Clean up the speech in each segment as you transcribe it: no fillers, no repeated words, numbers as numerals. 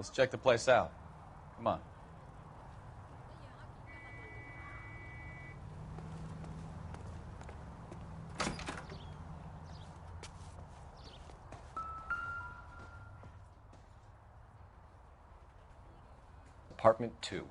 Let's check the place out. Come on. Apartment 2.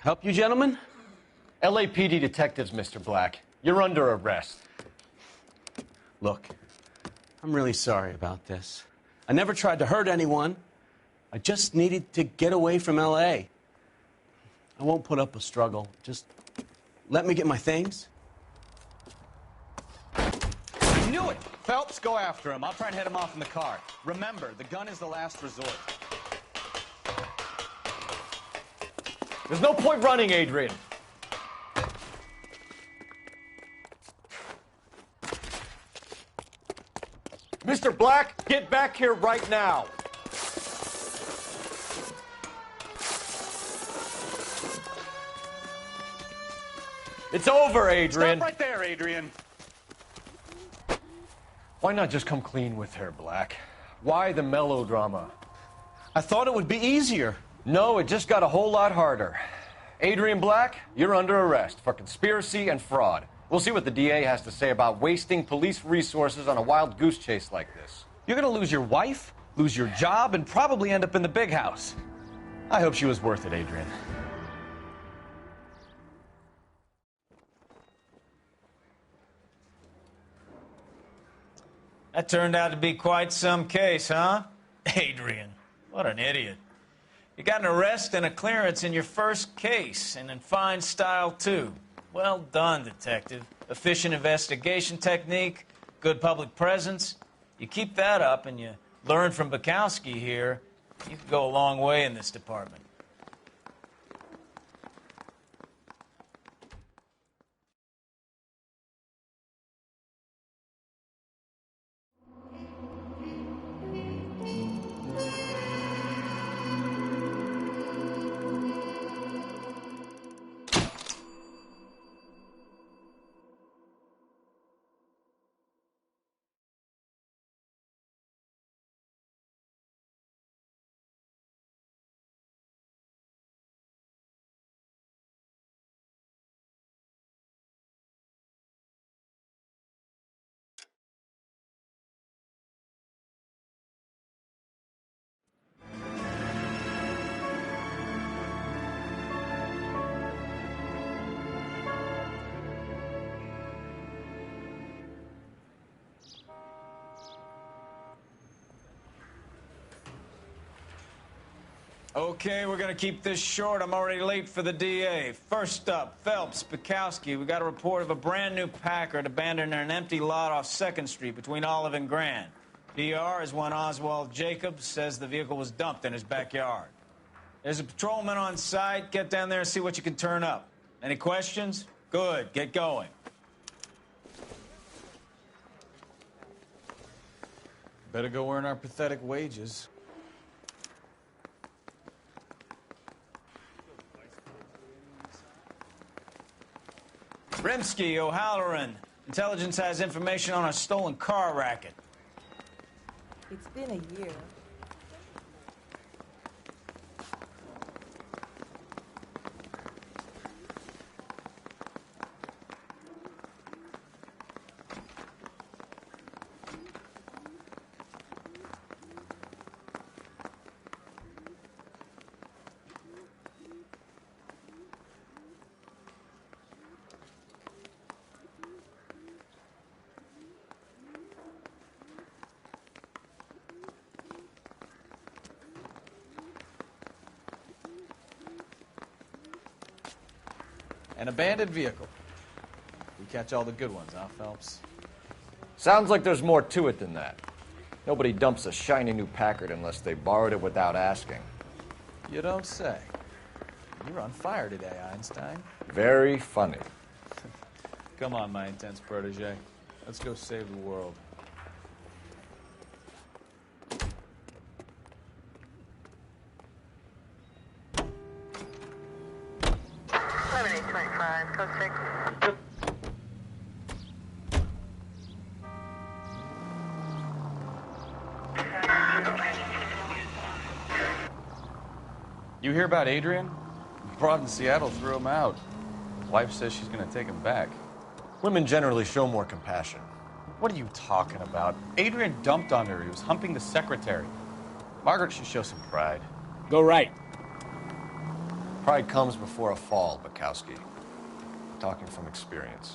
Help you, gentlemen? LAPD detectives, Mr. Black. You're under arrest. Look, I'm really sorry about this. I never tried to hurt anyone. I just needed to get away from L.A. I won't put up a struggle. Just let me get my things. I knew it! Phelps, go after him. I'll try and head him off in the car. Remember, the gun is the last resort. There's no point running, Adrian. Mr. Black, get back here right now. It's over, Adrian. Stop right there, Adrian. Why not just come clean with her, Black? Why the melodrama? I thought it would be easier. No, it just got a whole lot harder. Adrian Black, you're under arrest for conspiracy and fraud. We'll see what the DA has to say about wasting police resources on a wild goose chase like this. You're gonna lose your wife, lose your job, and probably end up in the big house. I hope she was worth it, Adrian. That turned out to be quite some case, huh? Adrian, what an idiot. You got an arrest and a clearance in your first case, and in fine style, too. Well done, detective. Efficient investigation technique, good public presence. You keep that up and you learn from Bukowski here, you can go a long way in this department. Okay, we're gonna keep this short. I'm already late for the DA. First up, Phelps, Bukowski. We got a report of a brand new Packard abandoned in an empty lot off 2nd Street between Olive and Grand. PR is one Oswald Jacobs says the vehicle was dumped in his backyard. There's a patrolman on site. Get down there and see what you can turn up. Any questions? Good, get going. Better go earn our pathetic wages. Rimsky, O'Halloran. Intelligence has information on a stolen car racket. It's been a year. An abandoned vehicle. We Catch all the good ones, huh, Phelps? Sounds like there's more to it than that. Nobody dumps a shiny new Packard unless they borrowed it without asking. You don't say. You're on fire today, Einstein. Very funny. Come on, my intense protege. Let's go save the world. Code 6. You hear about Adrian? Broad in Seattle threw him out. Wife says she's gonna take him back. Women generally show more compassion. What are you talking about? Adrian dumped on her. He was humping the secretary. Margaret should show some pride. Go right. Pride comes before a fall, Bukowski. Talking from experience.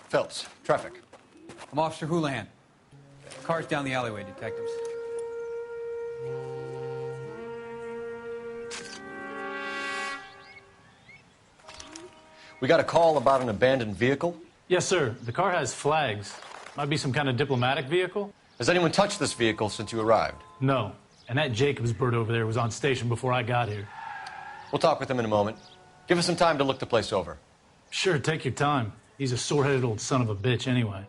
Phelps, traffic. I'm Officer Houlihan. Car's down the alleyway, detectives. We got a call about an abandoned vehicle. Yes, sir. The car has flags. Might be some kind of diplomatic vehicle? Has anyone touched this vehicle since you arrived? No. And that Jacobs bird over there was on station before I got here. We'll talk with him in a moment. Give us some time to look the place over. Sure, take your time. He's a sore-headed old son of a bitch anyway.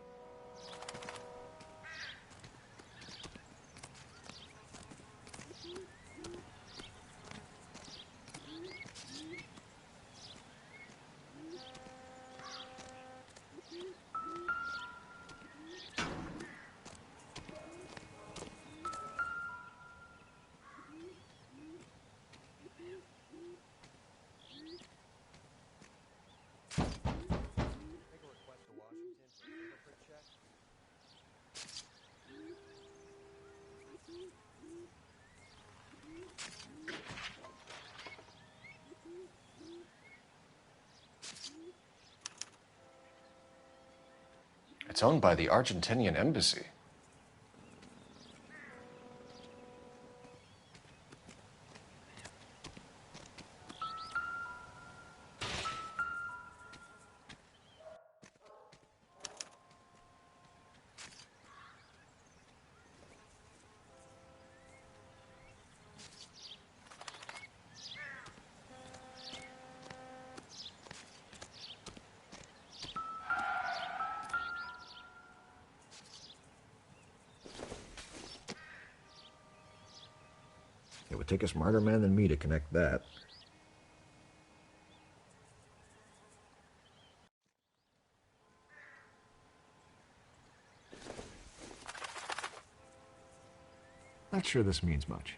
It's owned by the Argentinian embassy. It would take a smarter man than me to connect that. Not sure this means much.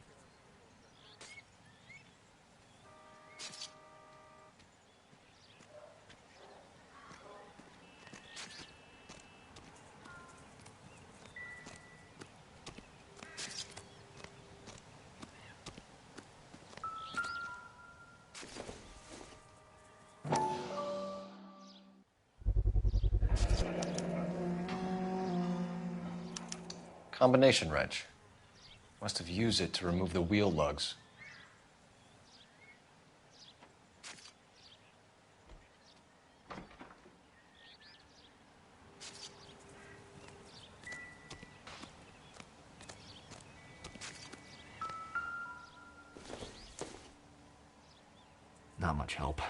Combination wrench. Must have used it to remove the wheel lugs. Not much help.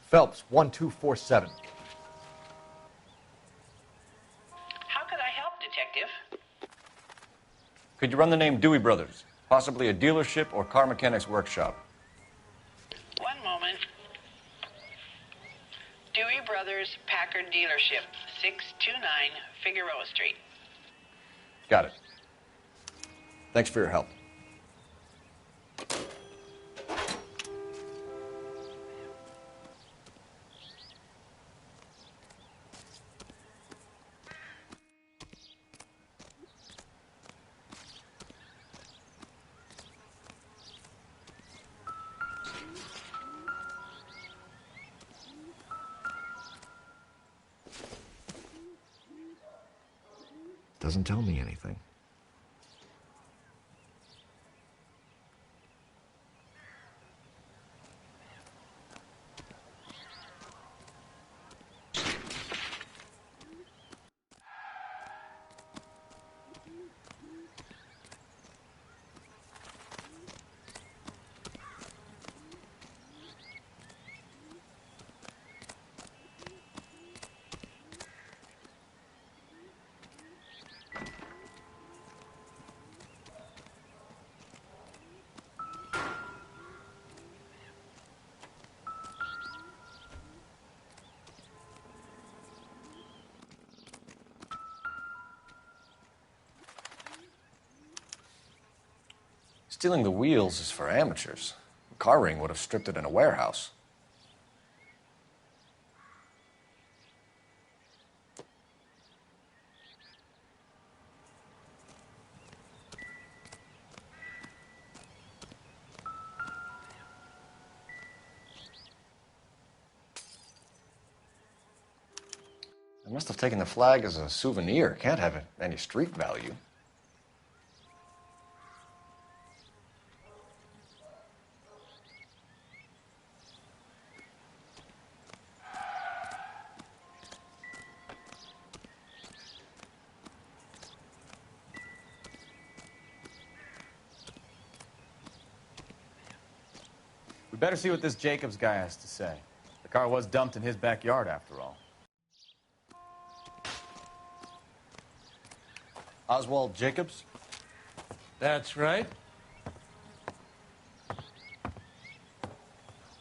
Phelps, 1247. How could I help, Detective? Could you run the name Dewey Brothers? Possibly a dealership or car mechanics workshop. One moment. Sears Packard dealership, 629 Figueroa Street. Got it. Thanks for your help. Doesn't tell me anything. Stealing the wheels is for amateurs. A car ring would have stripped it in a warehouse. They must have taken the flag as a souvenir. Can't have any street value. We better see what this Jacobs guy has to say. The car was dumped in his backyard, after all. Oswald Jacobs? That's right.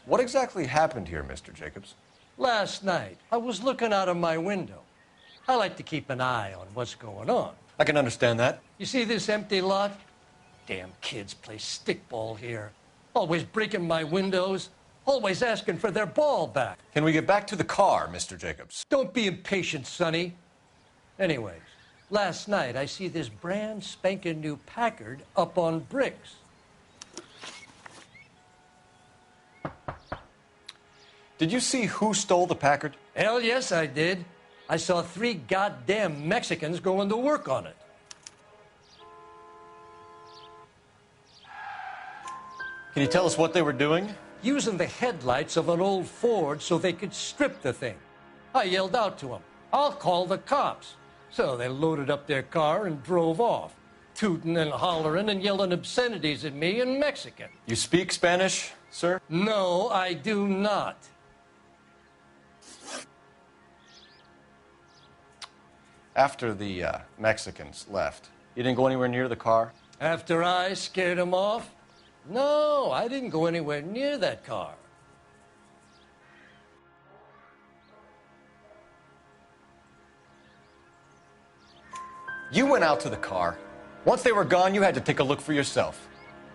What exactly happened here, Mr. Jacobs? Last night, I was looking out of my window. I like to keep an eye on what's going on. I can understand that. You see this empty lot? Damn kids play stickball here. Always breaking my windows. Always asking for their ball back. Can we get back to the car, Mr. Jacobs? Don't be impatient, Sonny. Anyways, last night I see this brand spanking new Packard up on bricks. Did you see who stole the Packard? Hell yes, I did. I saw 3 goddamn Mexicans going to work on it. Can you tell us what they were doing? Using the headlights of an old Ford so they could strip the thing. I yelled out to them, "I'll call the cops." So they loaded up their car and drove off, tooting and hollering and yelling obscenities at me in Mexican. You speak Spanish, sir? No, I do not. After the Mexicans left, you didn't go anywhere near the car? After I scared them off? No, I didn't go anywhere near that car. You went out to the car. Once they were gone, you had to take a look for yourself.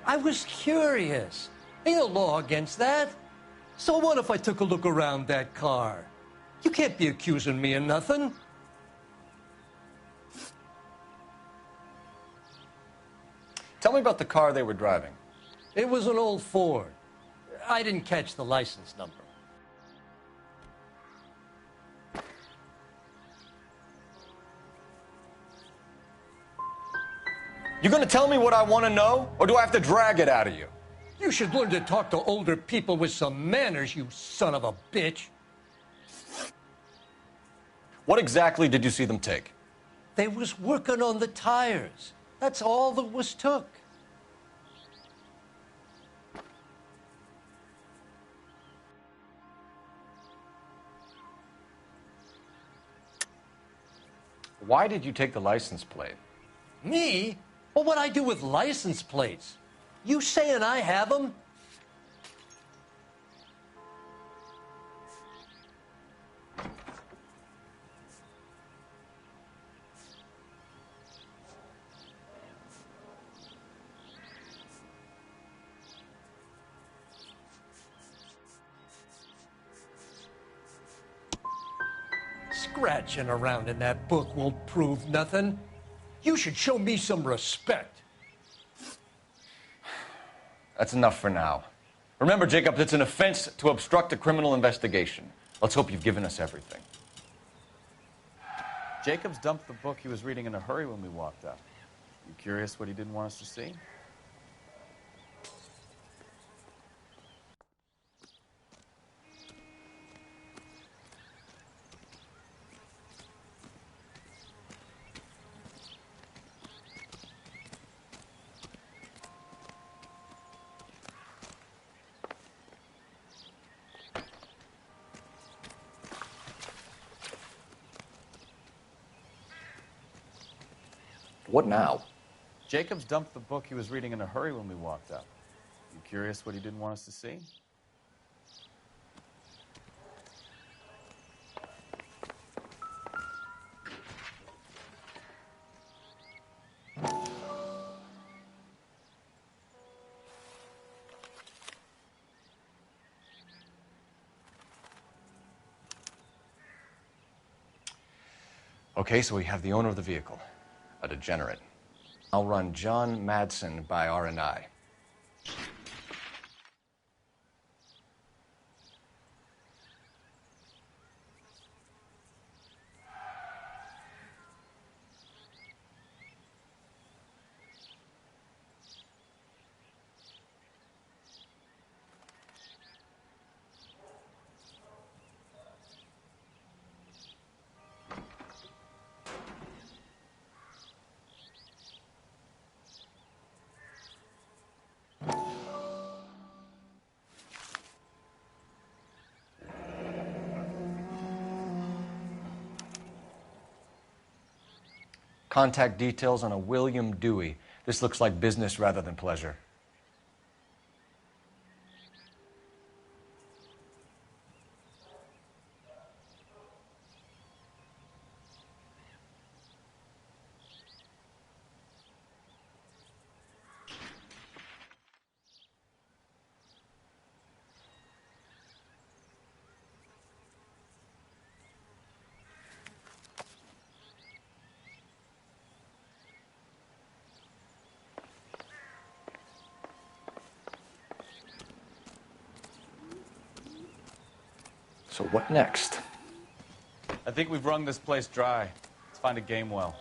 I was curious. Ain't no law against that. So what if I took a look around that car? You can't be accusing me of nothing. Tell me about the car they were driving. It was an old Ford. I didn't catch the license number. You gonna tell me what I want to know, or do I have to drag it out of you? You should learn to talk to older people with some manners, you son of a bitch. What exactly did you see them take? They was working on the tires. That's all that was took. Why did you take the license plate? Me? Well, what'd I do with license plates? You saying I have them? scratching around in that book won't prove nothing. You should show me some respect. That's enough for now. Remember, Jacob, it's an offense to obstruct a criminal investigation. Let's hope you've given us everything. Jacobs dumped the book he was reading in a hurry when we walked up. You curious what he didn't want us to see? What now? Jacobs dumped the book he was reading in a hurry when we walked up. You curious what he didn't want us to see? Okay, so we have the owner of the vehicle, a degenerate. I'll run John Madsen by R&I. Contact details on a William Dewey. This looks like business rather than pleasure. So what next? I think we've wrung this place dry. Let's find a game well.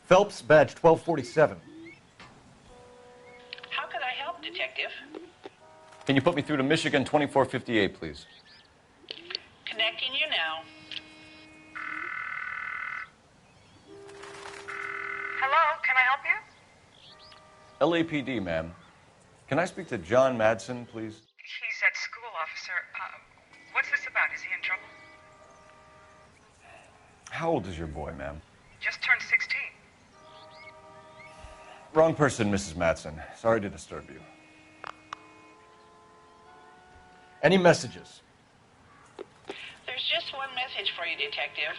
Phelps, badge 1247. How could I help, Detective? Can you put me through to Michigan 2458, please? Connecting you now. Hello, can I help you? LAPD, ma'am. Can I speak to John Madsen, please? He's at school, officer. What's this about? Is he in trouble? How old is your boy, ma'am? Just turned 16. Wrong person, Mrs. Madsen. Sorry to disturb you. Any messages? There's just one message for you, Detective.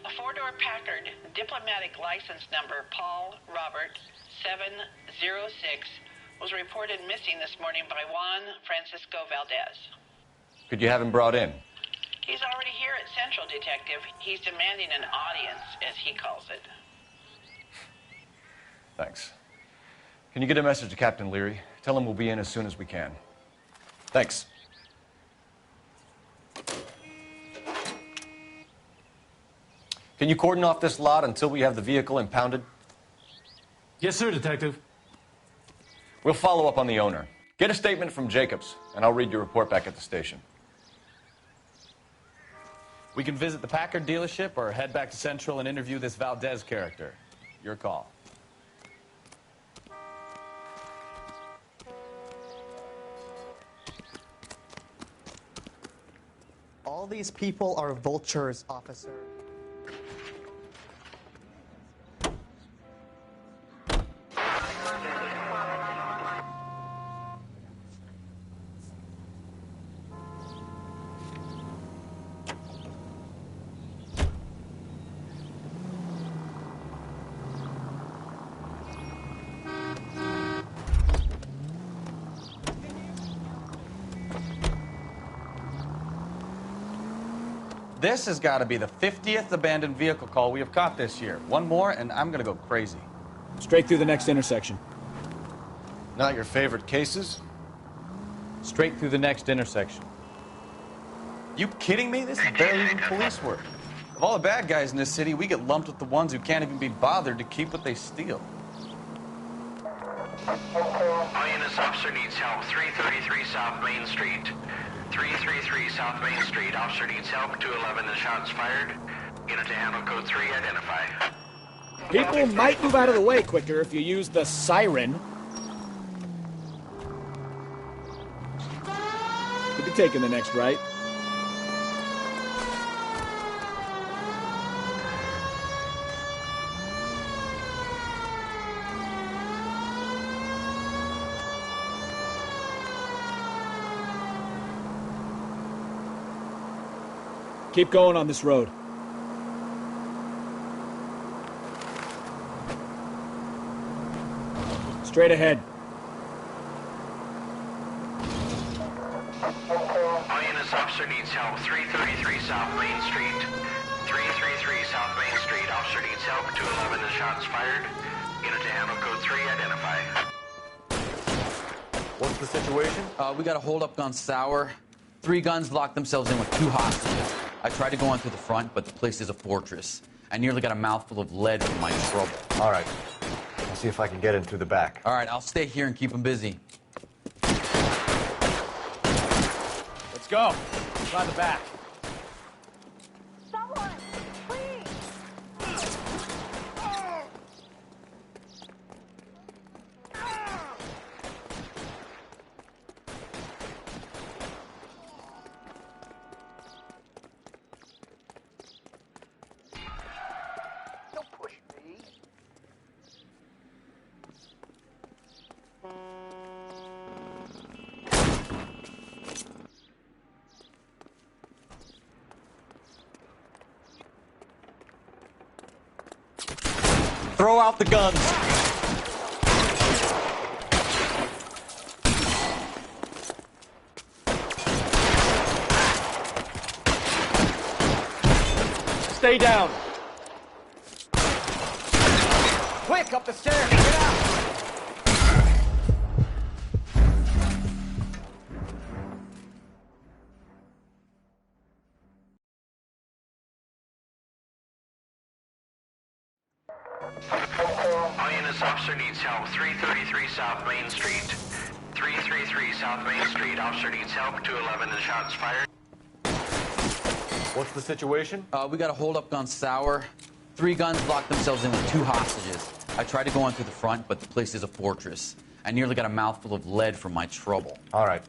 A four-door Packard, diplomatic license number Paul Robert 706, was reported missing this morning by Juan Francisco Valdez. Could you have him brought in? He's already here at Central, Detective. He's demanding an audience, as he calls it. Thanks. Can you get a message to Captain Leary? Tell him we'll be in as soon as we can. Thanks. Can you cordon off this lot until we have the vehicle impounded? Yes, sir, Detective. We'll follow up on the owner. Get a statement from Jacobs, and I'll read your report back at the station. We can visit the Packard dealership or head back to Central and interview this Valdez character. Your call. All these people are vultures, officer. This has got to be the 50th abandoned vehicle call we have caught this year. One more, and I'm going to go crazy. Straight through the next intersection. Not your favorite cases? Straight through the next intersection. You kidding me? This is barely even police work. Of all the bad guys in this city, we get lumped with the ones who can't even be bothered to keep what they steal. All units, officer needs help. 333 South Main Street. 333 South Main Street. Officer needs help. 211 and shots fired. Unit to handle code 3, identify. People might move out of the way quicker if you use the siren. Could be taking the next right. Keep going on this road. Straight ahead. All units, officer needs help. 333 South Main Street. 333 South Main Street. Officer needs help. 211 and shots fired. Unit to handle code 3, identify. What's the situation? We got a hold-up gun sour. 3 guns locked themselves in with 2 hostages. I tried to go on through the front, but the place is a fortress. I nearly got a mouthful of lead from my trouble. All right. I'll see if I can get in through the back. All right, I'll stay here and keep them busy. Let's go. Try the back. Someone, please. Don't push me. Throw out the guns. Stay down. Quick, up the stairs. Get out. All units, officer needs help. 333 South Main Street. 333 South Main Street. Officer needs help. 211 and shots fired. What's the situation? We got a hold-up gun sour. 3 guns locked themselves in with 2 hostages. I tried to go on through the front, but the place is a fortress. I nearly got a mouthful of lead from my trouble. All right.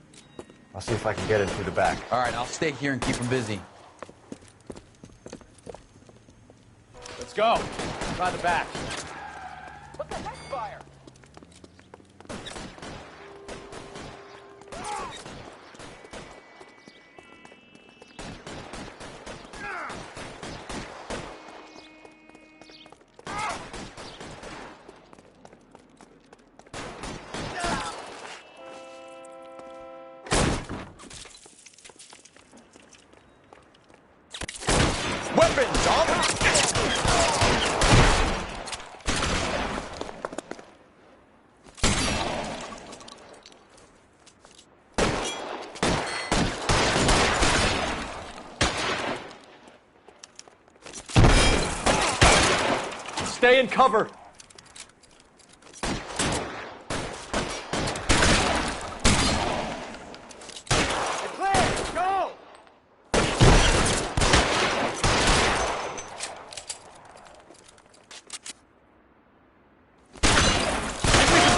I'll see if I can get in through the back. All right, I'll stay here and keep them busy. Let's go. Try the back. What the heck, fire? Weapons on! Stay in cover.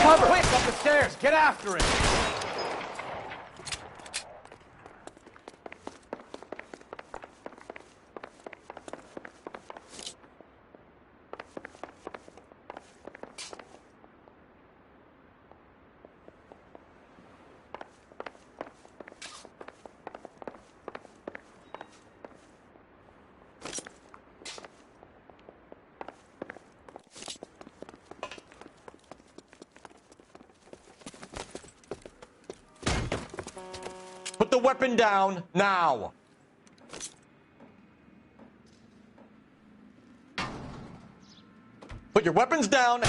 Cover! Quick, up the stairs! Get after him! Put the weapon down now. Put your weapons down.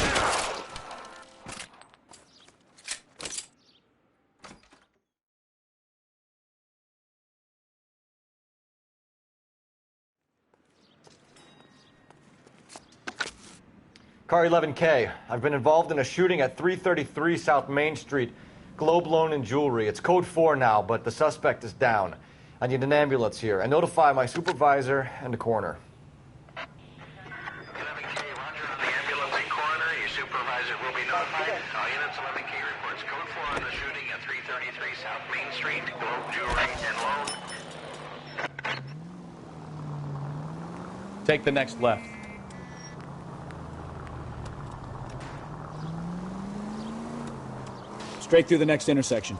Car 11K, I've been involved in a shooting at 333 South Main Street. Globe Loan and Jewelry. It's code 4 now, but the suspect is down. I need an ambulance here. And notify my supervisor and the coroner. 11K, roger on the ambulance and coroner. Your supervisor will be notified. All units, 11K reports code 4 on the shooting at 333 South Main Street. Globe Jewelry and Loan. Take the next left. Straight through the next intersection.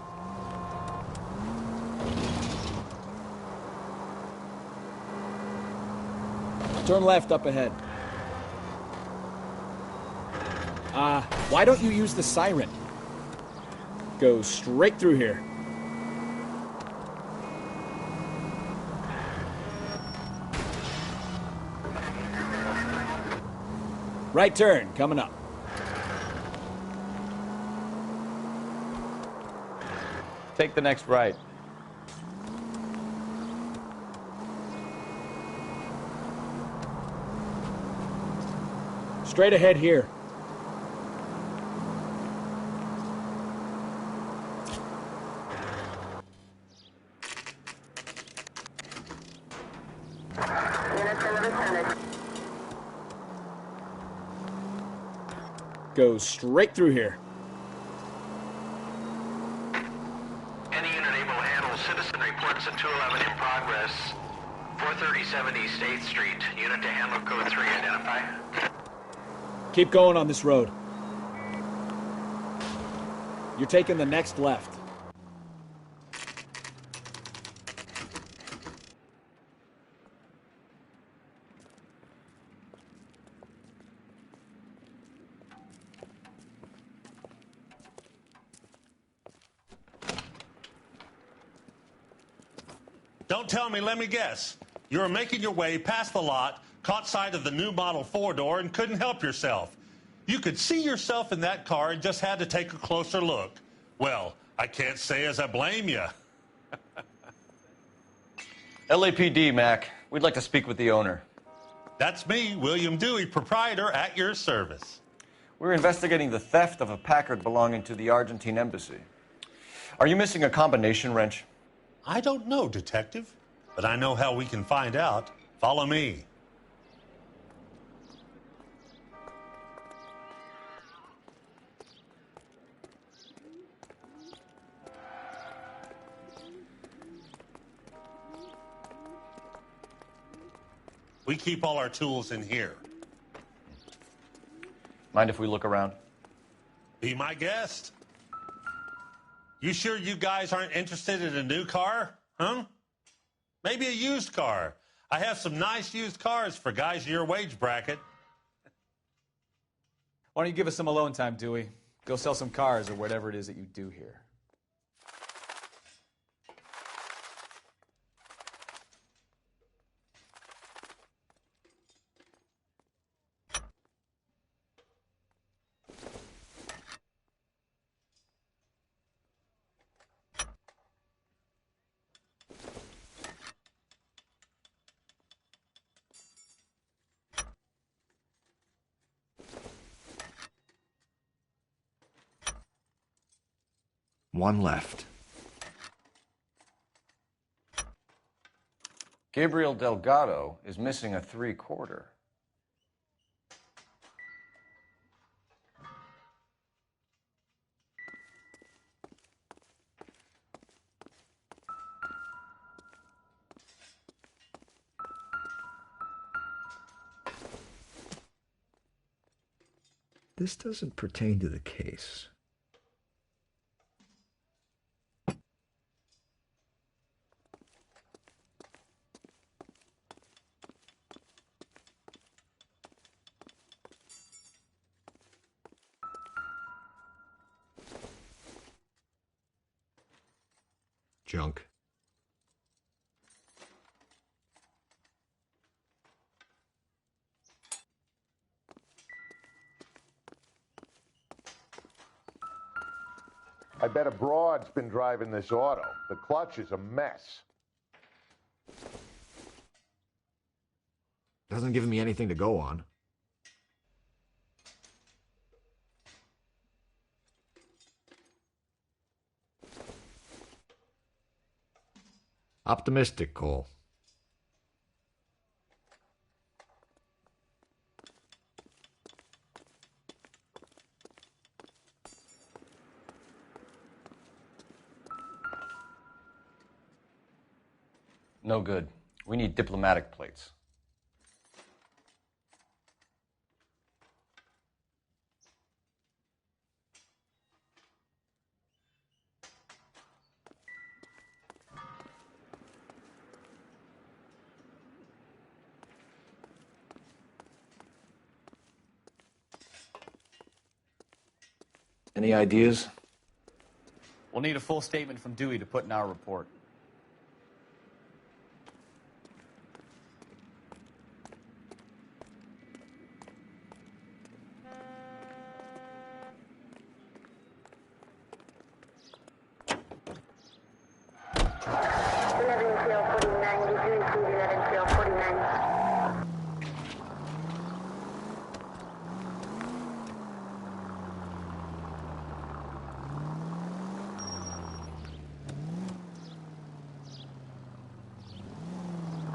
Turn left up ahead. Why don't you use the siren? Go straight through here. Right turn, coming up. Take the next right. Straight ahead here. Go straight through here. Any unit able to handle citizen reports at 211 in progress. 437 East 8th Street. Unit to handle code 3. Identify. Keep going on this road. You're taking the next left. Don't tell me, let me guess. You were making your way past the lot, caught sight of the new model 4-door, and couldn't help yourself. You could see yourself in that car and just had to take a closer look. Well, I can't say as I blame you. LAPD, Mac. We'd like to speak with the owner. That's me, William Dewey, proprietor, at your service. We're investigating the theft of a Packard belonging to the Argentine embassy. Are you missing a combination wrench? I don't know, Detective, but I know how we can find out. Follow me. We keep all our tools in here. Mind if we look around? Be my guest. You sure you guys aren't interested in a new car? Huh? Maybe a used car. I have some nice used cars for guys in your wage bracket. Why don't you give us some alone time, Dewey? Go sell some cars or whatever it is that you do here. One left. Gabriel Delgado is missing a 3/4. This doesn't pertain to the case. Junk. I bet a broad's been driving this auto. The clutch is a mess. Doesn't give me anything to go on. Optimistic, Cole. No good. We need diplomatic plates. Any ideas? We'll need a full statement from Dewey to put in our report.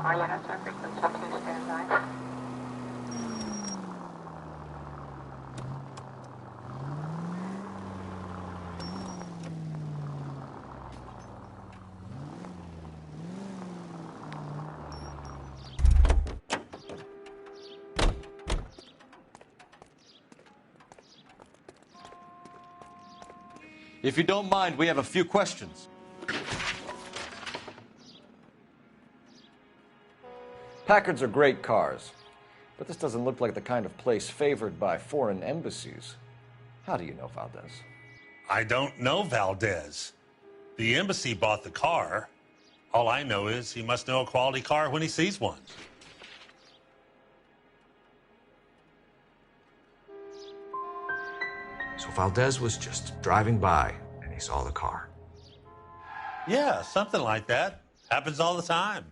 All units are frequency 2 standby. If you don't mind, we have a few questions. Packards are great cars, but this doesn't look like the kind of place favored by foreign embassies. How do you know Valdez? I don't know Valdez. The embassy bought the car. All I know is he must know a quality car when he sees one. So Valdez was just driving by and he saw the car. Yeah, something like that. Happens all the time.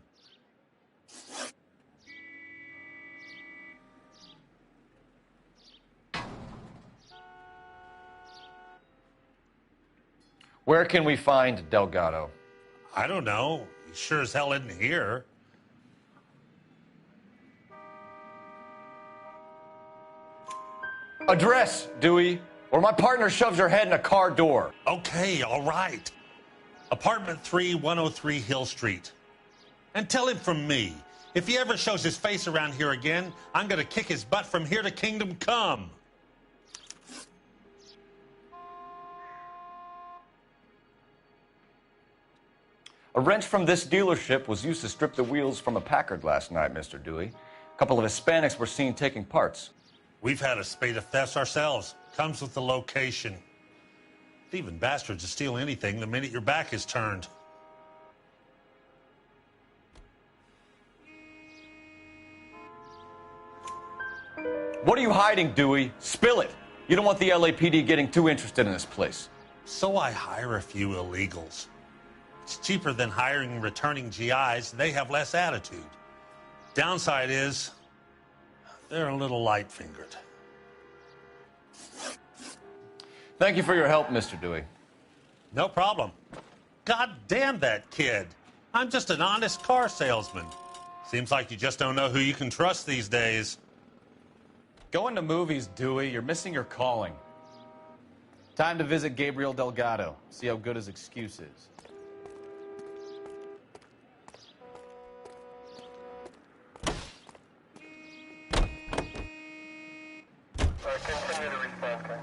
Where can we find Delgado? I don't know. He sure as hell isn't here. Address, Dewey, or my partner shoves her head in a car door. Okay, all right. Apartment 3, 103 Hill Street. And tell him from me, if he ever shows his face around here again, I'm going to kick his butt from here to Kingdom Come. A wrench from this dealership was used to strip the wheels from a Packard last night, Mr. Dewey. A couple of Hispanics were seen taking parts. We've had a spate of thefts ourselves. Comes with the location. Thieving bastards will steal anything the minute your back is turned. What are you hiding, Dewey? Spill it. You don't want the LAPD getting too interested in this place. So I hire a few illegals. It's cheaper than hiring returning GIs. They have less attitude. Downside is they're a little light-fingered. Thank you for your help, Mr. Dewey. No problem. God damn that kid. I'm just an honest car salesman. Seems like you just don't know who you can trust these days. Going to movies, Dewey. You're missing your calling. Time to visit Gabriel Delgado. See how good his excuse is. Continue to respond, okay?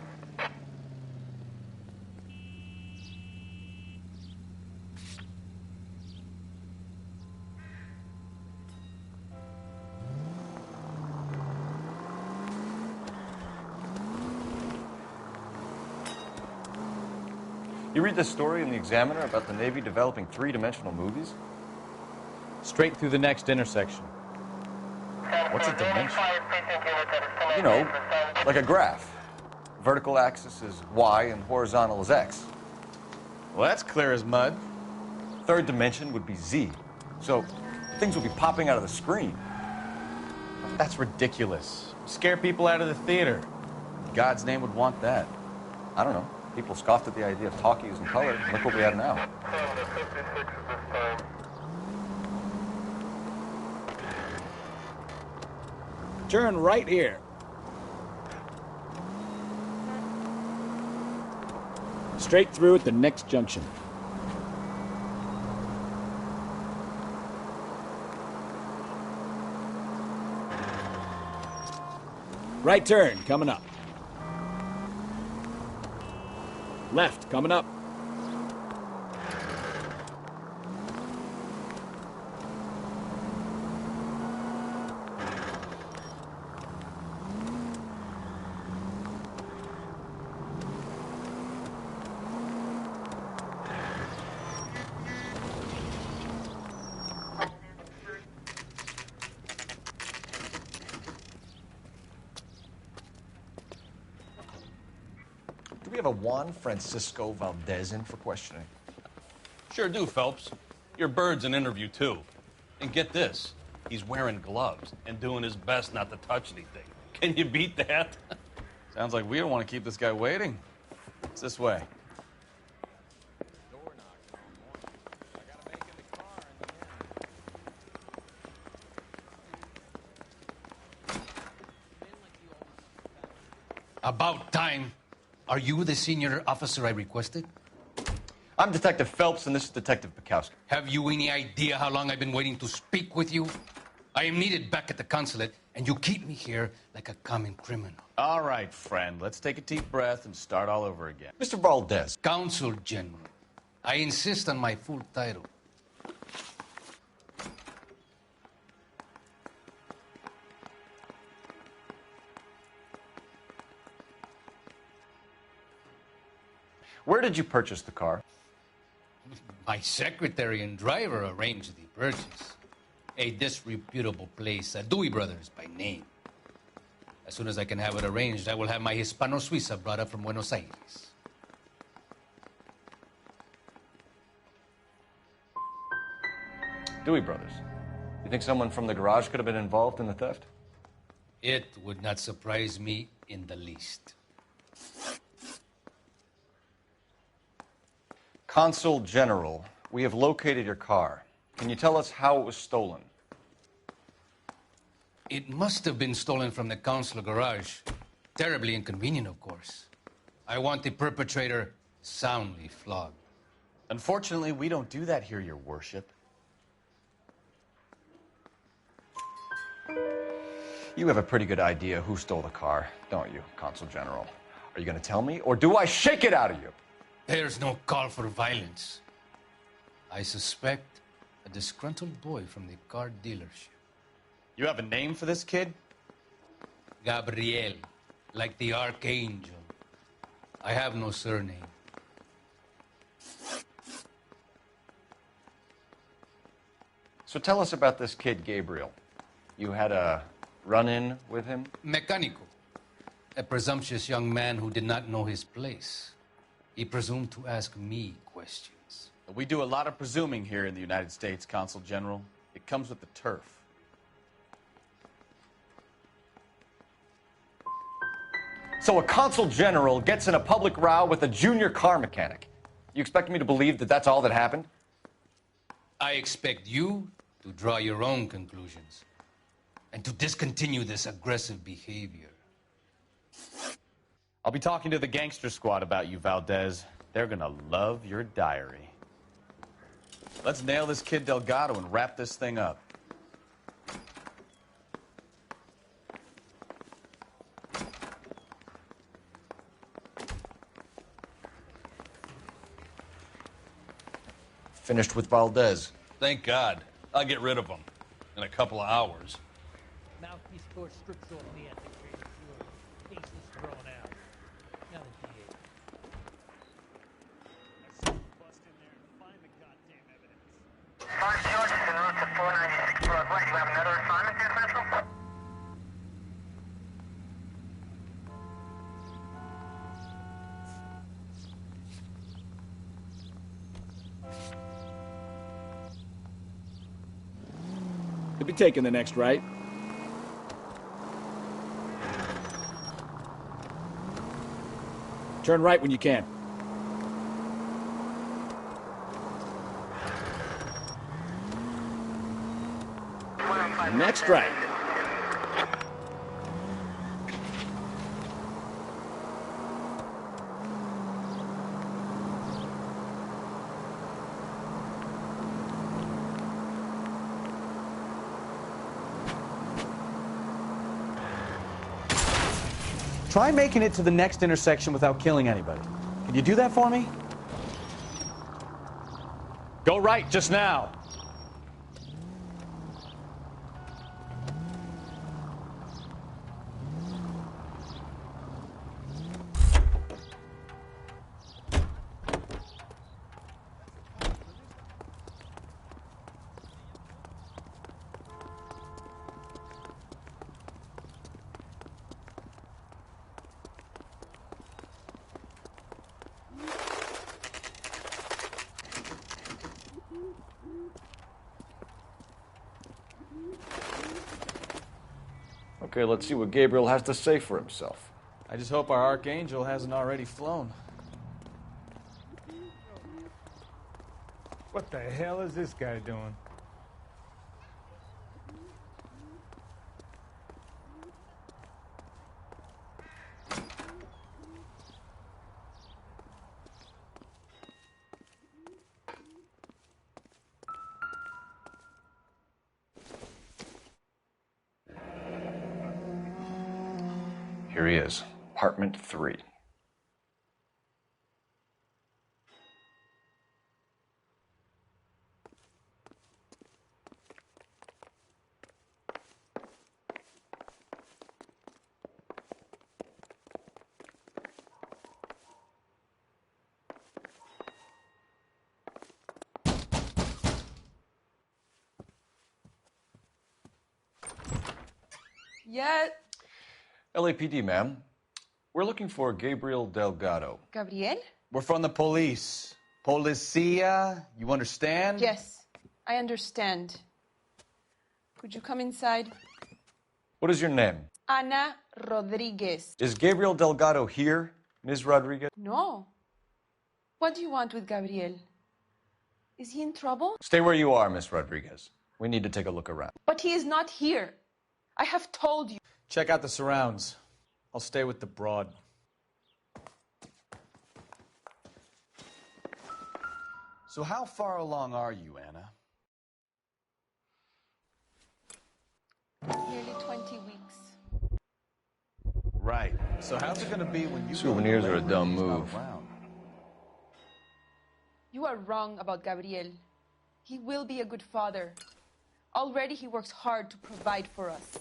You read this story in the Examiner about the Navy developing three-dimensional movies? Straight through the next intersection. What's a dimension? You know, like a graph. Vertical axis is Y and horizontal is X. Well, that's clear as mud. Third dimension would be Z. So things would be popping out of the screen. That's ridiculous. Scare people out of the theater. God's name would want that. I don't know. People scoffed at the idea of talkies in color. Look what we have now. Turn right here. Straight through at the next junction. Right turn, coming up. Left, coming up. Do we have a Juan Francisco Valdez in for questioning? Sure do, Phelps. Your bird's an interview, too. And get this, he's wearing gloves and doing his best not to touch anything. Can you beat that? Sounds like we don't want to keep this guy waiting. It's this way. About time. Are you the senior officer I requested? I'm Detective Phelps, and this is Detective Bukowski. Have you any idea how long I've been waiting to speak with you? I am needed back at the consulate, and you keep me here like a common criminal. All right, friend. Let's take a deep breath and start all over again. Mr. Valdez. Consul General. I insist on my full title. Where did you purchase the car? My secretary and driver arranged the purchase. A disreputable place, Dewey Brothers by name. As soon as I can have it arranged, I will have my Hispano Suiza brought up from Buenos Aires. Dewey Brothers. You think someone from the garage could have been involved in the theft? It would not surprise me in the least. Consul General, we have located your car. Can you tell us how it was stolen? It must have been stolen from the consular garage. Terribly inconvenient, of course. I want the perpetrator soundly flogged. Unfortunately, we don't do that here, Your Worship. You have a pretty good idea who stole the car, don't you, Consul General? Are you going to tell me, or do I shake it out of you? There's no call for violence. I suspect a disgruntled boy from the car dealership. You have a name for this kid? Gabriel, like the archangel. I have no surname. So tell us about this kid, Gabriel. You had a run-in with him? Mecánico. A presumptuous young man who did not know his place. He presumed to ask me questions. We do a lot of presuming here in the United States, Consul General. It comes with the turf. So a Consul General gets in a public row with a junior car mechanic. You expect me to believe that that's all that happened? I expect you to draw your own conclusions and to discontinue this aggressive behavior. I'll be talking to the gangster squad about you, Valdez. They're gonna love your diary. Let's nail this kid Delgado and wrap this thing up. Finished with Valdez. Thank God. I'll get rid of him in a couple of hours. Mouthpiece door strips off the antiquated jewelry. Case is thrown out. Now the DA. Bust in there and find the goddamn evidence. 5 charges en route to 496 Broadway. You have another assignment there, Central? You'll be taking the next right. Turn right when you can. Next right. Try making it to the next intersection without killing anybody. Can you do that for me? Go right just now. Okay, let's see what Gabriel has to say for himself. I just hope our archangel hasn't already flown. What the hell is this guy doing? Here he is, apartment 3. Yeah. LAPD, ma'am. We're looking for Gabriel Delgado. Gabriel? We're from the police. Policia, you understand? Yes, I understand. Could you come inside? What is your name? Ana Rodriguez. Is Gabriel Delgado here, Ms. Rodriguez? No. What do you want with Gabriel? Is he in trouble? Stay where you are, Ms. Rodriguez. We need to take a look around. But he is not here. I have told you. Check out the surrounds. I'll stay with the broad. So how far along are you, Anna? Nearly 20 weeks. Right. So how's it going to be when you Souvenirs are a dumb move. You are wrong about Gabriel. He will be a good father. Already he works hard to provide for us.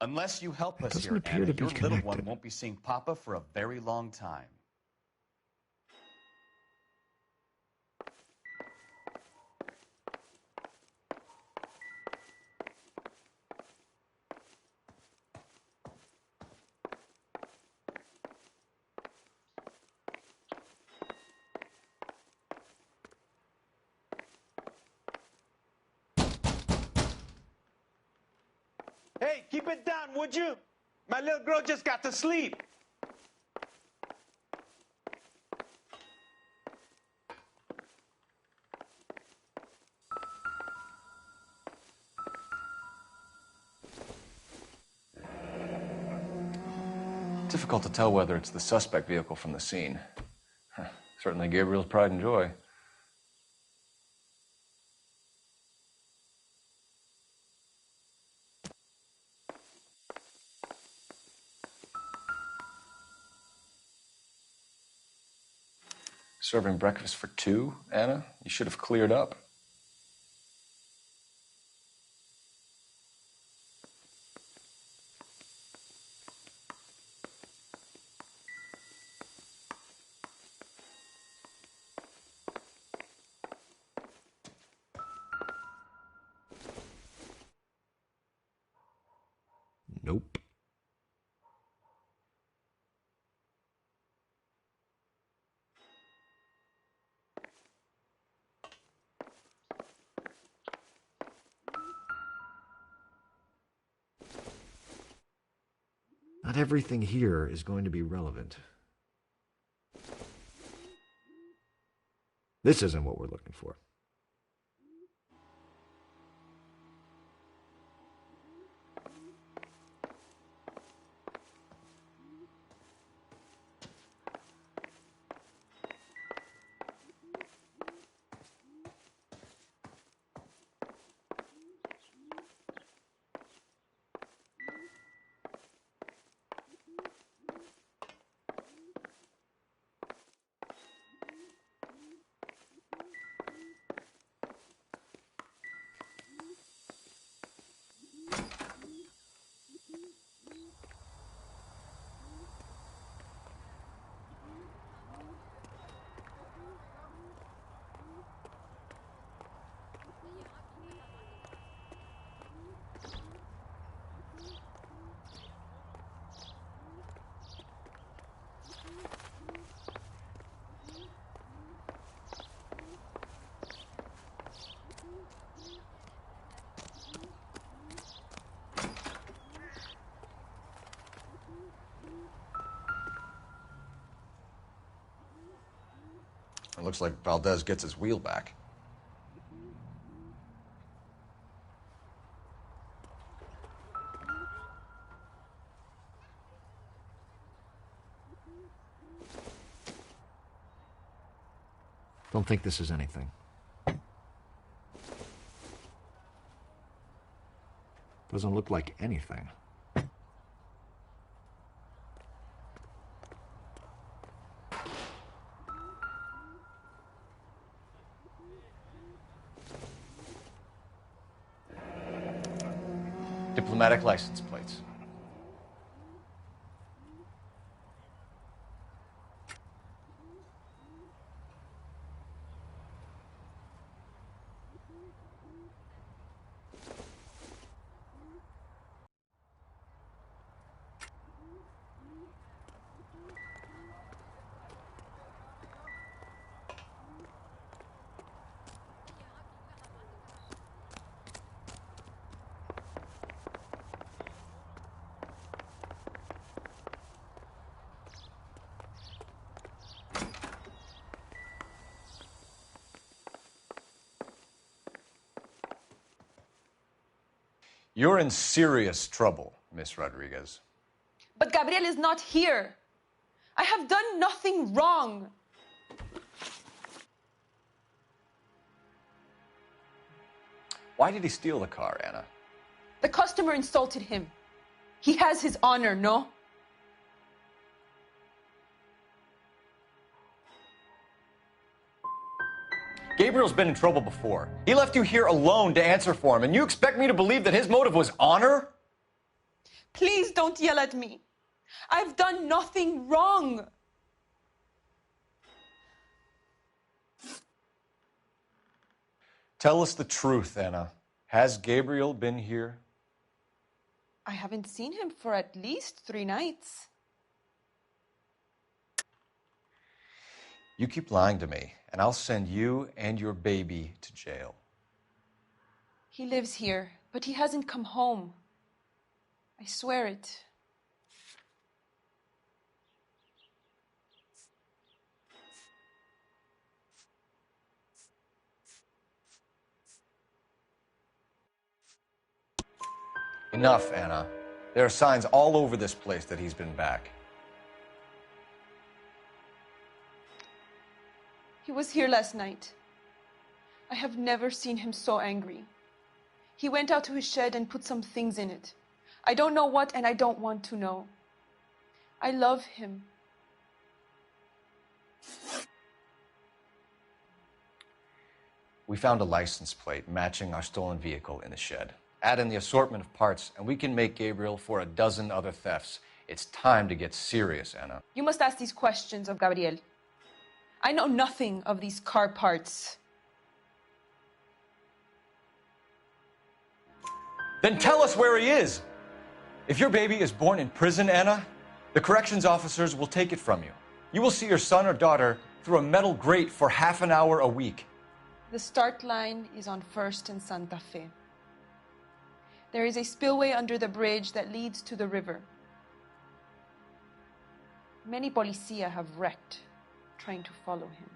Unless you help us Doesn't here, appear Anna, to be your little one connected. won't be seeing Papa for a very long time. Hey, keep it down, would you? My little girl just got to sleep. Difficult to tell whether it's the suspect vehicle from the scene. Certainly Gabriel's pride and joy. Serving breakfast for 2, Anna? You should have cleared up. Nope. Not everything here is going to be relevant. This isn't what we're looking for. It looks like Valdez gets his wheel back. Don't think this is anything. Doesn't look like anything. Diplomatic license plates. You're in serious trouble, Miss Rodriguez. But Gabriel is not here. I have done nothing wrong. Why did he steal the car, Anna? The customer insulted him. He has his honor, no? Gabriel's been in trouble before. He left you here alone to answer for him, and you expect me to believe that his motive was honor? Please don't yell at me. I've done nothing wrong. Tell us the truth, Anna. Has Gabriel been here? I haven't seen him for at least 3 nights. You keep lying to me, and I'll send you and your baby to jail. He lives here, but he hasn't come home. I swear it. Enough, Anna. There are signs all over this place that he's been back. He was here last night. I have never seen him so angry. He went out to his shed and put some things in it. I don't know what, and I don't want to know. I love him. We found a license plate matching our stolen vehicle in the shed. Add in the assortment of parts, and we can make Gabriel for a dozen other thefts. It's time to get serious, Anna. You must ask these questions of Gabriel. I know nothing of these car parts. Then tell us where he is. If your baby is born in prison, Anna, the corrections officers will take it from you. You will see your son or daughter through a metal grate for half an hour a week. The start line is on 1st and Santa Fe. There is a spillway under the bridge that leads to the river. Many policia have wrecked trying to follow him.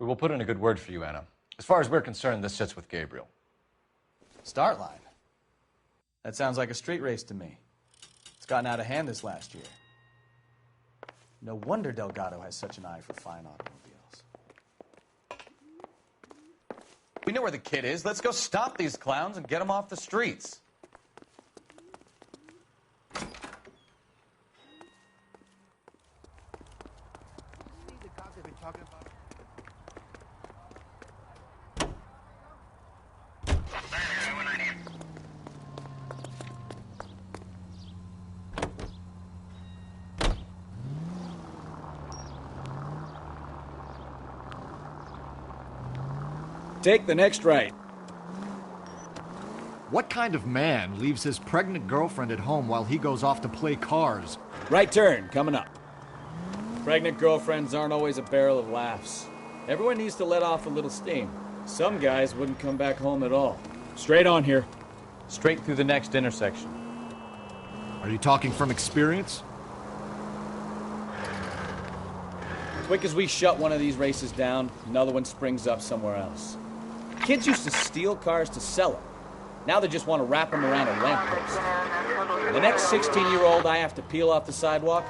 We will put in a good word for you, Anna. As far as we're concerned, this sits with Gabriel. Start line? That sounds like a street race to me. It's gotten out of hand this last year. No wonder Delgado has such an eye for fine automobiles. We know where the kid is. Let's go stop these clowns and get them off the streets. Take the next right. What kind of man leaves his pregnant girlfriend at home while he goes off to play cars? Right turn, coming up. Pregnant girlfriends aren't always a barrel of laughs. Everyone needs to let off a little steam. Some guys wouldn't come back home at all. Straight on here. Straight through the next intersection. Are you talking from experience? Quick as we shut one of these races down, another one springs up somewhere else. Kids used to steal cars to sell them. Now they just want to wrap them around a lamppost. The next 16-year-old I have to peel off the sidewalk,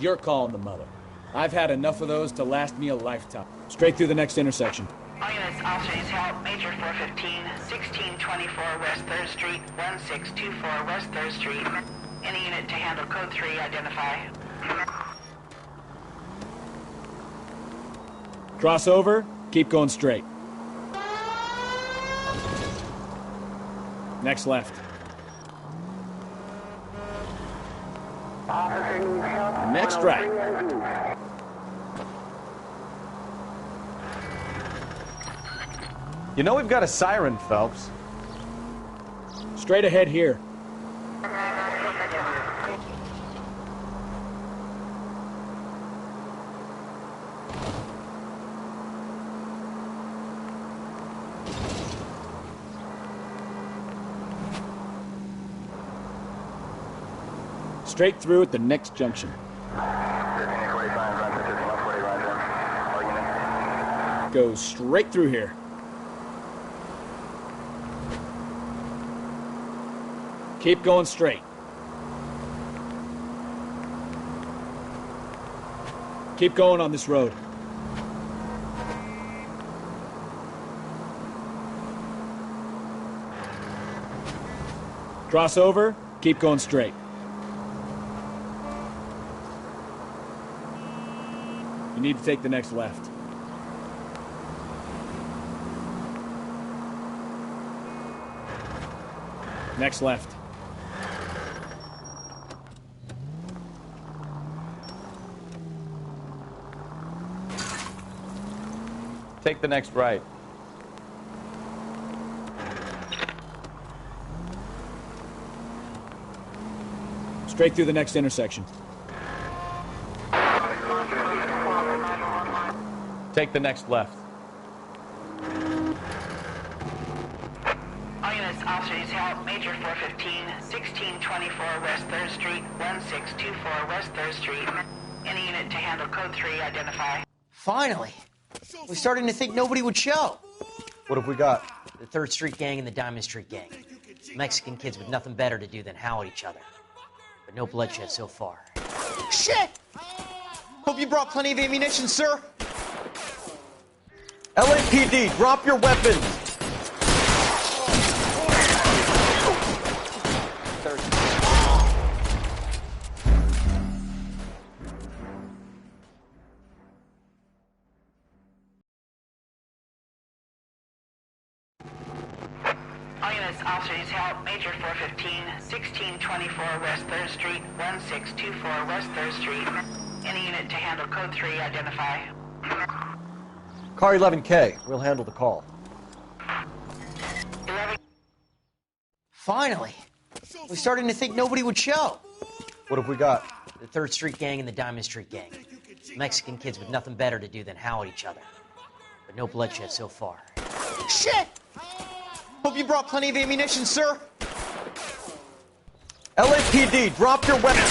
you're calling the mother. I've had enough of those to last me a lifetime. Straight through the next intersection. All units, officer needs help. Major 415, 1624 West 3rd Street, 1624 West 3rd Street. Any unit to handle code 3, identify. Cross over, keep going straight. Next left. Next right. You know we've got a siren, Phelps. Straight ahead here. Straight through at the next junction. Go straight through here. Keep going straight. Keep going on this road. Cross over, keep going straight. You need to take the next left. Next left. Take the next right. Straight through the next intersection. Take the next left. All units, officer needs help. Major 415, 1624 West 3rd Street, 1624 West 3rd Street. Any unit to handle code 3, identify. Finally! We're starting to think nobody would show. What have we got? The 3rd Street Gang and the Diamond Street Gang. Mexican kids with nothing better to do than howl at each other. But no bloodshed so far. Shit! Hope you brought plenty of ammunition, sir. LAPD, drop your weapons! All units, officer needs help. Major 415, 1624 West 3rd Street, 1624 West 3rd Street. Any unit to handle code 3, identify. Car 11K, we'll handle the call. 11. Finally! We're starting to think nobody would show. What have we got? The 3rd Street Gang and the Diamond Street Gang. Mexican kids with nothing better to do than howl at each other. But no bloodshed so far. Shit! Hope you brought plenty of ammunition, sir. LAPD, drop your weapons.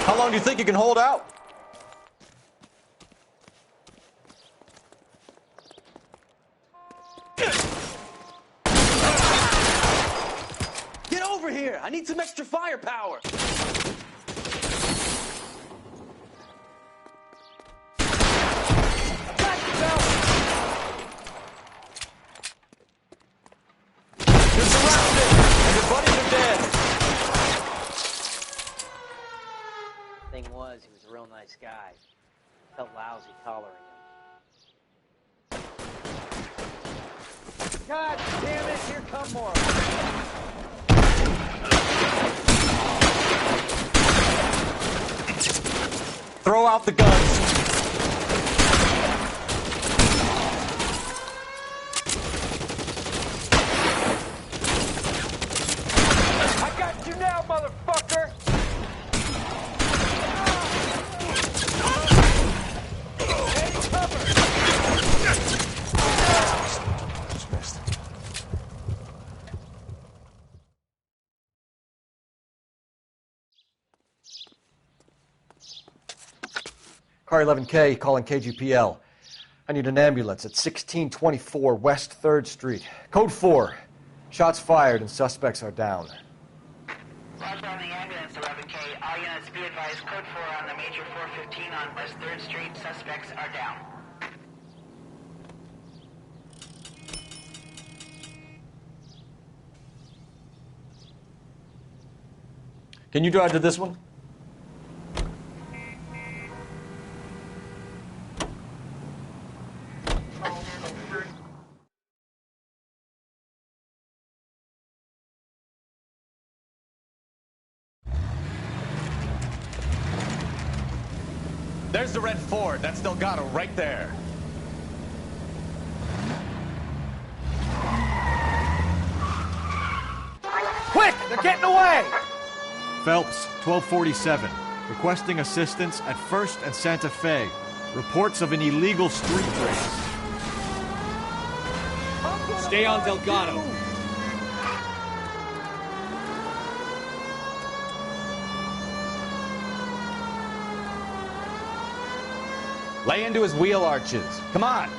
How long do you think you can hold out? Get over here! I need some extra firepower! Thing was, he was a real nice guy. Felt lousy collaring him. God damn it, here come more. Throw out the guns. I got you now, motherfucker! Take cover! Just missed. Car 11K calling KGPL. I need an ambulance at 1624 West 3rd Street. Code 4. Shots fired and suspects are down. Roger on the ambulance, 11K. All units be advised, code 4 on the major 415 on West 3rd Street. Suspects are down. Can you drive to this one? There's the red Ford. That's Delgado right there. Quick! They're getting away! Phelps, 1247. Requesting assistance at 1st and Santa Fe. Reports of an illegal street race. Stay on Delgado. Lay into his wheel arches. Come on.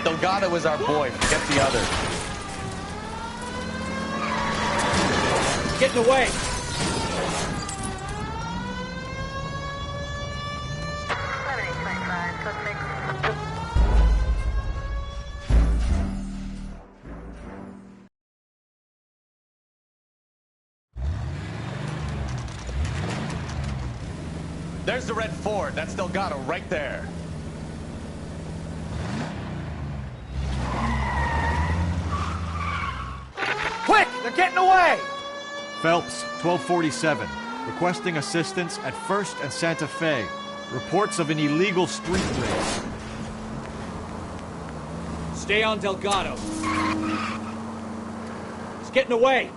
Delgado is our boy. Forget the others. Getting away. There's the red Ford. That's Delgado right there. Quick! They're getting away! Phelps, 1247. Requesting assistance at 1st and Santa Fe. Reports of an illegal street race. Stay on Delgado. He's getting away.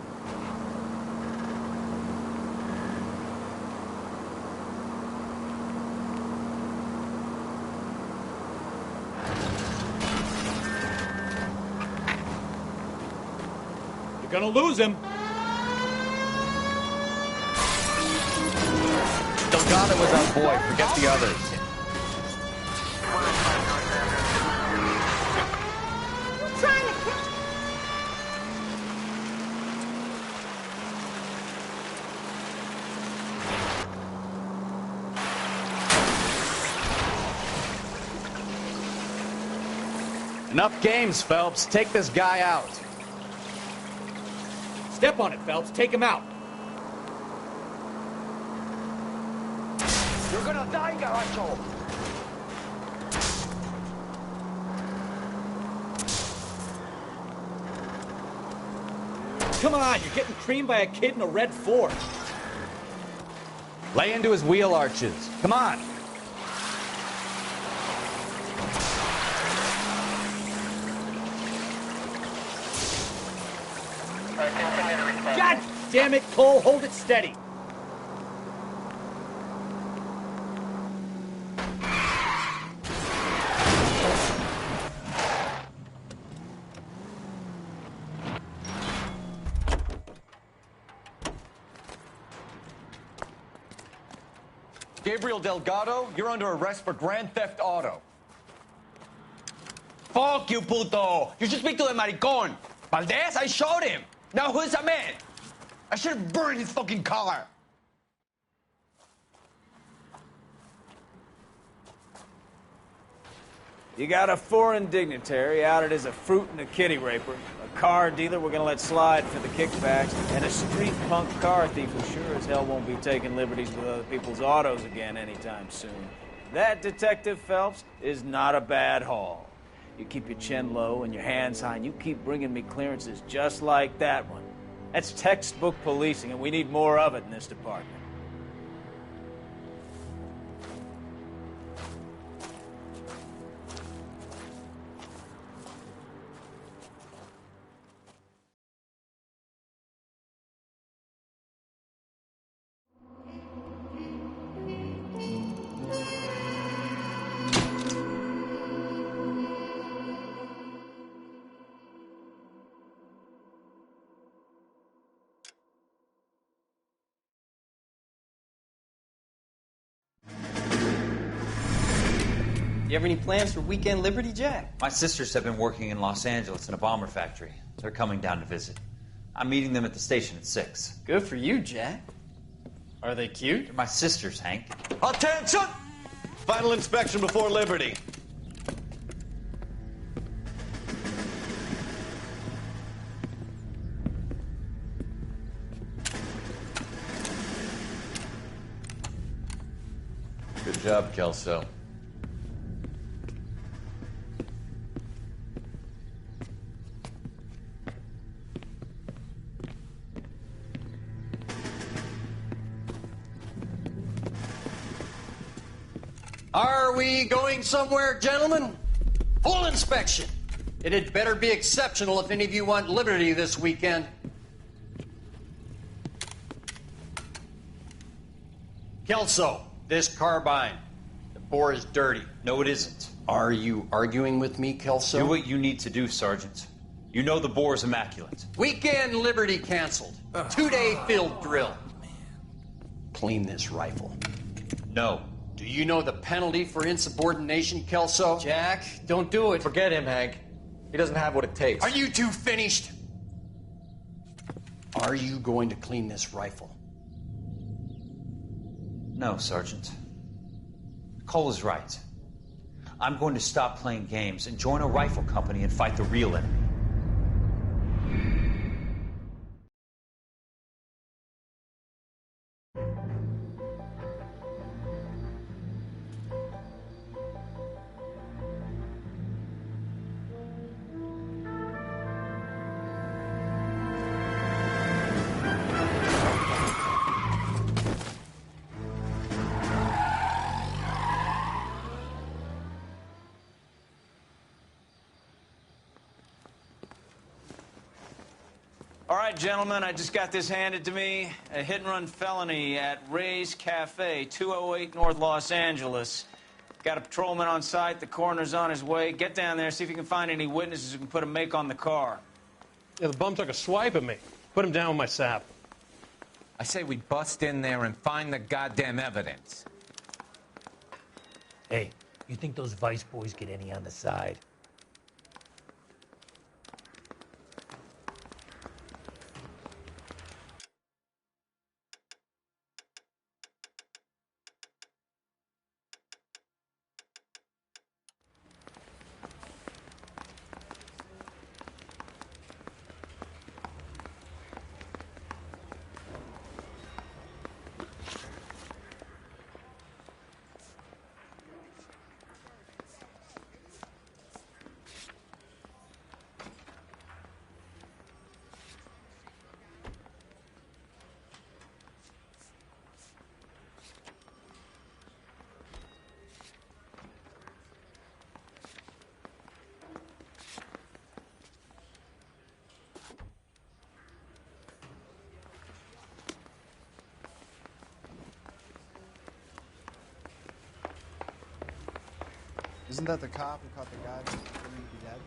You're gonna lose him. Delgado was our boy. Forget the others. Enough games, Phelps. Take this guy out. Step on it, Phelps. Take him out. You're gonna die, Garacho! Come on, you're getting creamed by a kid in a red Ford. Lay into his wheel arches. Come on. God damn it, Cole, hold it steady. Gabriel Delgado, you're under arrest for Grand Theft Auto. Fuck you, puto! You should speak to the maricon! Valdez, I showed him! Now who's the man? I should have burned his fucking car! You got a foreign dignitary outed as a fruit and a kitty raper, a car dealer we're gonna let slide for the kickbacks, and a street punk car thief who sure as hell won't be taking liberties with other people's autos again anytime soon. That, Detective Phelps, is not a bad haul. You keep your chin low and your hands high, and you keep bringing me clearances just like that one. That's textbook policing, and we need more of it in this department. You have any plans for weekend Liberty, Jack? My sisters have been working in Los Angeles in a bomber factory. They're coming down to visit. I'm meeting them at the station at 6. Good for you, Jack. Are they cute? They're my sisters, Hank. Attention! Final inspection before Liberty. Good job, Kelso. Are we going somewhere, gentlemen? Full inspection. It had better be exceptional if any of you want liberty this weekend. Kelso, this carbine. The bore is dirty. No, it isn't. Are you arguing with me, Kelso? Do what you need to do, Sergeant. You know the bore is immaculate. Weekend liberty canceled. 2-day field drill. Clean this rifle. No. Do you know the penalty for insubordination, Kelso? Jack, don't do it. Forget him, Hank. He doesn't have what it takes. Are you two finished? Are you going to clean this rifle? No, Sergeant. Cole is right. I'm going to stop playing games and join a rifle company and fight the real enemy. All right, gentlemen, I just got this handed to me. A hit-and-run felony at Ray's Cafe, 208 North Los Angeles. Got a patrolman on site. The coroner's on his way. Get down there, see if you can find any witnesses who can put a make on the car. Yeah, the bum took a swipe at me. Put him down with my sap. I say we bust in there and find the goddamn evidence. Hey, you think those Vice boys get any on the side? Isn't that the cop who caught the guy pretending to be dead?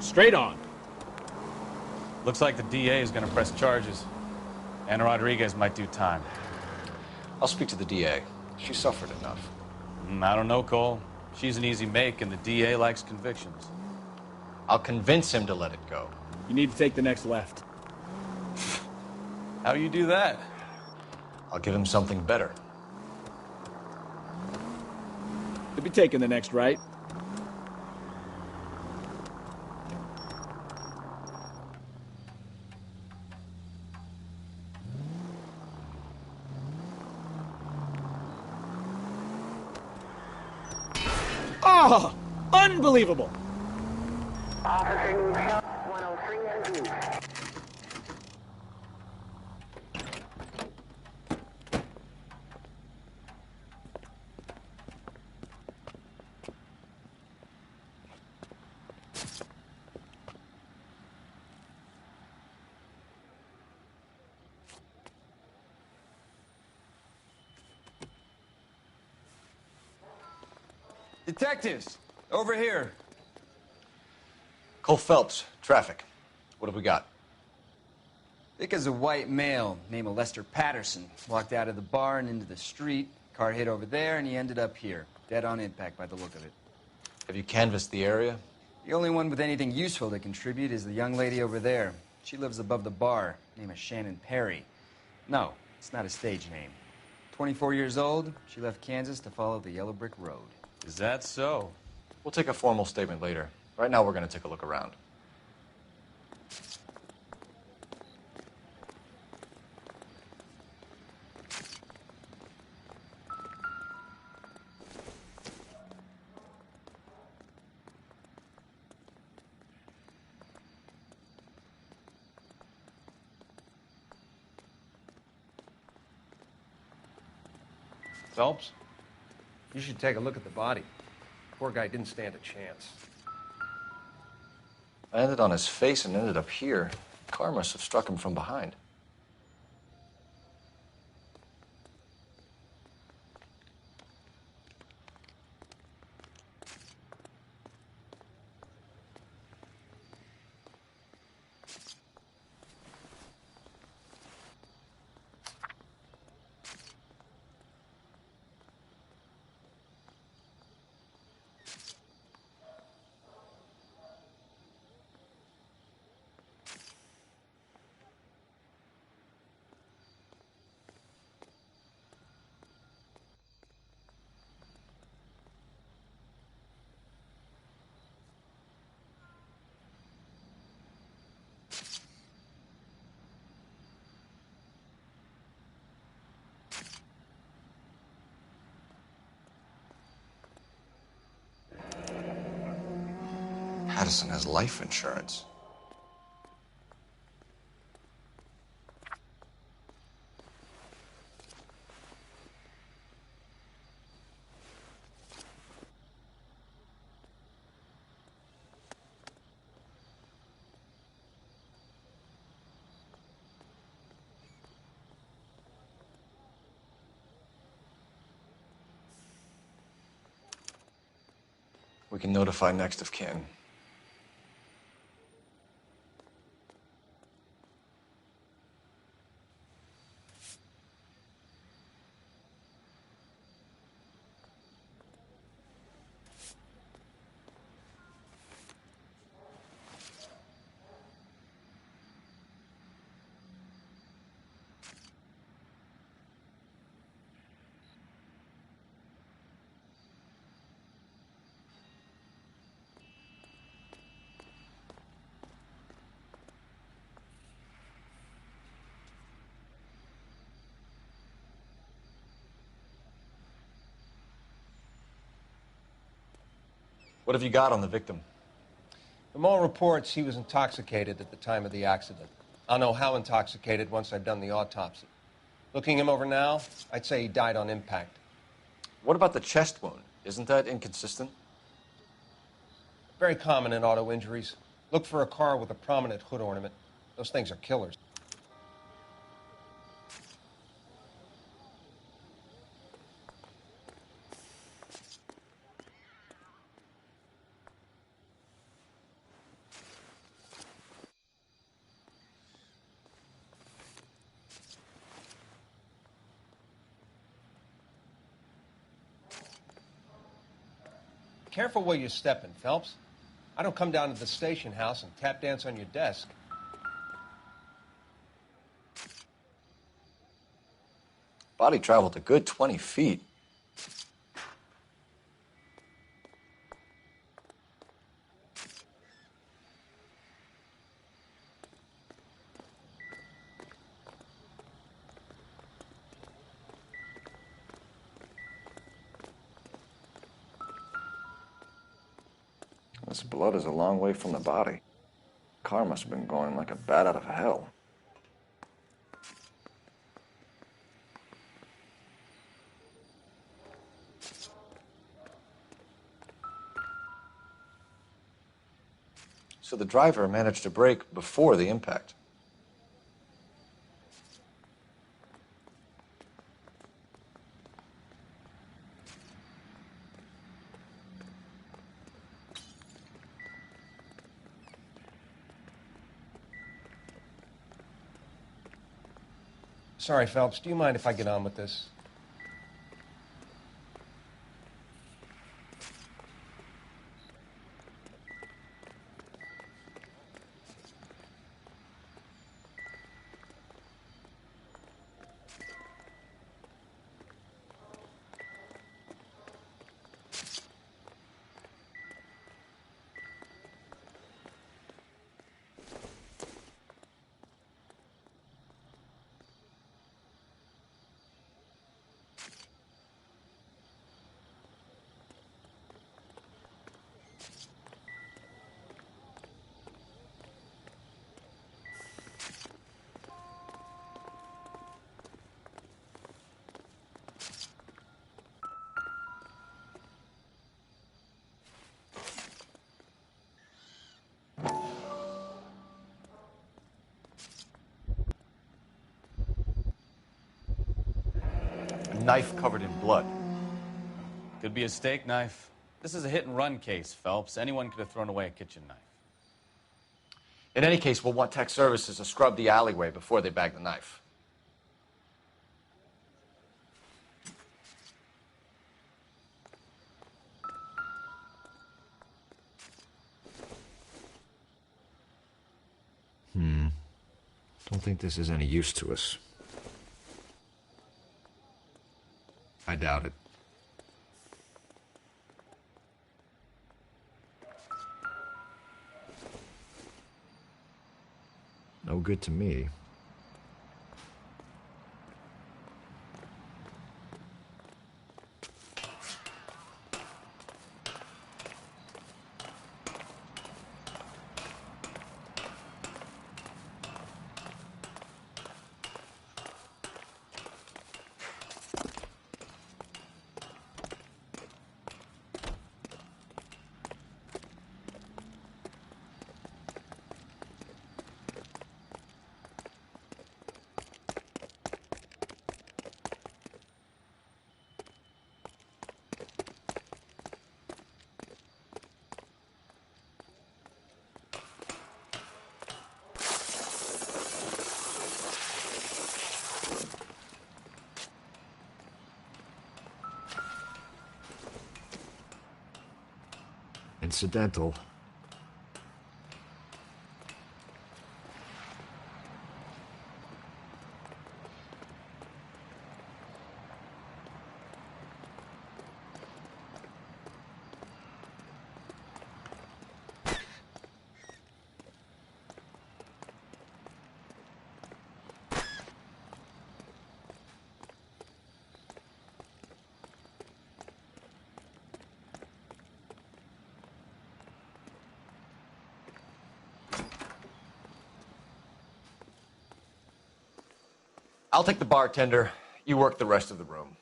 Straight on. Looks like the DA is going to press charges. Anna Rodriguez might do time. I'll speak to the DA. She suffered enough. I don't know, Cole. She's an easy make, and the DA likes convictions. I'll convince him to let it go. You need to take the next left. How you do that? I'll give him something better. You'll be taking the next right. Oh, unbelievable! Detectives, over here. Cole Phelps, traffic. What have we got? Thick as a white male, name of Lester Patterson. Walked out of the bar and into the street. Car hit over there, and he ended up here. Dead on impact by the look of it. Have you canvassed the area? The only one with anything useful to contribute is the young lady over there. She lives above the bar. Name is Shannon Perry. No, it's not a stage name. 24 years old, she left Kansas to follow the Yellow Brick Road. Is that so? We'll take a formal statement later. Right now, we're going to take a look around. Phelps, you should take a look at the body. Poor guy didn't stand a chance. I landed on his face and ended up here. The car must have struck him from behind. Patterson has life insurance. We can notify next of kin. What have you got on the victim? From all reports, he was intoxicated at the time of the accident. I'll know how intoxicated once I've done the autopsy. Looking him over now, I'd say he died on impact. What about the chest wound? Isn't that inconsistent? Very common in auto injuries. Look for a car with a prominent hood ornament. Those things are killers. Careful where you're stepping, Phelps. I don't come down to the station house and tap dance on your desk. Body traveled a good 20 feet. This blood is a long way from the body. Car must have been going like a bat out of hell. So the driver managed to brake before the impact. Sorry, Phelps, do you mind if I get on with this? A knife covered in blood. Could be a steak knife. This is a hit-and-run case, Phelps. Anyone could have thrown away a kitchen knife. In any case, we'll want tech services to scrub the alleyway before they bag the knife. Don't think this is any use to us. I doubt it. No good to me. Incidental. I'll take the bartender. You work the rest of the room.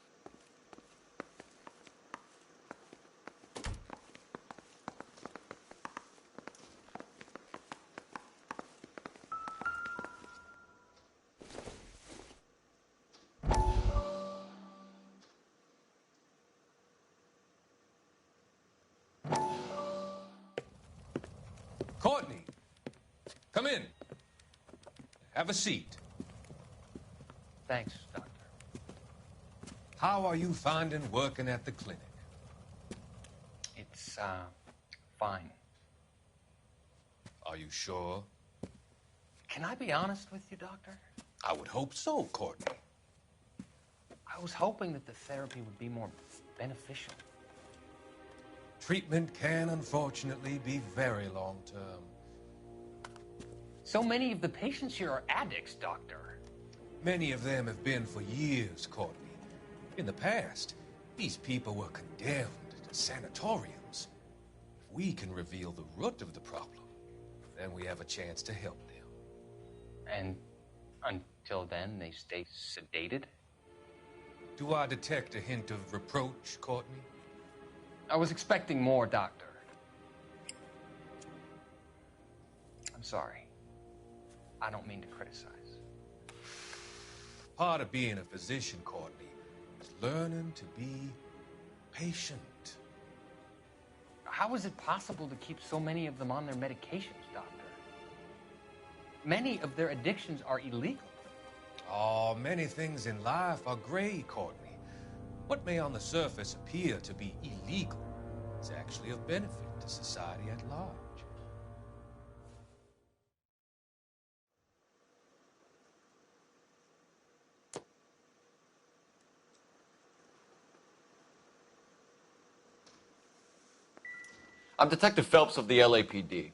Courtney, come in. Have a seat. Thanks, Doctor. How are you finding working at the clinic? It's, fine. Are you sure? Can I be honest with you, Doctor? I would hope so, Courtney. I was hoping that the therapy would be more beneficial. Treatment can, unfortunately, be very long-term. So many of the patients here are addicts, Doctor. Many of them have been for years, Courtney. In the past, these people were condemned to sanatoriums. If we can reveal the root of the problem, then we have a chance to help them. And until then, they stay sedated? Do I detect a hint of reproach, Courtney? I was expecting more, Doctor. I'm sorry. I don't mean to criticize. Part of being a physician, Courtney, is learning to be patient. How is it possible to keep so many of them on their medications, Doctor? Many of their addictions are illegal. Oh, many things in life are gray, Courtney. What may on the surface appear to be illegal is actually of benefit to society at large. I'm Detective Phelps of the LAPD.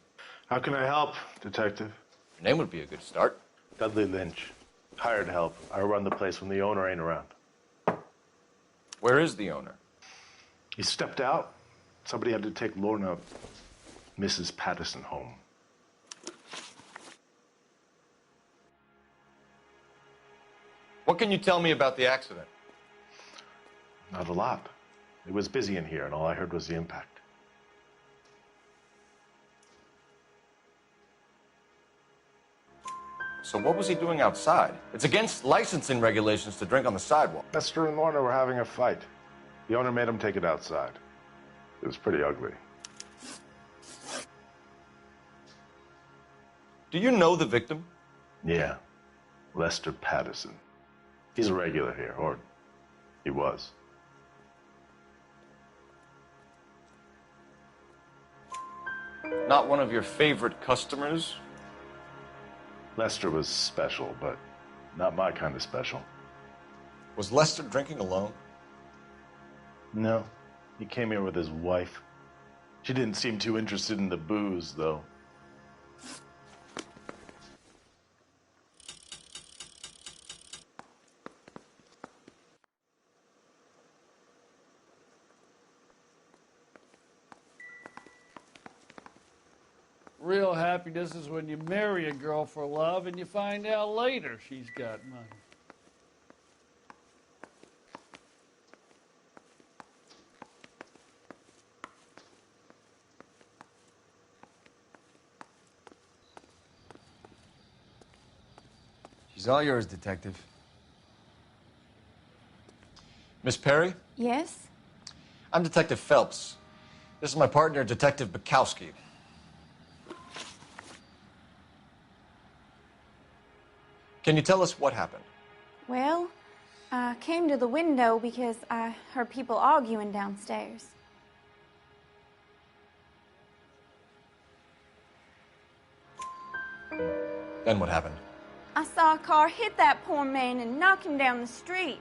How can I help, Detective? Your name would be a good start. Dudley Lynch. Hired help. I run the place when the owner ain't around. Where is the owner? He stepped out. Somebody had to take Lorna, Mrs. Patterson, home. What can you tell me about the accident? Not a lot. It was busy in here, and all I heard was the impact. So what was he doing outside? It's against licensing regulations to drink on the sidewalk. Lester and Lorna were having a fight. The owner made him take it outside. It was pretty ugly. Do you know the victim? Yeah. Lester Patterson. He's a regular here, or he was. Not one of your favorite customers? Lester was special, but not my kind of special. Was Lester drinking alone? No. He came here with his wife. She didn't seem too interested in the booze, though. Real happiness is when you marry a girl for love and you find out later she's got money. She's all yours, Detective. Miss Perry? Yes? I'm Detective Phelps. This is my partner, Detective Bukowski. Can you tell us what happened? Well, I came to the window because I heard people arguing downstairs. Then what happened? I saw a car hit that poor man and knock him down the street.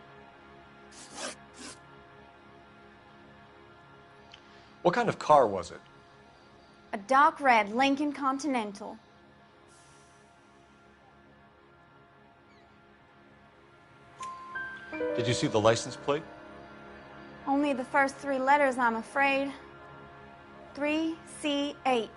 What kind of car was it? A dark red Lincoln Continental. Did you see the license plate? Only the first three letters, I'm afraid. 3C8.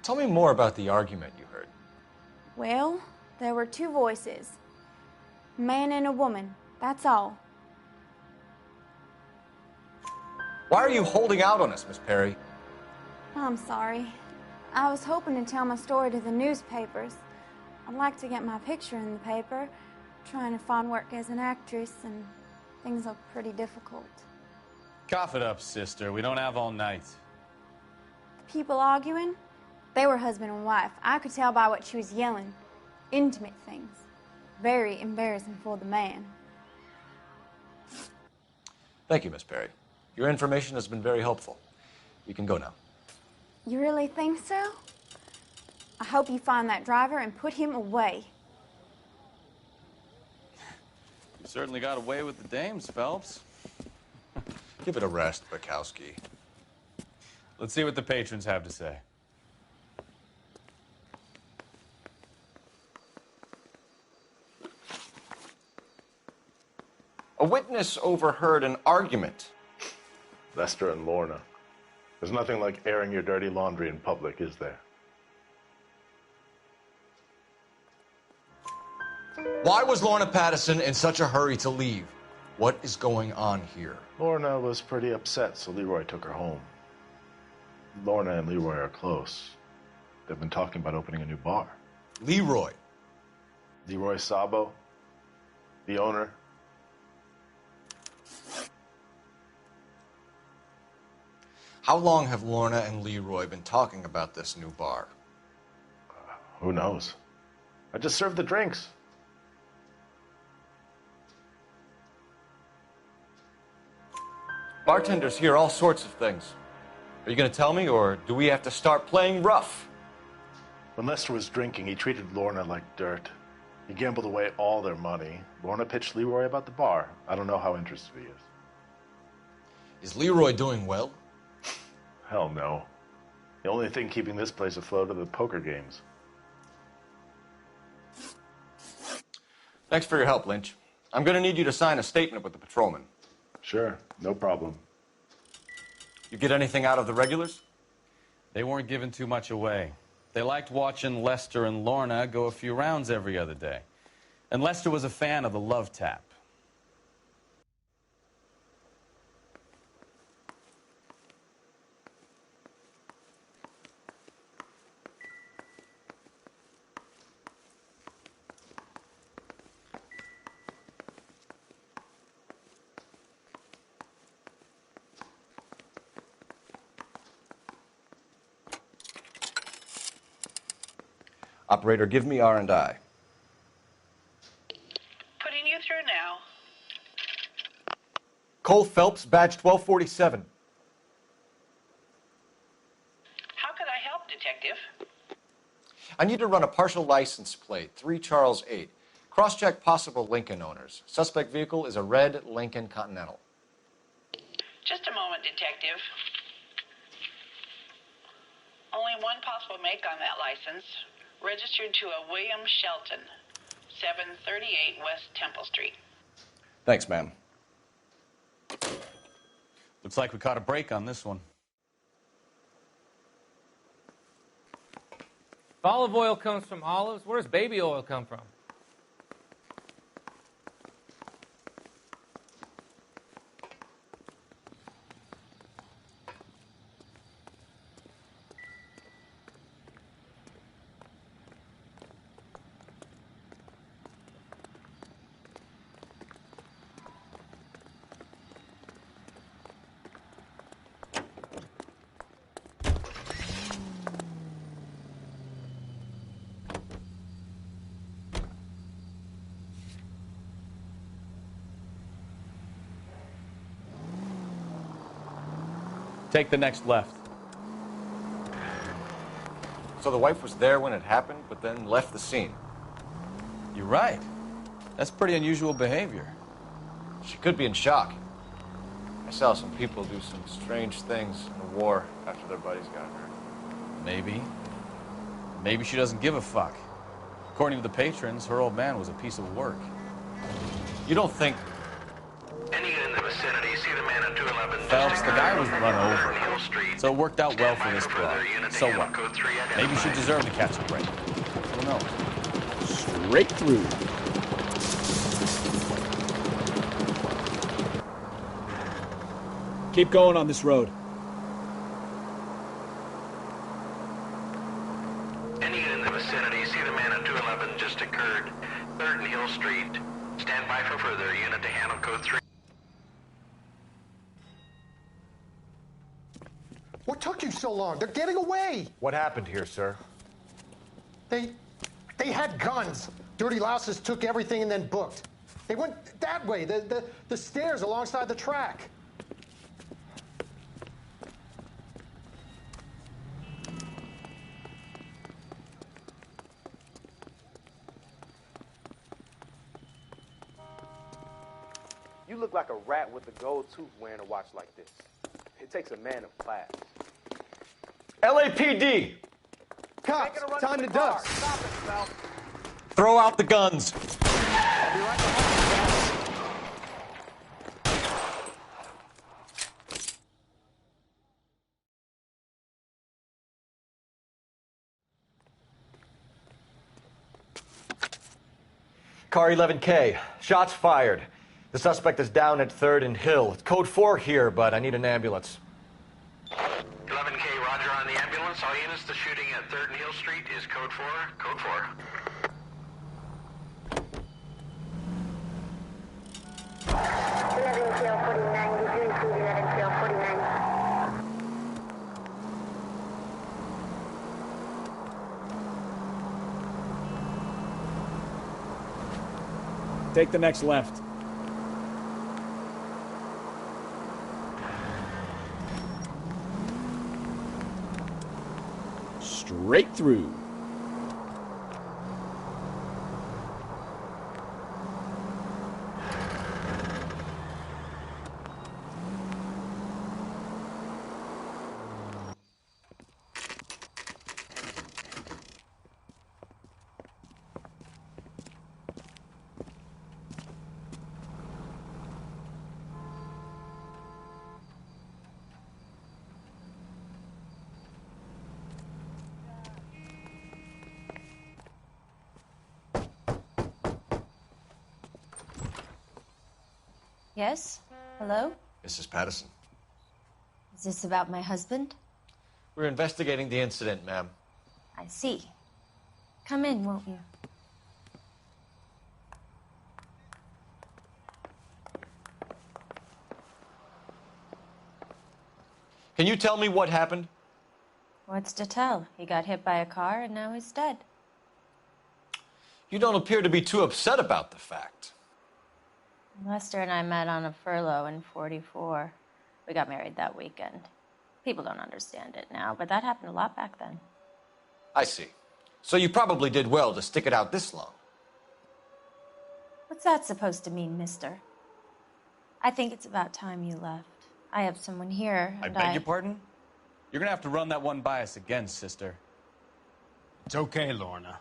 Tell me more about the argument you heard. Well, there were two voices. A man and a woman, that's all. Why are you holding out on us, Miss Perry? I'm sorry. I was hoping to tell my story to the newspapers. I'd like to get my picture in the paper. Trying to find work as an actress, and things look pretty difficult. Cough it up, sister. We don't have all night. The people arguing, they were husband and wife. I could tell by what she was yelling. Intimate things. Very embarrassing for the man. Thank you, Miss Perry. Your information has been very helpful. You can go now. You really think so? I hope you find that driver and put him away. You certainly got away with the dames, Phelps. Give it a rest, Bukowski. Let's see what the patrons have to say. A witness overheard an argument. Lester and Lorna. There's nothing like airing your dirty laundry in public, is there? Why was Lorna Patterson in such a hurry to leave? What is going on here? Lorna was pretty upset, so Leroy took her home. Lorna and Leroy are close. They've been talking about opening a new bar. Leroy? Leroy Sabo, the owner. How long have Lorna and Leroy been talking about this new bar? Who knows? I just served the drinks. Bartenders hear all sorts of things. Are you going to tell me, or do we have to start playing rough? When Lester was drinking, he treated Lorna like dirt. He gambled away all their money. Lorna pitched Leroy about the bar. I don't know how interested he is. Is Leroy doing well? Hell no. The only thing keeping this place afloat are the poker games. Thanks for your help, Lynch. I'm going to need you to sign a statement with the patrolman. Sure, no problem. You get anything out of the regulars? They weren't giving too much away. They liked watching Lester and Lorna go a few rounds every other day. And Lester was a fan of the love tap. Operator, give me R&I. Putting you through now. Cole Phelps, badge 1247. How could I help, Detective? I need to run a partial license plate, 3 Charles 8. Cross-check possible Lincoln owners. Suspect vehicle is a red Lincoln Continental. Just a moment, Detective. Only one possible make on that license. Registered to a William Shelton, 738 West Temple Street. Thanks, ma'am. Looks like we caught a break on this one. If olive oil comes from olives, where does baby oil come from? Take the next left. So the wife was there when it happened, but then left the scene. You're right. That's pretty unusual behavior. She could be in shock. I saw some people do some strange things in the war after their buddies got hurt. Maybe. Maybe she doesn't give a fuck. According to the patrons, her old man was a piece of work. You don't think... Any unit of vicinity, see the man at 211. Phelps, the guy was run over. Hill Street. So it worked out well for this broad. So what? Code 3 Maybe she deserved to catch a break. I don't know. Straight through. Keep going on this road. Any unit in the vicinity, see the man at 211 just occurred. 3rd and Hill Street. Stand by for further. Unit to handle code 3. What took you so long? They're getting away. What happened here, sir? They had guns. Dirty louses took everything and then booked. They went that way, the stairs alongside the track. You look like a rat with a gold tooth wearing a watch like this. It takes a man of class. LAPD! Cops, time to dust. Stop it, Phelps. Throw out the guns. I'll be right behind Car 11K. Shots fired. The suspect is down at 3rd and Hill. It's code 4 here, but I need an ambulance. 11K, roger on the ambulance. All units, the shooting at 3rd and Hill Street is code 4. Code 4. Take the next left. Straight through. Yes? Hello? Mrs. Patterson. Is this about my husband? We're investigating the incident, ma'am. I see. Come in, won't you? Can you tell me what happened? What's to tell? He got hit by a car and now he's dead. You don't appear to be too upset about the fact. Lester and I met on a furlough in '44. We got married that weekend. People don't understand it now, but that happened a lot back then. I see. So you probably did well to stick it out this long. What's that supposed to mean, mister? I think it's about time you left. I have someone here, I and beg your pardon? You're gonna have to run that one by us again, sister. It's okay, Lorna.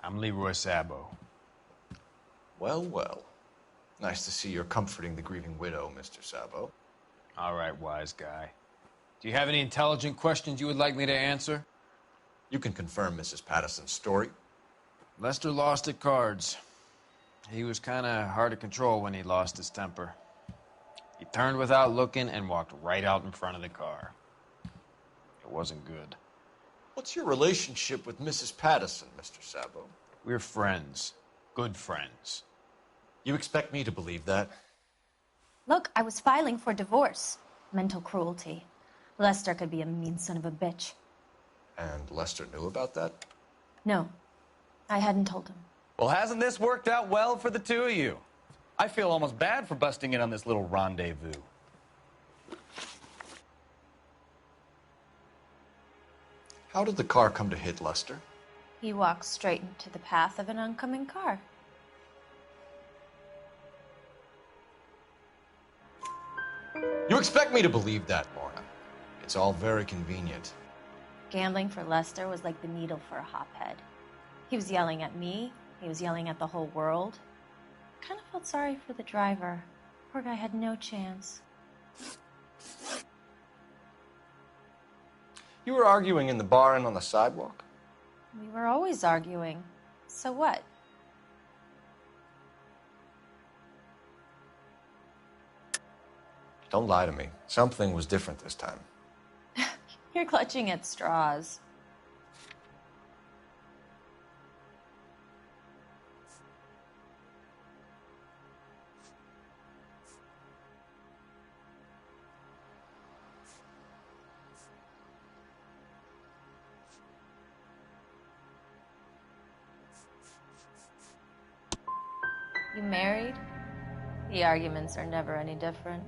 I'm Leroy Sabo. Well, well. Nice to see you're comforting the grieving widow, Mr. Sabo. All right, wise guy. Do you have any intelligent questions you would like me to answer? You can confirm Mrs. Patterson's story. Lester lost at cards. He was kind of hard to control when he lost his temper. He turned without looking and walked right out in front of the car. It wasn't good. What's your relationship with Mrs. Patterson, Mr. Sabo? We're friends. Good friends. You expect me to believe that? Look, I was filing for divorce. Mental cruelty. Lester could be a mean son of a bitch. And Lester knew about that? No, I hadn't told him. Well, hasn't this worked out well for the two of you? I feel almost bad for busting in on this little rendezvous. How did the car come to hit Lester? He walked straight into the path of an oncoming car. You expect me to believe that, Lorna. It's all very convenient. Gambling for Lester was like the needle for a hophead. He was yelling at me. He was yelling at the whole world. I kind of felt sorry for the driver. Poor guy had no chance. You were arguing in the bar and on the sidewalk? We were always arguing. So what? Don't lie to me. Something was different this time. You're clutching at straws. You married? The arguments are never any different.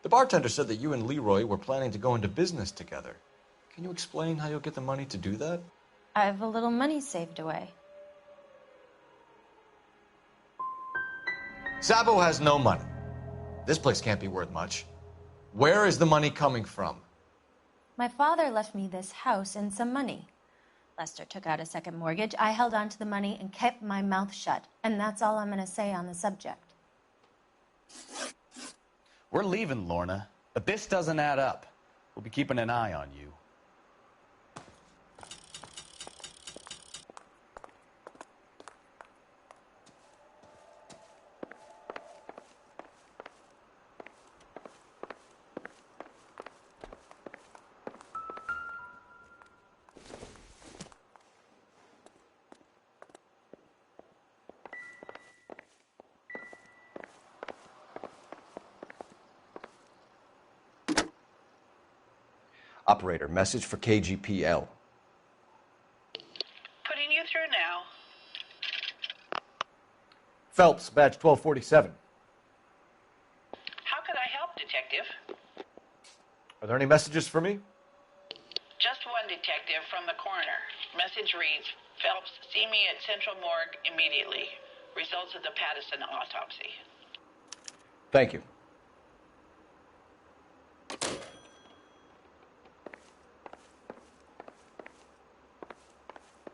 The bartender said that you and Leroy were planning to go into business together. Can you explain how you'll get the money to do that? I have a little money saved away. Sabo has no money. This place can't be worth much. Where is the money coming from? My father left me this house and some money. Lester took out a second mortgage. I held on to the money and kept my mouth shut. And that's all I'm going to say on the subject. We're leaving, Lorna, but this doesn't add up. We'll be keeping an eye on you. Operator, message for KGPL. Putting you through now. Phelps, badge 1247. How could I help, Detective? Are there any messages for me? Just one detective from the coroner. Message reads, Phelps, see me at Central Morgue immediately. Results of the Patterson autopsy. Thank you.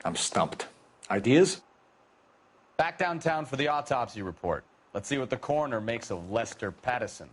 I'm stumped. Ideas? Back downtown for the autopsy report. Let's see what the coroner makes of Lester Patterson.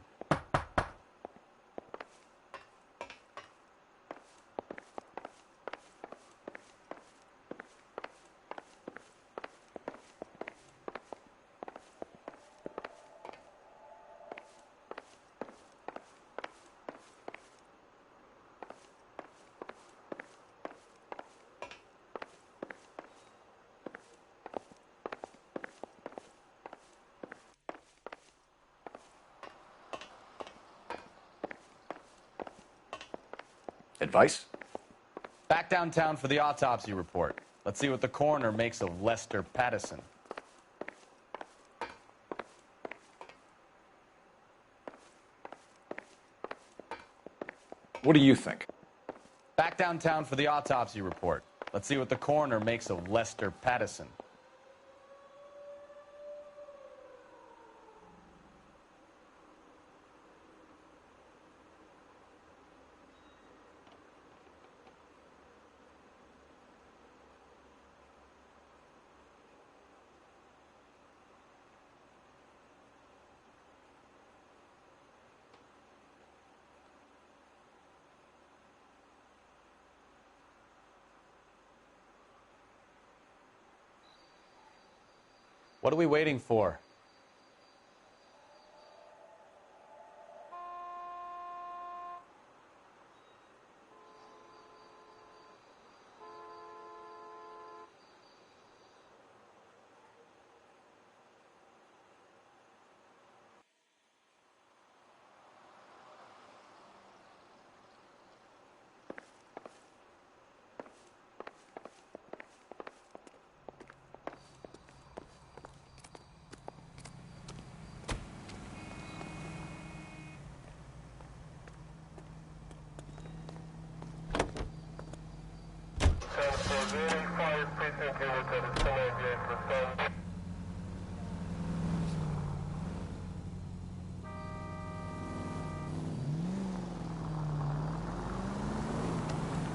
Advice? Back downtown for the autopsy report. Let's see what the coroner makes of Lester Patterson. What do you think? Back downtown for the autopsy report. Let's see what the coroner makes of Lester Patterson. What are we waiting for?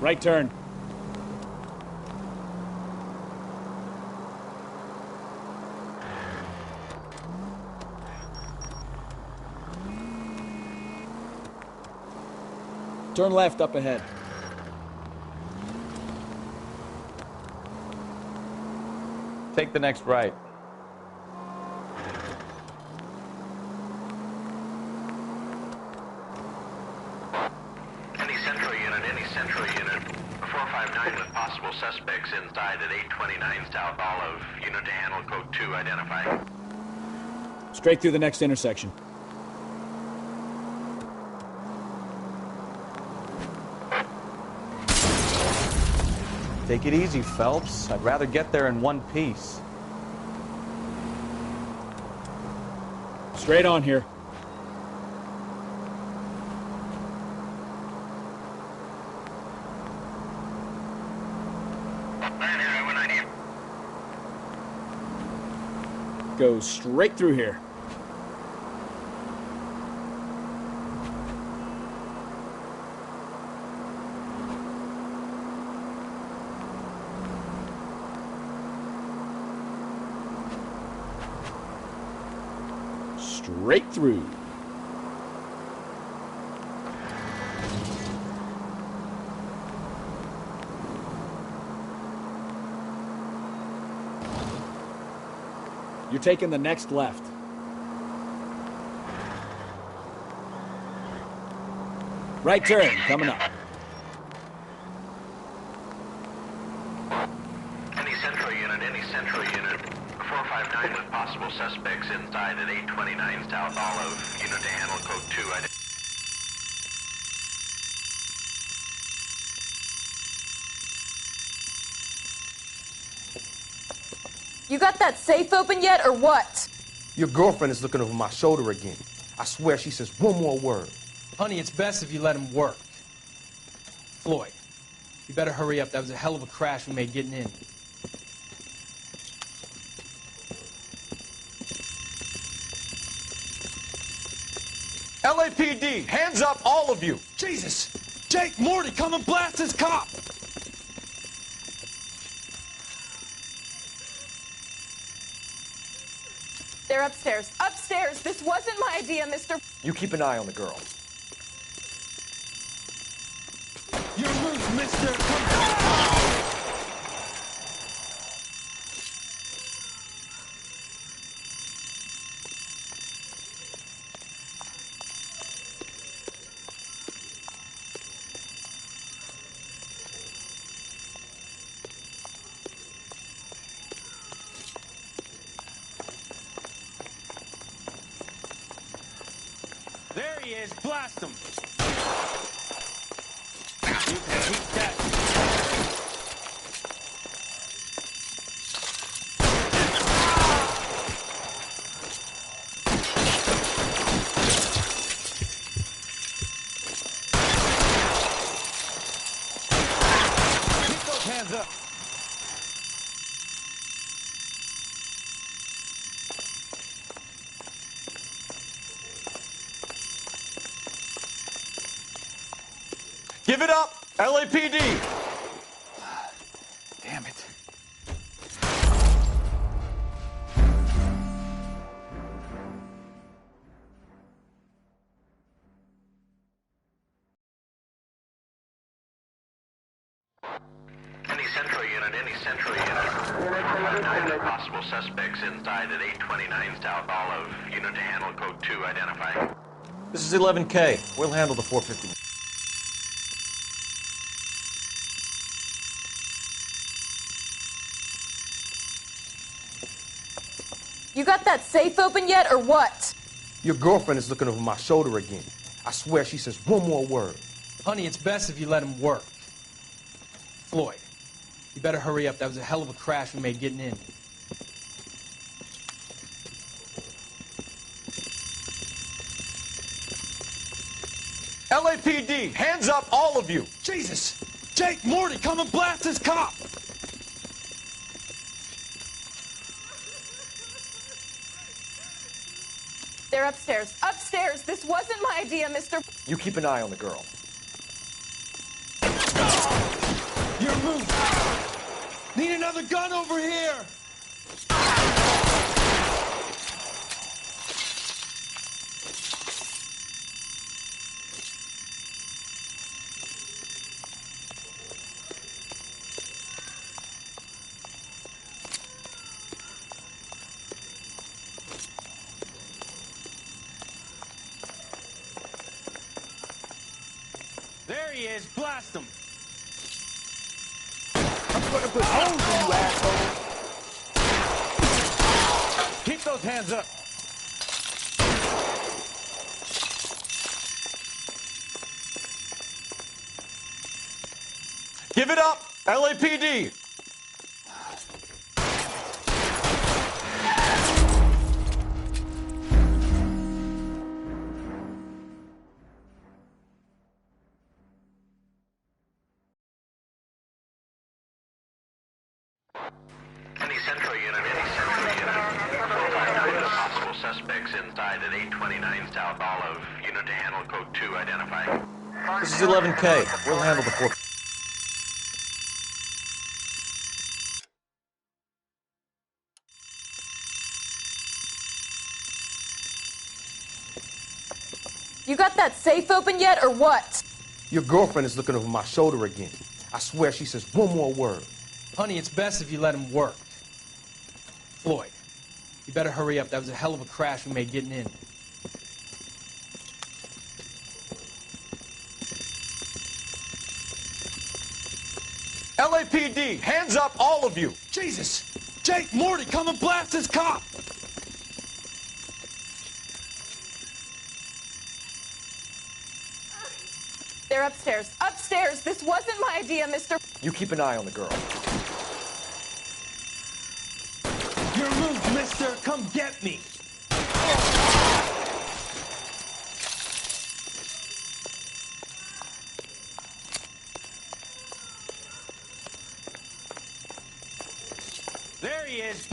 Right turn. Turn left up ahead. Take the next right. Any central unit. 459 with possible suspects inside at 829 South Olive. Unit to handle code 2 identified. Straight through the next intersection. Take it easy, Phelps. I'd rather get there in one piece. Straight on here. Go straight through here. Straight through. You're taking the next left. Right turn, coming up. Any central unit. 459 with possible suspects inside at 829 South Olive. Unit to handle code 2 identified. You got that safe open yet, or what? Your girlfriend is looking over my shoulder again. I swear she says one more word. Honey, it's best if you let him work. Floyd, you better hurry up. That was a hell of a crash we made getting in. LAPD, hands up, all of you! Jesus! Jake, Morty, come and blast this cop! They're upstairs. Upstairs! This wasn't my idea, Mr. You keep an eye on the girl. You're loose, mister! Come There he is! Blast him! You can keep that. Keep those hands up. Give it up, LAPD! Damn it. Any central unit. 459 with possible suspects inside at 829 South Olive. Unit to handle code 2 identified. This is 11K. We'll handle the 450. You got that safe open yet, or what? Your girlfriend is looking over my shoulder again. I swear she says one more word. Honey, it's best if you let him work. Floyd, you better hurry up. That was a hell of a crash we made getting in. LAPD, hands up, all of you! Jesus! Jake, Morty, come and blast this cop! They're upstairs. Upstairs! This wasn't my idea, Mr. You keep an eye on the girl. You're moved! Need another gun over here! he is. Blast him. I'm gonna put holes in you, asshole. Keep those hands up. Give it up, LAPD! Any central unit, any central unit. 452 possible suspects inside at 829 South Olive. Unit to handle code 2 identified. This is 11K. We'll handle the 4. You got that safe open yet, or what? Your girlfriend is looking over my shoulder again. I swear she says one more word. Honey, it's best if you let him work. Floyd, you better hurry up. That was a hell of a crash we made getting in. LAPD, hands up, all of you! Jesus! Jake, Morty, come and blast this cop! They're upstairs. Upstairs! This wasn't my idea, Mr. You keep an eye on the girl. Your move, mister! Come get me! There he is.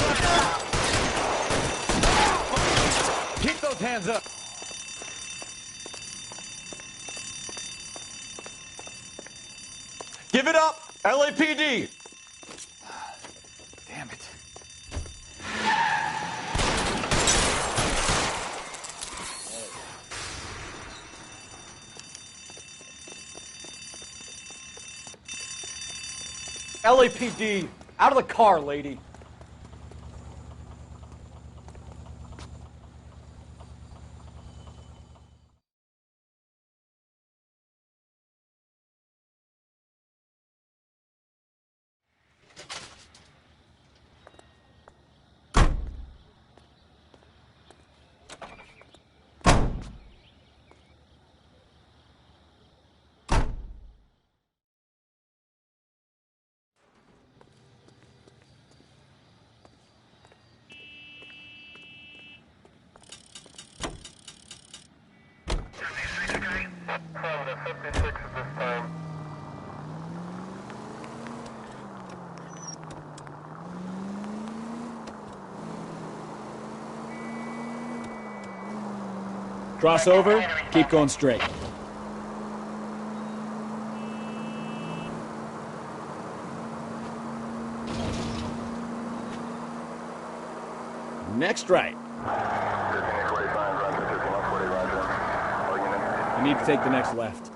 Keep those hands up. Give it up, LAPD! Damn it. LAPD, out of the car, lady. Cross over, keep going straight. Next right. You need to take the next left.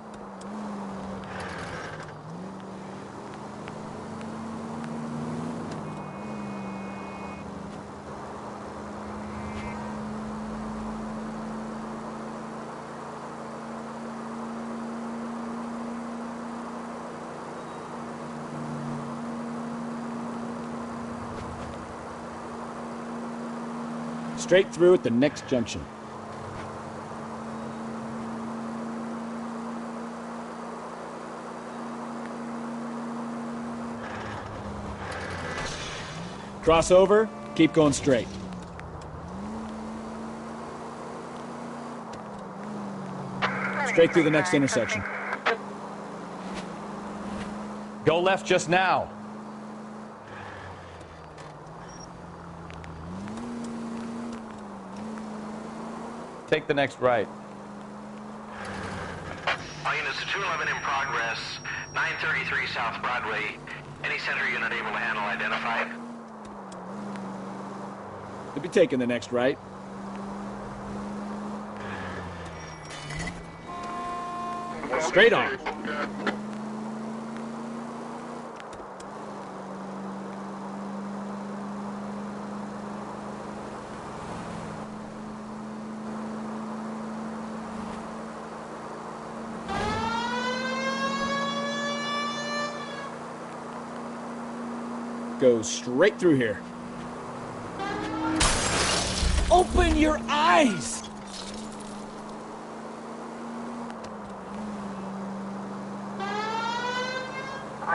Straight through at the next junction. Cross over, keep going straight. Straight through the next intersection. Go left just now. Take the next right. All units to 211 in progress. 933 South Broadway. Any center unit able to handle identified? You'll be taking the next right. Straight on. Goes straight through here. Open your eyes!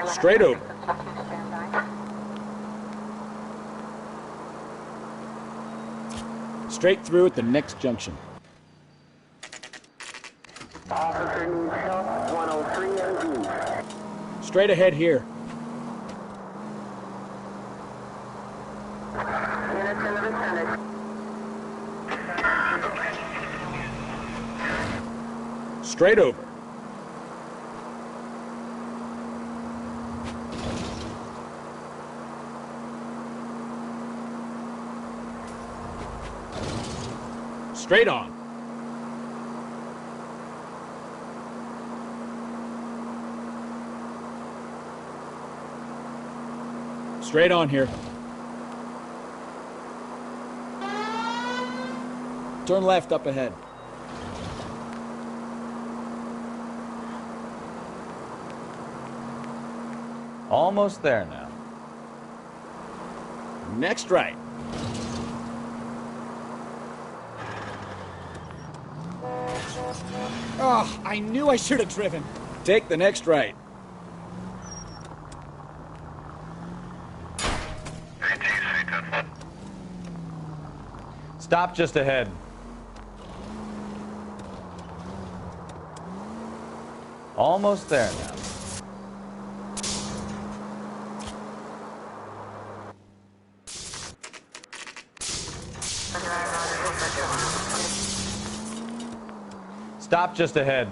Straight over. Straight through at the next junction. Officer needs help, 103 MG. Straight ahead here. Units in the vicinity. Straight over. Straight on. Straight on here. Turn left up ahead. Almost there now. Next right. Oh, I knew I should have driven. Take the next right. Stop just ahead. Almost there now. Stop just ahead.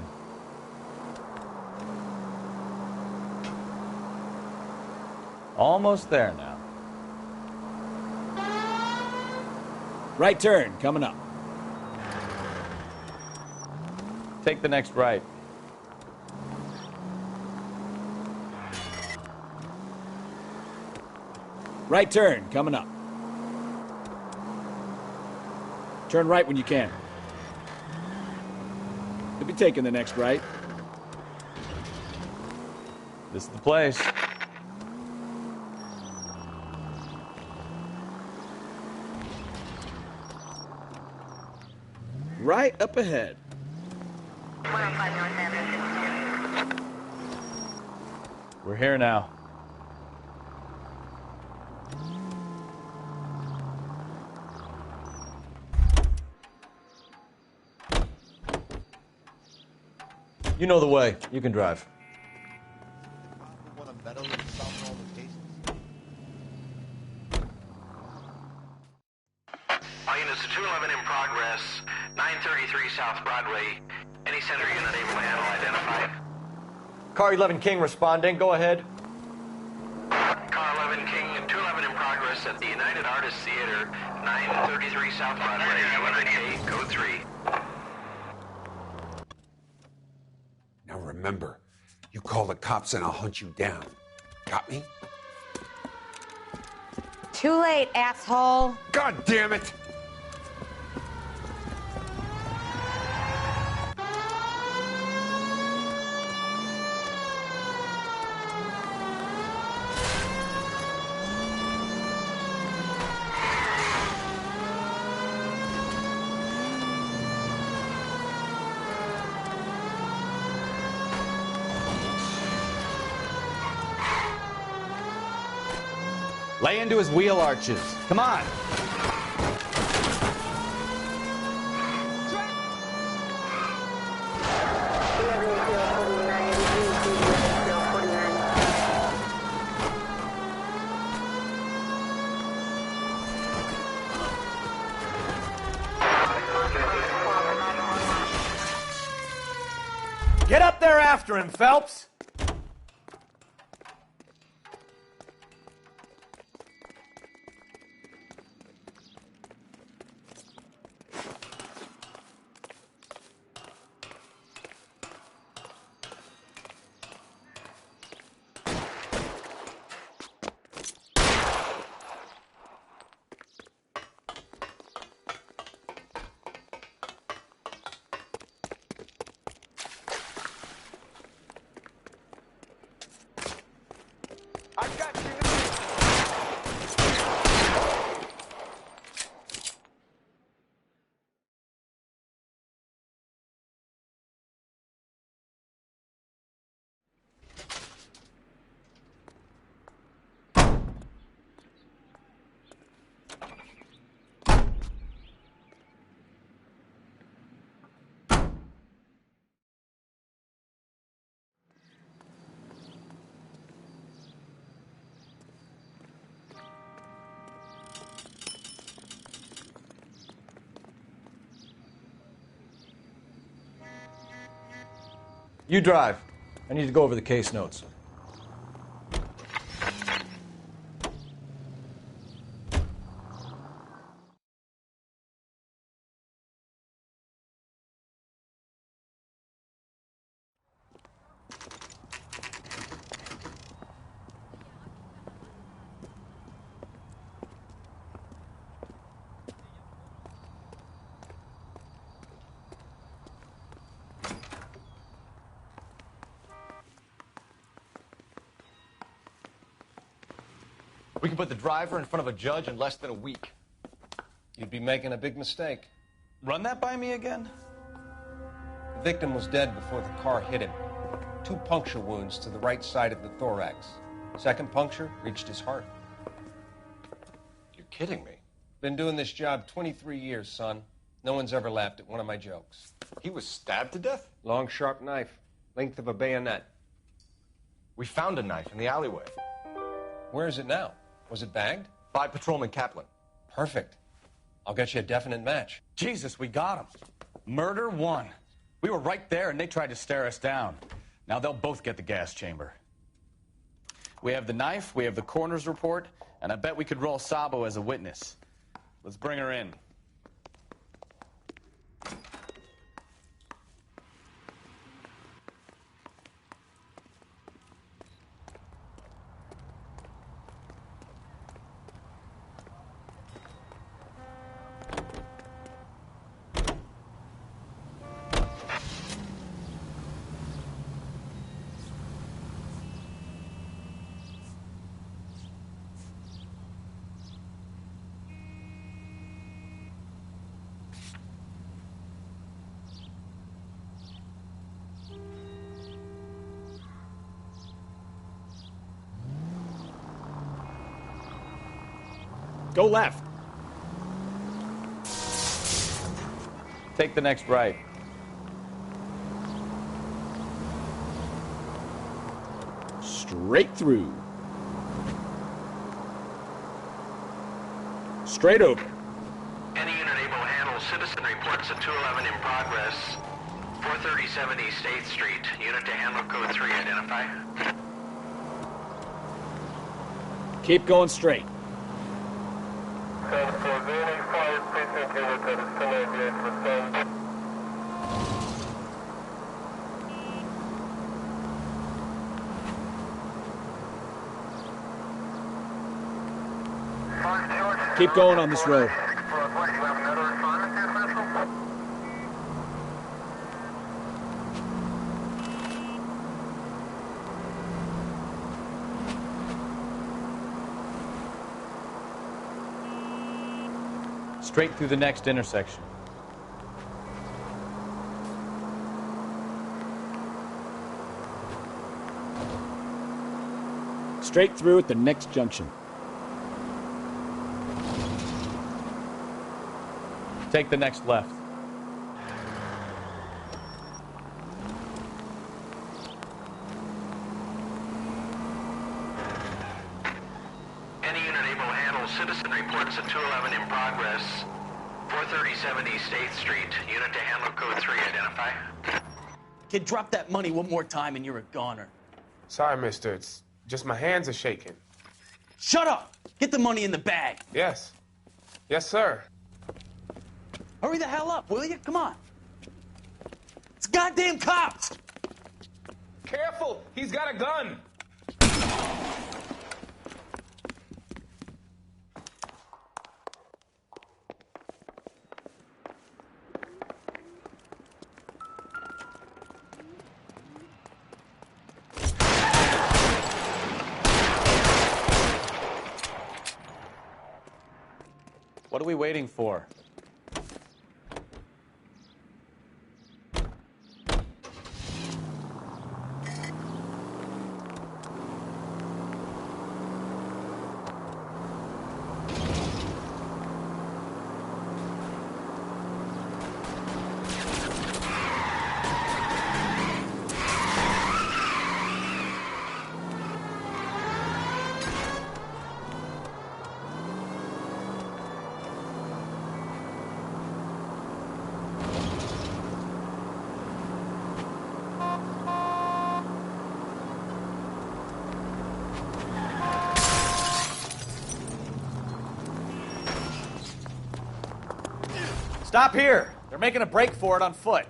Almost there now. Right turn, coming up. Take the next right. Right turn, coming up. Turn right when you can. You'll be taking the next right. This is the place. Right up ahead. We're here now. You know the way. You can drive. All units to 211 in progress, 933 South Broadway. Any center unit able to handle identified? Car 11 King responding. Go ahead. Car 11 King, 211 in progress at the United Artists Theater, 933 South Broadway, 11K, code 3. Now remember, you call the cops and I'll hunt you down. Got me? Too late, asshole. God damn it! Lay into his wheel arches. Come on. Get up there after him, Phelps. You drive. I need to go over the case notes. We can put the driver in front of a judge in less than a week. You'd be making a big mistake. Run that by me again? The victim was dead before the car hit him. 2 puncture wounds to the right side of the thorax. Second puncture reached his heart. You're kidding me. Been doing this job 23 years, son. No one's ever laughed at one of my jokes. He was stabbed to death? Long, sharp knife. Length of a bayonet. We found a knife in the alleyway. Where is it now? Was it bagged? By Patrolman Kaplan. Perfect. I'll get you a definite match. Jesus, we got him. Murder 1. We were right there and they tried to stare us down. Now they'll both get the gas chamber. We have the knife, we have the coroner's report, and I bet we could roll Sabo as a witness. Let's bring her in. Go left. Take the next right. Straight through. Straight over. Any unit able to handle citizen reports at 211 in progress. 437 East 8th Street. Unit to handle code 3, identify. Keep going straight. Keep going on this road. Straight through the next intersection. Straight through at the next junction. Take the next left. Any unit able to handle citizen reports at 211 in progress. 437 East 8th Street. Unit to handle code 3, identify. Kid, drop that money one more time and you're a goner. Sorry, mister. It's just my hands are shaking. Shut up! Get the money in the bag. Yes. Yes, sir. Hurry the hell up, will you? Come on. It's goddamn cops! Careful! He's got a gun! What are we waiting for? Stop here. They're making a break for it on foot.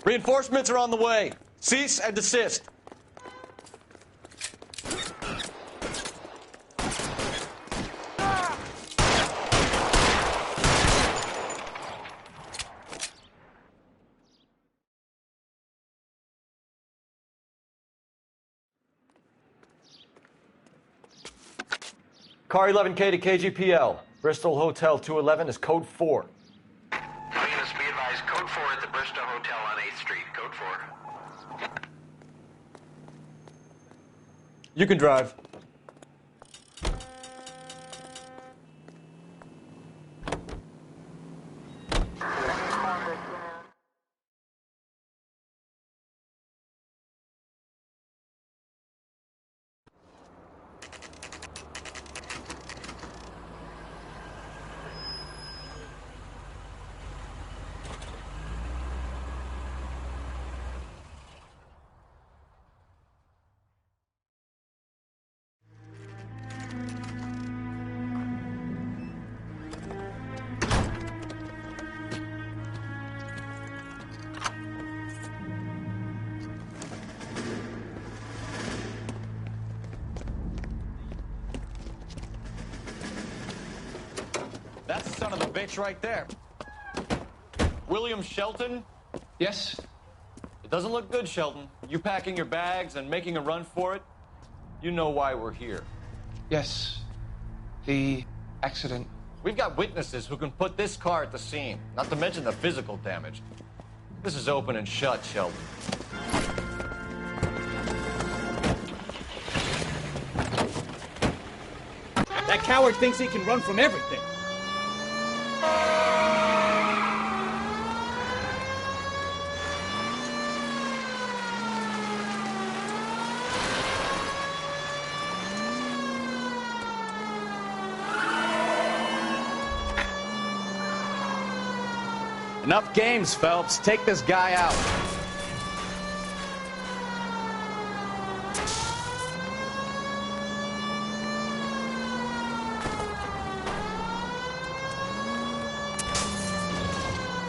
Reinforcements are on the way. Cease and desist. Car 11K to KGPL. Bristol Hotel 211 is code 4. All units be advised, code 4 at the Bristol Hotel on 8th Street, code 4. You can drive. That's the son of a bitch right there. William Shelton? Yes? It doesn't look good, Shelton. You packing your bags and making a run for it? You know why we're here. Yes. The accident. We've got witnesses who can put this car at the scene, not to mention the physical damage. This is open and shut, Shelton. That coward thinks he can run from everything. Enough games, Phelps. Take this guy out.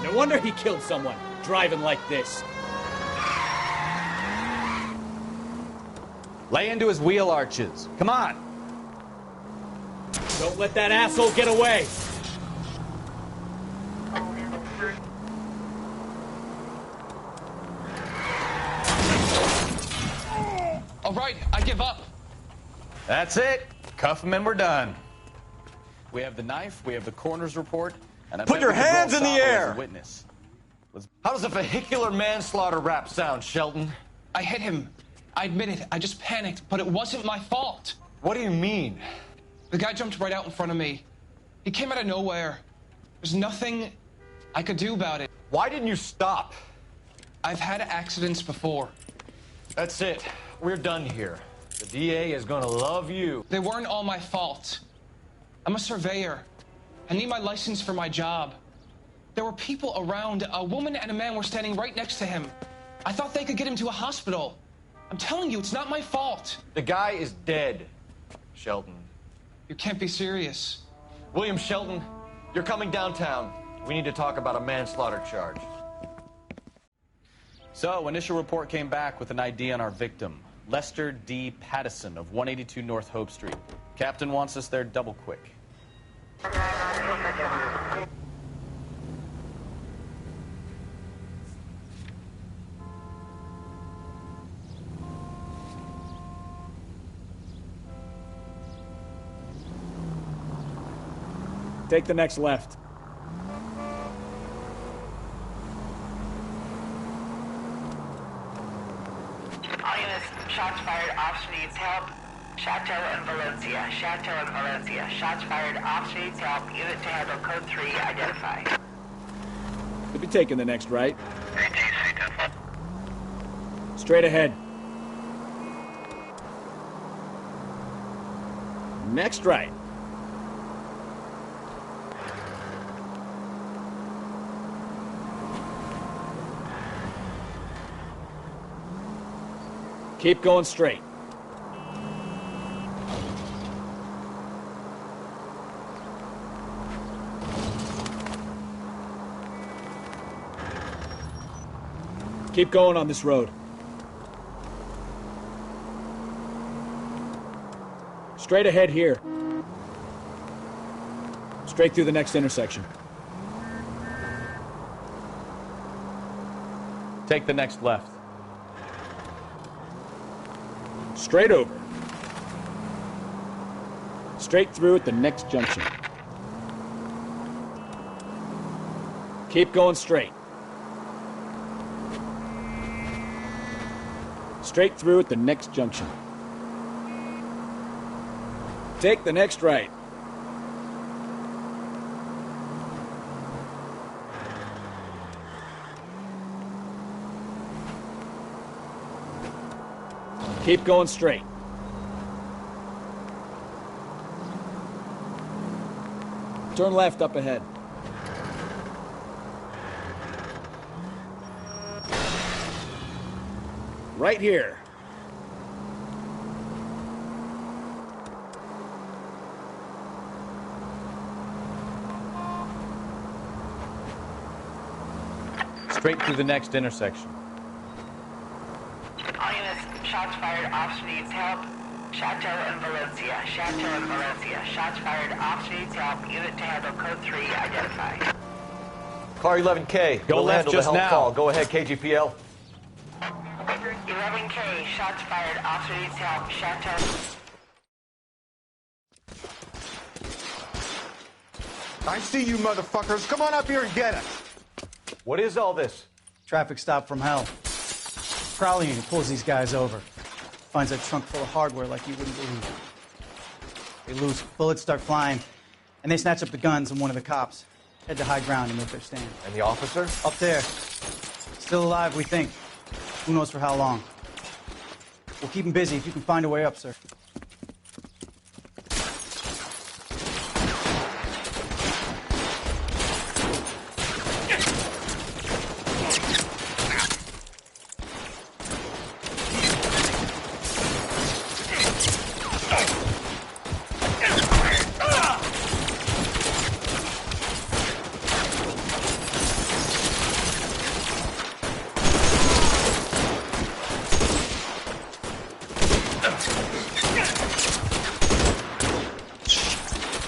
No wonder he killed someone, driving like this. Lay into his wheel arches. Come on. Don't let that asshole get away. All right, I give up. That's it. Cuff him and we're done. We have the knife, we have the coroner's report, and I Put bet your we can roll hands in the Sabo as air. a witness. How does a vehicular manslaughter rap sound, Shelton? I hit him. I admit it. I just panicked, but it wasn't my fault. What do you mean? The guy jumped right out in front of me. He came out of nowhere. There's nothing I could do about it. Why didn't you stop? I've had accidents before. That's it. We're done here. The DA is gonna love you. They weren't all my fault. I'm a surveyor. I need my license for my job. There were people around. A woman and a man were standing right next to him. I thought they could get him to a hospital. I'm telling you, it's not my fault. The guy is dead, Shelton. You can't be serious. William Shelton, you're coming downtown. We need to talk about a manslaughter charge. So, initial report came back with an ID on our victim, Lester D. Pattison of 182 North Hope Street. Captain wants us there double quick. Take the next left. All units, shots fired, officer needs help. Chateau and Valencia. Chateau and Valencia. Shots fired, officer needs help. Unit to handle code 3, identify. We'll be taking the next right. Straight ahead. Next right. Keep going straight. Keep going on this road. Straight ahead here. Straight through the next intersection. Take the next left. Straight over. Straight through at the next junction. Keep going straight. Straight through at the next junction. Take the next right. Keep going straight. Turn left up ahead. Right here. Straight through the next intersection. All units, shots fired, officer needs help. Chateau and Valencia. Chateau and Valencia. Shots fired, officer needs help. Unit to handle code 3, identify. Car 11K. Go we'll left handle just the help now. call. Go ahead, KGPL. 11K, shots fired, officer needs help. Chateau. I see you motherfuckers. Come on up here and get us. What is all this? Traffic stop from hell. Prowling unit pulls these guys over. Finds a trunk full of hardware like you wouldn't believe. They lose, bullets start flying, and they snatch up the guns and one of the cops. Head to high ground and make their stand. And the officer? Up there. Still alive, we think. Who knows for how long. We'll keep him busy if you can find a way up, sir.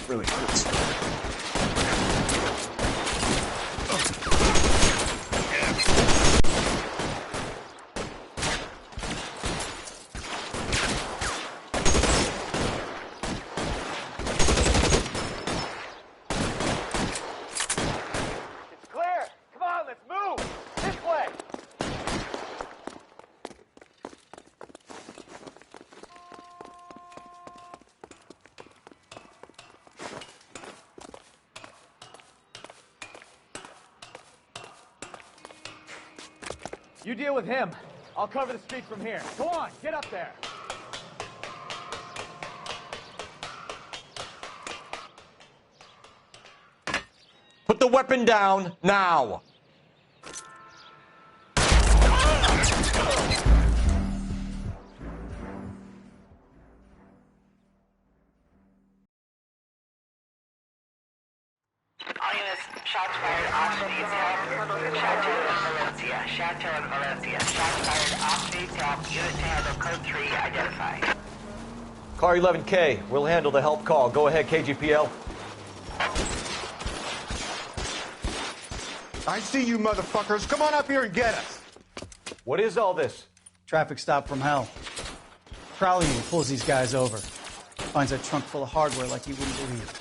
Really hurts. It's clear. Come on, let's move. This way. You deal with him. I'll cover the street from here. Go on, get up there. Put the weapon down now. All units, shots fired, officer needs help. Chateau and Valencia. Chateau and Valencia. Shots fired, officer needs help. Unit to handle code 3, identify. Car 11K. We'll handle the help call. Go ahead, KGPL. I see you motherfuckers. Come on up here and get us. What is all this? Traffic stop from hell. Prowling unit pulls these guys over. Finds a trunk full of hardware like you wouldn't believe.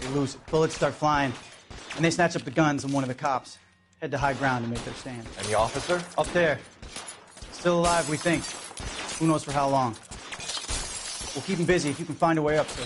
They lose it. Bullets start flying, and they snatch up the guns and one of the cops. Head to high ground and make their stand. And the officer? Up there. Still alive, we think. Who knows for how long. We'll keep him busy if you can find a way up, sir.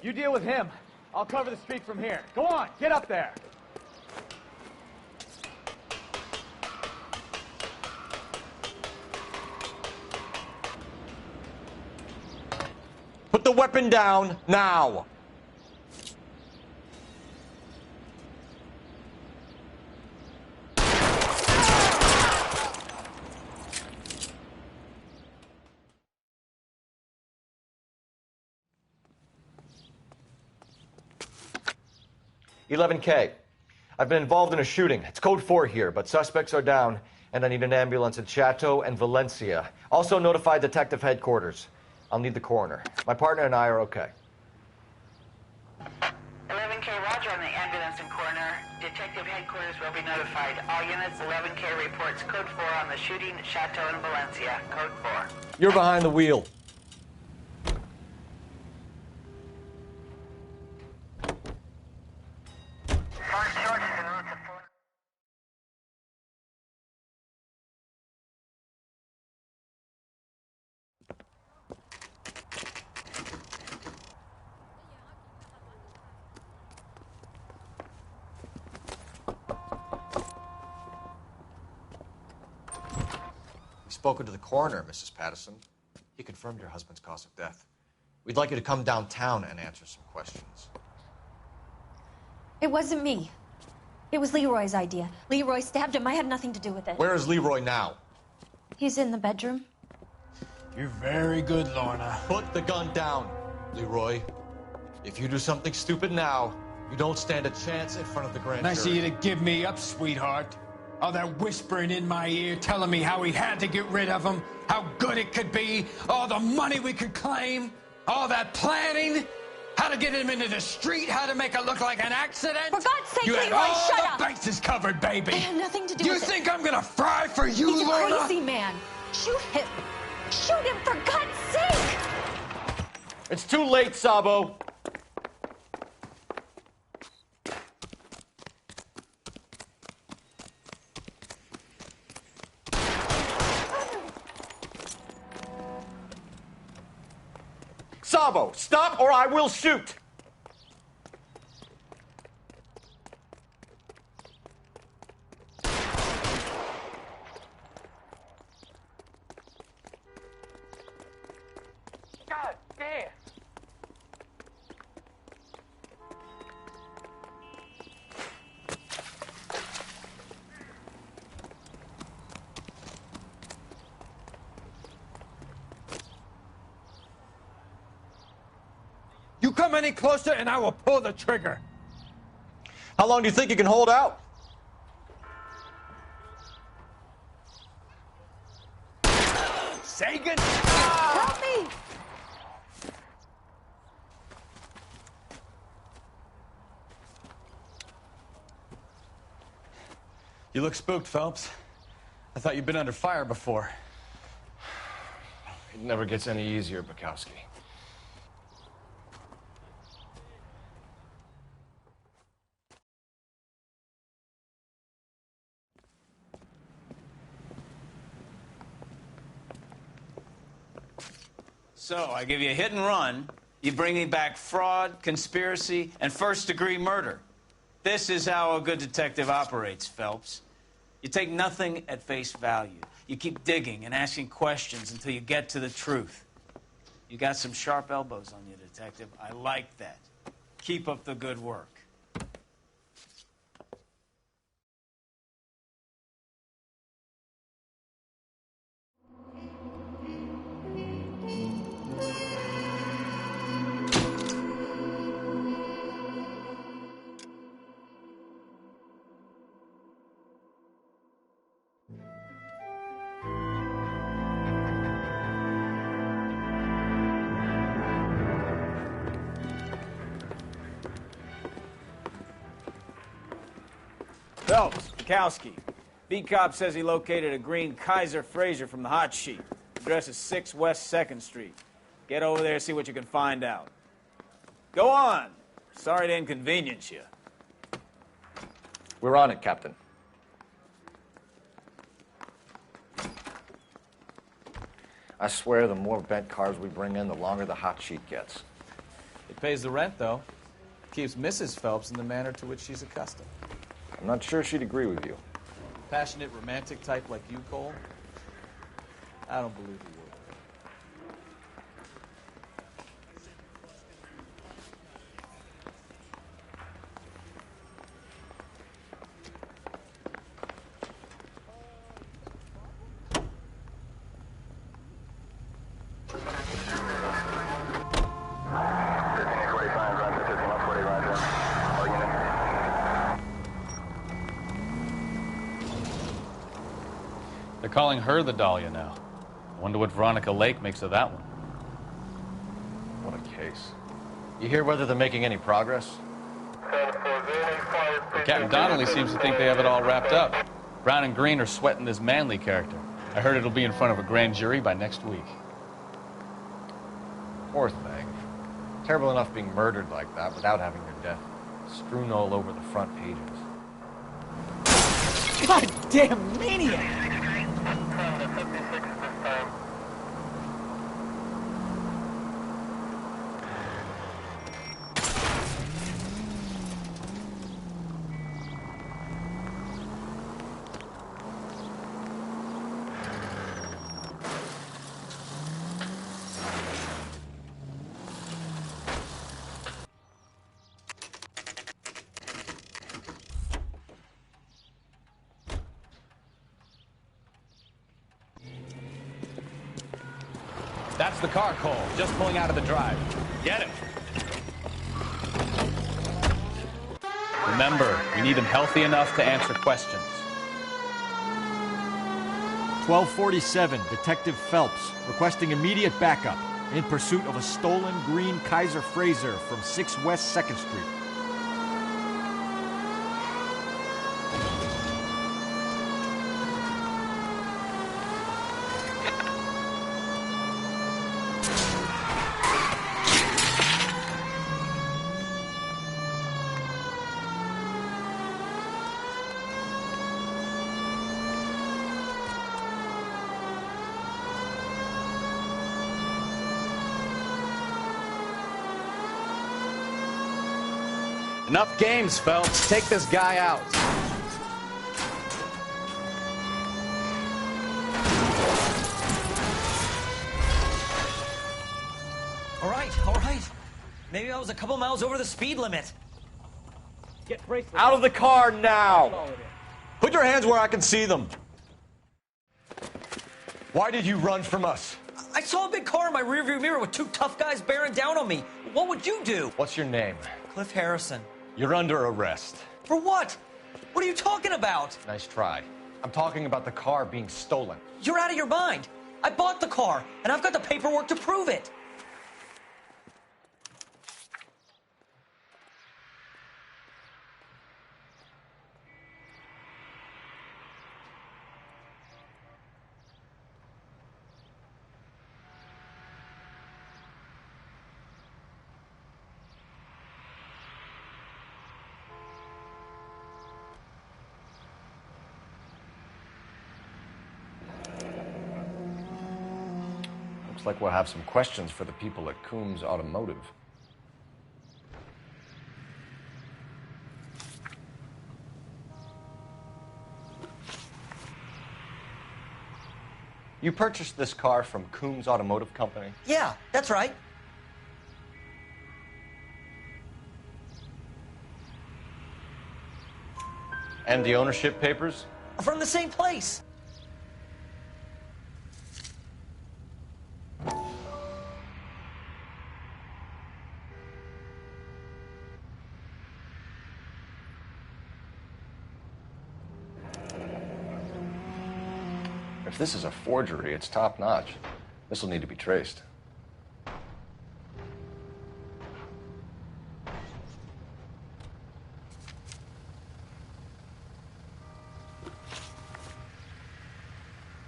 You deal with him. I'll cover the street from here. Go on, get up there. Put the weapon down, now! $11K. I've been involved in a shooting. It's code 4 here, but suspects are down, and I need an ambulance in Chateau and Valencia. Also notify detective headquarters. I'll need the coroner. My partner and I are okay. 11K, roger on the ambulance and coroner. Detective headquarters will be notified. All units, 11K reports code 4 on the shooting at Chateau and Valencia. Code 4. You're behind the wheel. Spoken to the coroner, Mrs. Patterson. He confirmed your husband's cause of death. We'd like you to come downtown and answer some questions. It wasn't me. It was Leroy's idea. Leroy stabbed him. I had nothing to do with it. Where is Leroy now? He's in the bedroom. You're very good, Lorna. Put the gun down, Leroy. If you do something stupid now, you don't stand a chance in front of the grand jury. Nice of you to give me up, sweetheart. All that whispering in my ear, telling me how we had to get rid of him, how good it could be, all the money we could claim, all that planning, how to get him into the street, how to make it look like an accident. For God's sake, you Leroy, had all shut the up! bases covered, baby. I had nothing to do You with it. think I'm gonna fry for you, He's Lorna? a crazy man. Shoot him. Shoot him, for God's sake! It's too late, Sabo. Sabo, stop or I will shoot! God damn! You come any closer and I will pull the trigger. How long do you think you can hold out? Sagan! Help me! You look spooked, Phelps. I thought you'd been under fire before. It never gets any easier, Bukowski. So, I give you a hit and run. You bring me back fraud, conspiracy, and first-degree murder. This is how a good detective operates, Phelps. You take nothing at face value. You keep digging and asking questions until you get to the truth. You got some sharp elbows on you, detective. I like that. Keep up the good work. Phelps, Bukowski. Beat cop says he located a green Kaiser Fraser from the hot sheet. Address is 6 West 2nd Street. Get over there and see what you can find out. Go on. Sorry to inconvenience you. We're on it, Captain. I swear the more bent cars we bring in, the longer the hot sheet gets. They Pays the rent, though. Keeps Mrs. Phelps in the manner to which she's accustomed. I'm not sure she'd agree with you. Passionate, romantic type like you, Cole? I don't believe you would. They're calling her the Dahlia now. I wonder what Veronica Lake makes of that one. What a case. You hear whether they're making any progress? Captain Donnelly seems to think they have it all wrapped up. Brown and Green are sweating this Manley character. I heard it'll be in front of a grand jury by next week. Poor thing. Terrible enough being murdered like that without having their death strewn all over the front pages. Goddamn maniac! That's the car, Cole. Just pulling out of the drive. Get him. Remember, we need him healthy enough to answer questions. 1247, Detective Phelps, requesting immediate backup in pursuit of a stolen green Kaiser Frazer from 6 West 2nd Street. Enough games, Phelps. Take this guy out. All right. Maybe I was a couple miles over the speed limit. Get bracelet. Out of the car now! Put your hands where I can see them. Why did you run from us? I saw a big car in my rearview mirror with 2 tough guys bearing down on me. What would you do? What's your name? Cliff Harrison. You're under arrest. For what? What are you talking about? Nice try. I'm talking about the car being stolen. You're out of your mind. I bought the car, and I've got the paperwork to prove it. Looks like we'll have some questions for the people at Coombs Automotive. You purchased this car from Coombs Automotive Company? Yeah, that's right. And the ownership papers? From the same place. If this is a forgery, it's top-notch. This will need to be traced.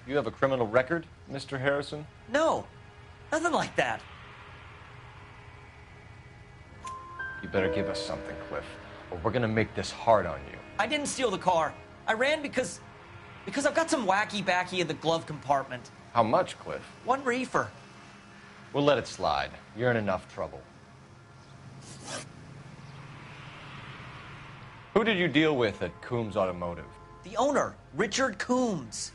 You have a criminal record, Mr. Harrison? No, nothing like that. You better give us something, Cliff, or we're gonna make this hard on you. I didn't steal the car. I ran because I've got some wacky-backy in the glove compartment. How much, Cliff? 1 reefer. We'll let it slide. You're in enough trouble. Who did you deal with at Coombs Automotive? The owner, Richard Coombs.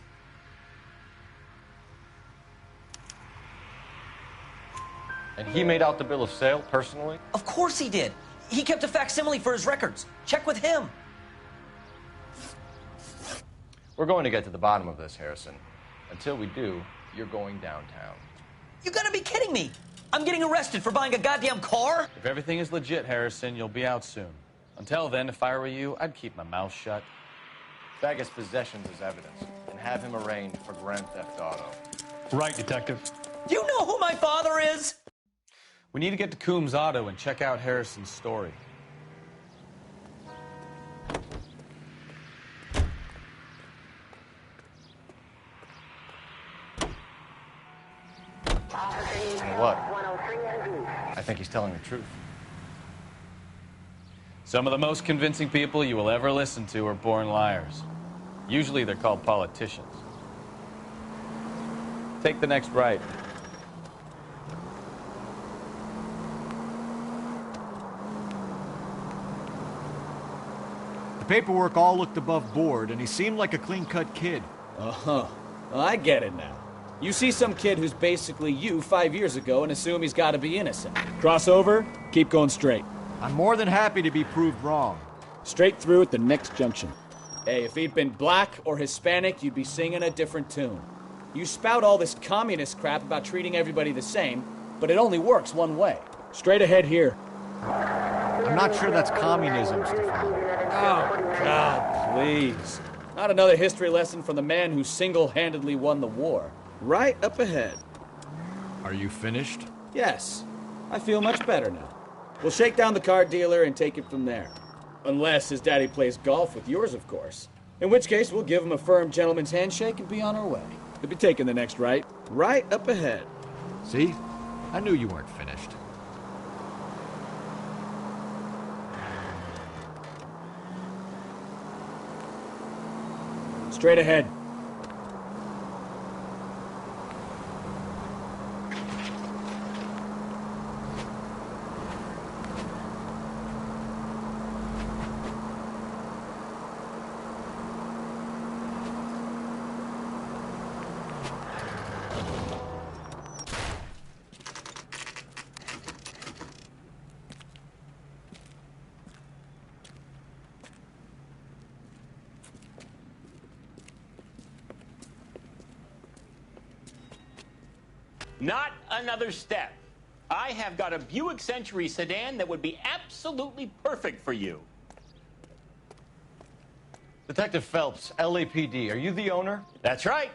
And he made out the bill of sale personally? Of course he did. He kept a facsimile for his records. Check with him. We're going to get to the bottom of this, Harrison. Until we do, you're going downtown. You gotta be kidding me. I'm getting arrested for buying a goddamn car? If everything is legit, Harrison, you'll be out soon. Until then, if I were you, I'd keep my mouth shut. Bag his possessions as evidence, and have him arraigned for grand theft auto. Right, Detective. Do you know who my father is? We need to get to Coombs Auto and check out Harrison's story. And what? I think he's telling the truth. Some of the most convincing people you will ever listen to are born liars. Usually they're called politicians. Take the next right. The paperwork all looked above board, and he seemed like a clean-cut kid. Uh-huh. Well, I get it now. You see some kid who's basically you 5 years ago and assume he's got to be innocent. Cross over, keep going straight. I'm more than happy to be proved wrong. Straight through at the next junction. Hey, if he'd been black or Hispanic, you'd be singing a different tune. You spout all this communist crap about treating everybody the same, but it only works one way. Straight ahead here. I'm not sure that's communism, Stefan. Oh, God, please. Not another history lesson from the man who single-handedly won the war. Right up ahead. Are you finished? Yes. I feel much better now. We'll shake down the car dealer and take it from there. Unless his daddy plays golf with yours, of course. In which case, we'll give him a firm gentleman's handshake and be on our way. We'll be taking the next right. Right up ahead. See? I knew you weren't finished. Straight ahead. Not another step. I have got a Buick Century sedan that would be absolutely perfect for you. Detective Phelps, LAPD, are you the owner? That's right.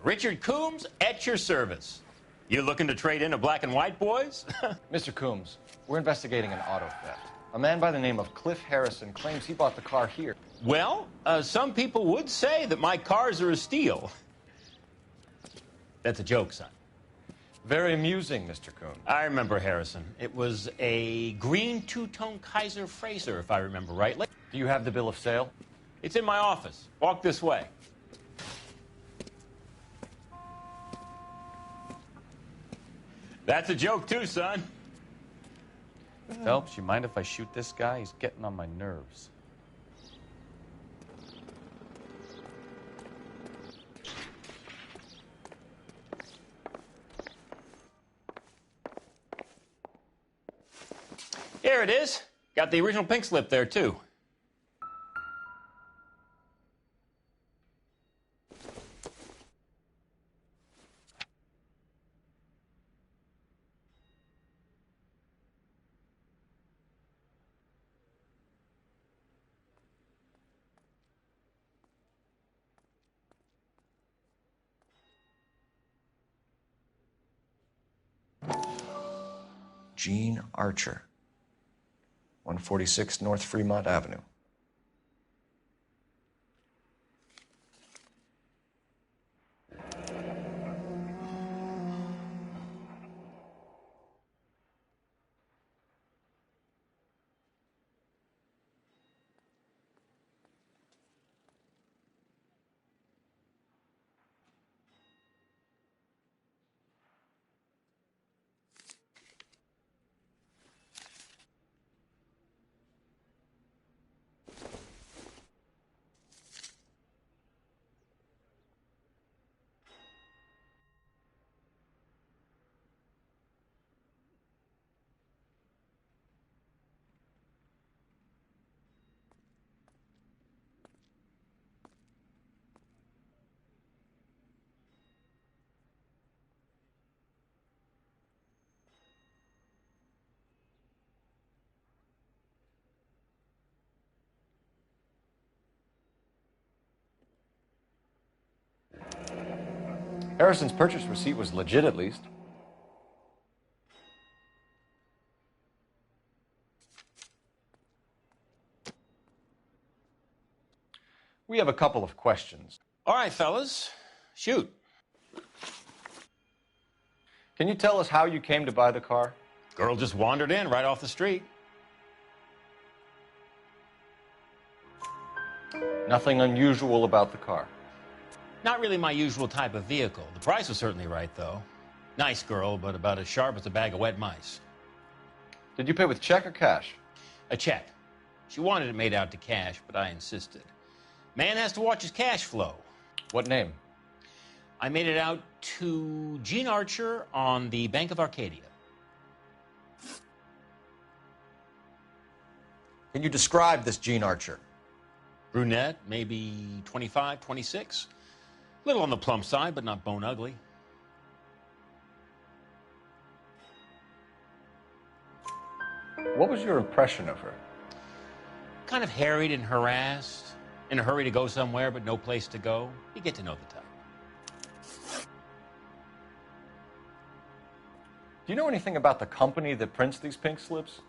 Richard Coombs at your service. You looking to trade in a black and white, boys? Mr. Coombs, we're investigating an auto theft. A man by the name of Cliff Harrison claims he bought the car here. Well, some people would say that my cars are a steal. That's a joke, son. Very amusing, Mr. Coombs. I remember Harrison. It was a green two-tone Kaiser Frazer, if I remember rightly. Do you have the bill of sale? It's in my office. Walk this way. That's a joke, too, son. Phelps, you mind if I shoot this guy? He's getting on my nerves. Here it is. Got the original pink slip there, too. Gene Archer, 146 North Fremont Avenue. Harrison's purchase receipt was legit, at least. We have a couple of questions. All right, fellas. Shoot. Can you tell us how you came to buy the car? Girl just wandered in right off the street. Nothing unusual about the car. Not really my usual type of vehicle. The price was certainly right, though. Nice girl, but about as sharp as a bag of wet mice. Did you pay with check or cash? A check. She wanted it made out to cash, but I insisted. Man has to watch his cash flow. What name? I made it out to Gene Archer on the Bank of Arcadia. Can you describe this Gene Archer? Brunette, maybe 25, 26. Little on the plump side, but not bone ugly. What was your impression of her? Kind of harried and harassed. In a hurry to go somewhere, but no place to go. You get to know the type. Do you know anything about the company that prints these pink slips?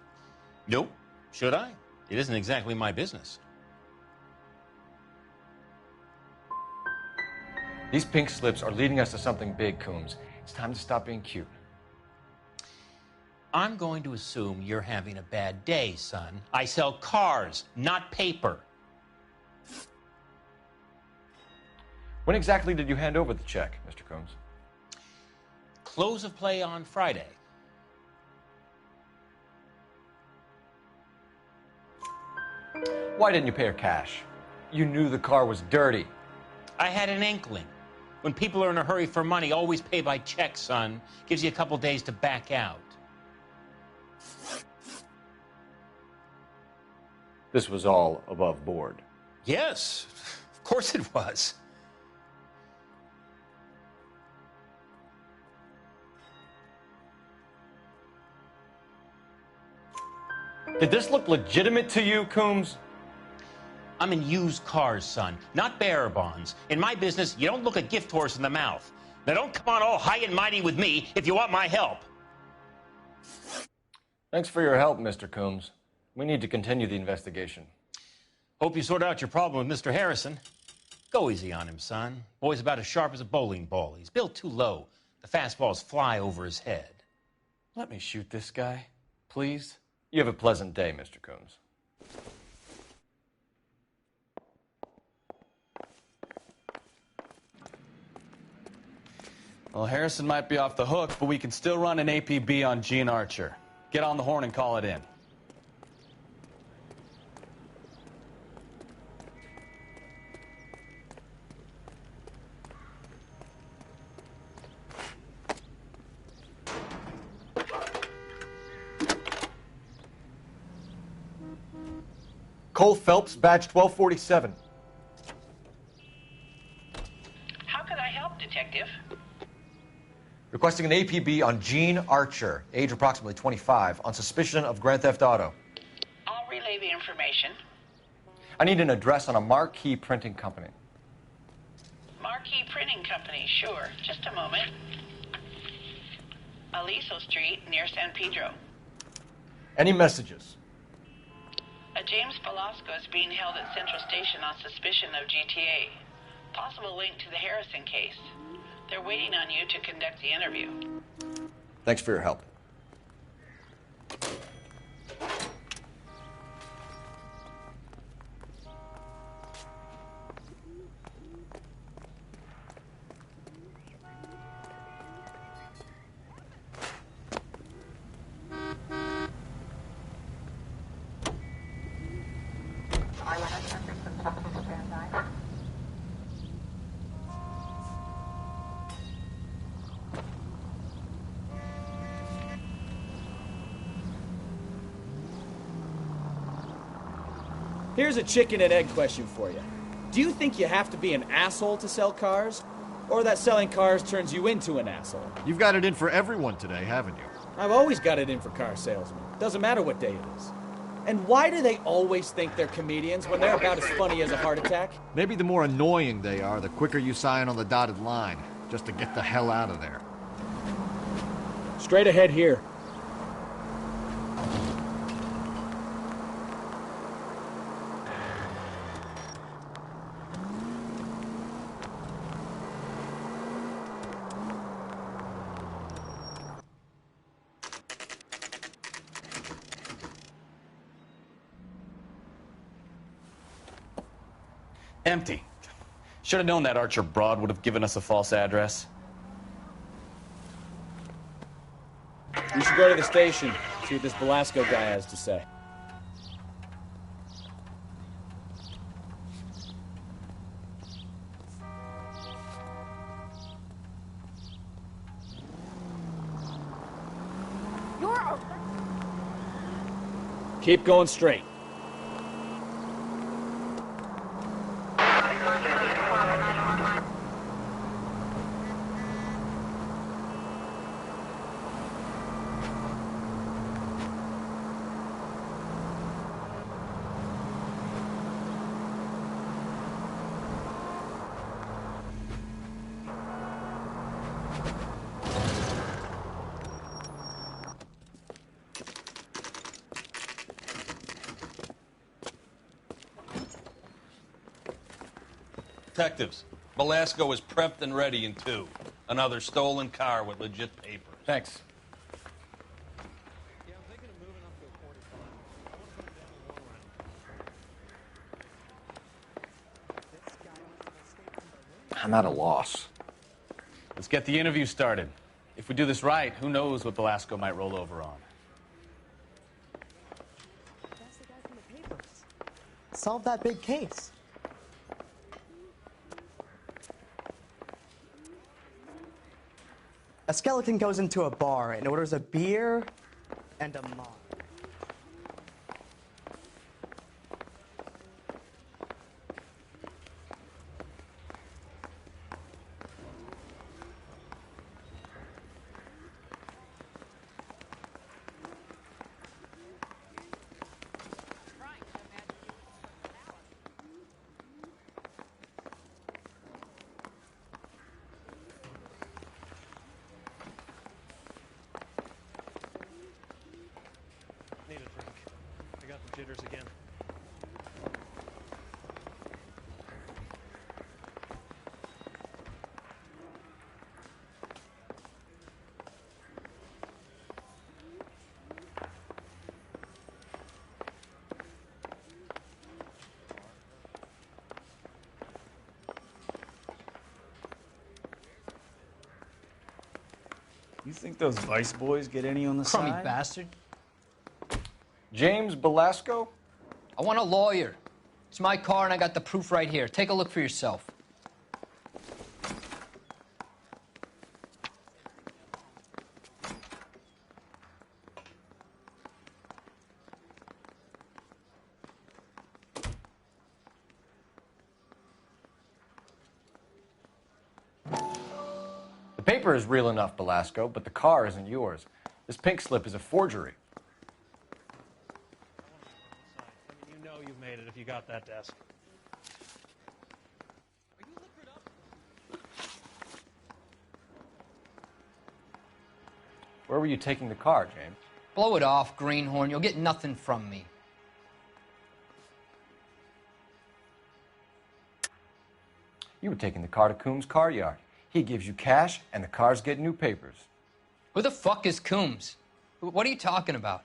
Nope. Should I? It isn't exactly my business. These pink slips are leading us to something big, Coombs. It's time to stop being cute. I'm going to assume you're having a bad day, son. I sell cars, not paper. When exactly did you hand over the check, Mr. Coombs? Close of play on Friday. Why didn't you pay her cash? You knew the car was dirty. I had an inkling. When people are in a hurry for money, always pay by check, son. Gives you a couple days to back out. This was all above board. Yes, of course it was. Did this look legitimate to you, Coombs? I'm in used cars, son, not bearer bonds. In my business, you don't look a gift horse in the mouth. Now don't come on all high and mighty with me if you want my help. Thanks for your help, Mr. Coombs. We need to continue the investigation. Hope you sort out your problem with Mr. Harrison. Go easy on him, son. Boy's about as sharp as a bowling ball. He's built too low. The fastballs fly over his head. Let me shoot this guy, please. You have a pleasant day, Mr. Coombs. Well, Harrison might be off the hook, but we can still run an APB on Gene Archer. Get on the horn and call it in. Cole Phelps, badge 1247. How could I help, Detective? Requesting an APB on Gene Archer, age approximately 25, on suspicion of grand theft auto. I'll relay the information. I need an address on a marquee printing company. Marquee Printing Company, sure. Just a moment. Aliso Street, near San Pedro. Any messages? A James Velasco is being held at Central Station on suspicion of GTA. Possible link to the Harrison case. They're waiting on you to conduct the interview. Thanks for your help. Here's a chicken and egg question for you. Do you think you have to be an asshole to sell cars? Or that selling cars turns you into an asshole? You've got it in for everyone today, haven't you? I've always got it in for car salesmen. Doesn't matter what day it is. And why do they always think they're comedians when they're about as funny as a heart attack? Maybe the more annoying they are, the quicker you sign on the dotted line. just to get the hell out of there. Straight ahead here. Empty. Should have known that Archer broad would have given us a false address. We should go to the station, see what this Velasco guy has to say. Keep going straight. Detectives, Velasco is prepped and ready in 2. Another stolen car with legit papers. Thanks. I'm at a loss. Let's get the interview started. If we do this right, who knows what Velasco might roll over on. Solve that big case. A skeleton goes into a bar and orders a beer and a mop. Need a drink. I got the jitters again. You think those Vice boys get any on the Crummy side? bastard. James Velasco? I want a lawyer. It's my car and I got the proof right here. Take a look for yourself. The paper is real enough, Velasco, but the car isn't yours. This pink slip is a forgery. I mean, you know you made it if you got that desk. Where were you taking the car, James? Blow it off, greenhorn. You'll get nothing from me. You were taking the car to Coombs' car yard. He gives you cash, and the cars get new papers. Who the fuck is Coombs? What are you talking about?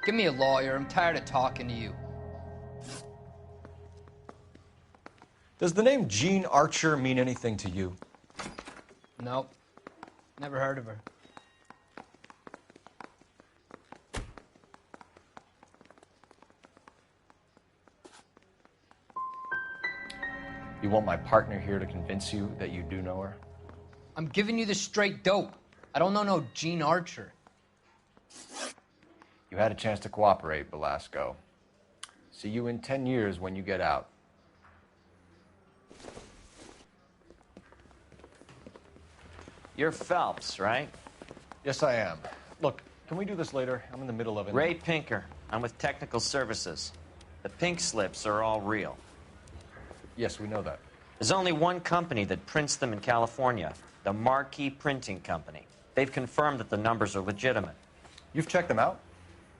Give me a lawyer. I'm tired of talking to you. Does the name Jean Archer mean anything to you? Nope. Never heard of her. You want my partner here to convince you that you do know her? I'm giving you the straight dope. I don't know no Gene Archer. You had a chance to cooperate, Belasco. See you in 10 years when you get out. You're Phelps, right? Yes, I am. Look, can we do this later? I'm in the middle of it. Ray Pinker. I'm with Technical Services. The pink slips are all real. Yes, we know that. There's only one company that prints them in California, the Marquee Printing Company. They've confirmed that the numbers are legitimate. You've checked them out?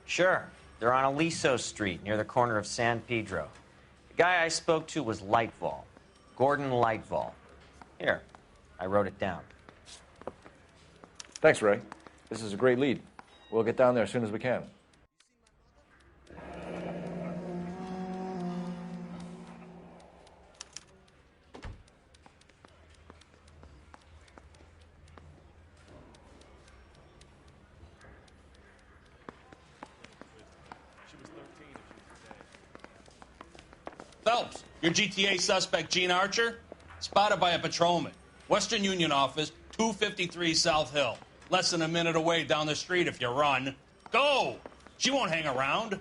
Sure. They're on Aliso Street, near the corner of San Pedro. The guy I spoke to was Lightval. Gordon Lightval. Here, I wrote it down. Thanks, Ray. This is a great lead. We'll get down there as soon as we can. Phelps, your GTA suspect, Gene Archer, spotted by a patrolman. Western Union office, 253 South Hill. Less than a minute away down the street if you run. Go! She won't hang around.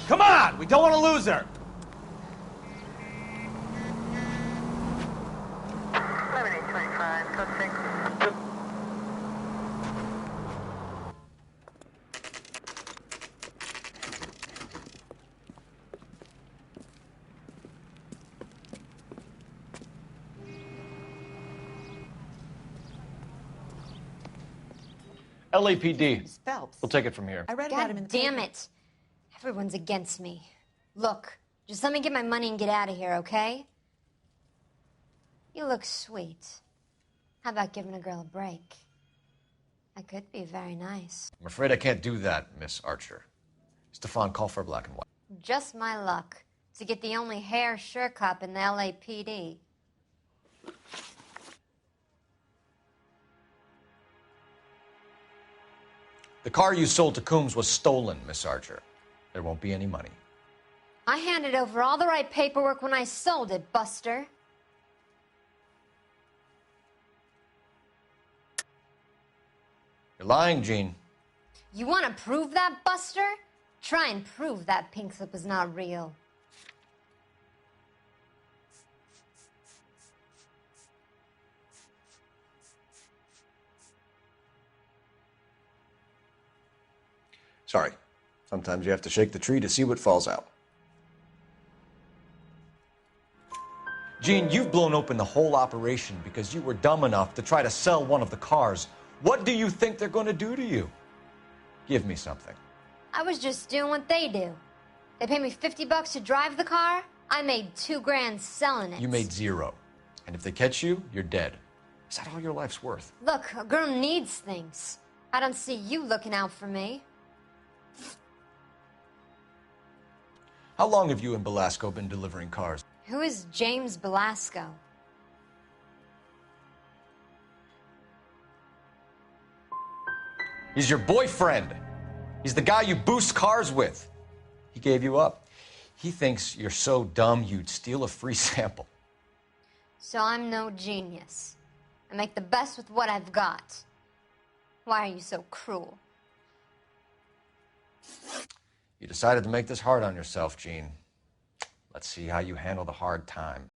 Come on! We don't want to lose her! LAPD. Phelps. We'll take it from here. I read about him in the damn it. Everyone's against me. Look, just let me get my money and get out of here, okay? You look sweet. How about giving a girl a break? I could be very nice. I'm afraid I can't do that, Miss Archer. Stefan, call for black and white. Just my luck to get the only hair sure cop in the LAPD. The car you sold to Coombs was stolen, Miss Archer. There won't be any money. I handed over all the right paperwork when I sold it, Buster. You're lying, Gene. You want to prove that, Buster? Try and prove that pink slip is not real. Sorry. Sometimes you have to shake the tree to see what falls out. Gene, you've blown open the whole operation because you were dumb enough to try to sell one of the cars. What do you think they're going to do to you? Give me something. I was just doing what they do. They paid me $50 to drive the car. I made $2 grand selling it. You made $0. And if they catch you, you're dead. Is that all your life's worth? Look, a girl needs things. I don't see you looking out for me. How long have you and Belasco been delivering cars? Who is James Belasco? He's your boyfriend. He's the guy you boost cars with. He gave you up. He thinks you're so dumb you'd steal a free sample. So I'm no genius. I make the best with what I've got. Why are you so cruel? You decided to make this hard on yourself, Gene. Let's see how you handle the hard time.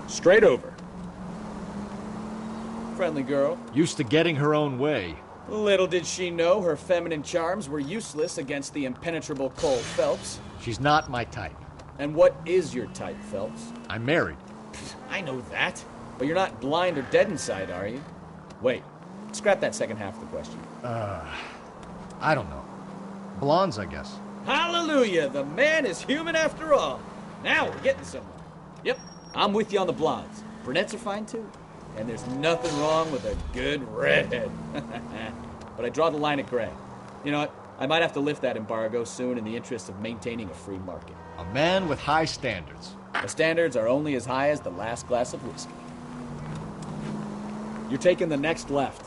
Straight over. Friendly friendly girl. Used to getting her own way. Little did she know her feminine charms were useless against the impenetrable Cole Phelps. She's not my type. And what is your type, Phelps? I'm married. I know that. But you're not blind or dead inside, are you? Wait, scrap that second half of the question. I don't know. Blondes, I guess. Hallelujah! The man is human after all. Now we're getting somewhere. Yep, I'm with you on the blondes. Brunettes are fine too. And there's nothing wrong with a good redhead. But I draw the line at gray. You know what? I might have to lift that embargo soon in the interest of maintaining a free market. A man with high standards. The standards are only as high as the last glass of whiskey. You're taking the next left.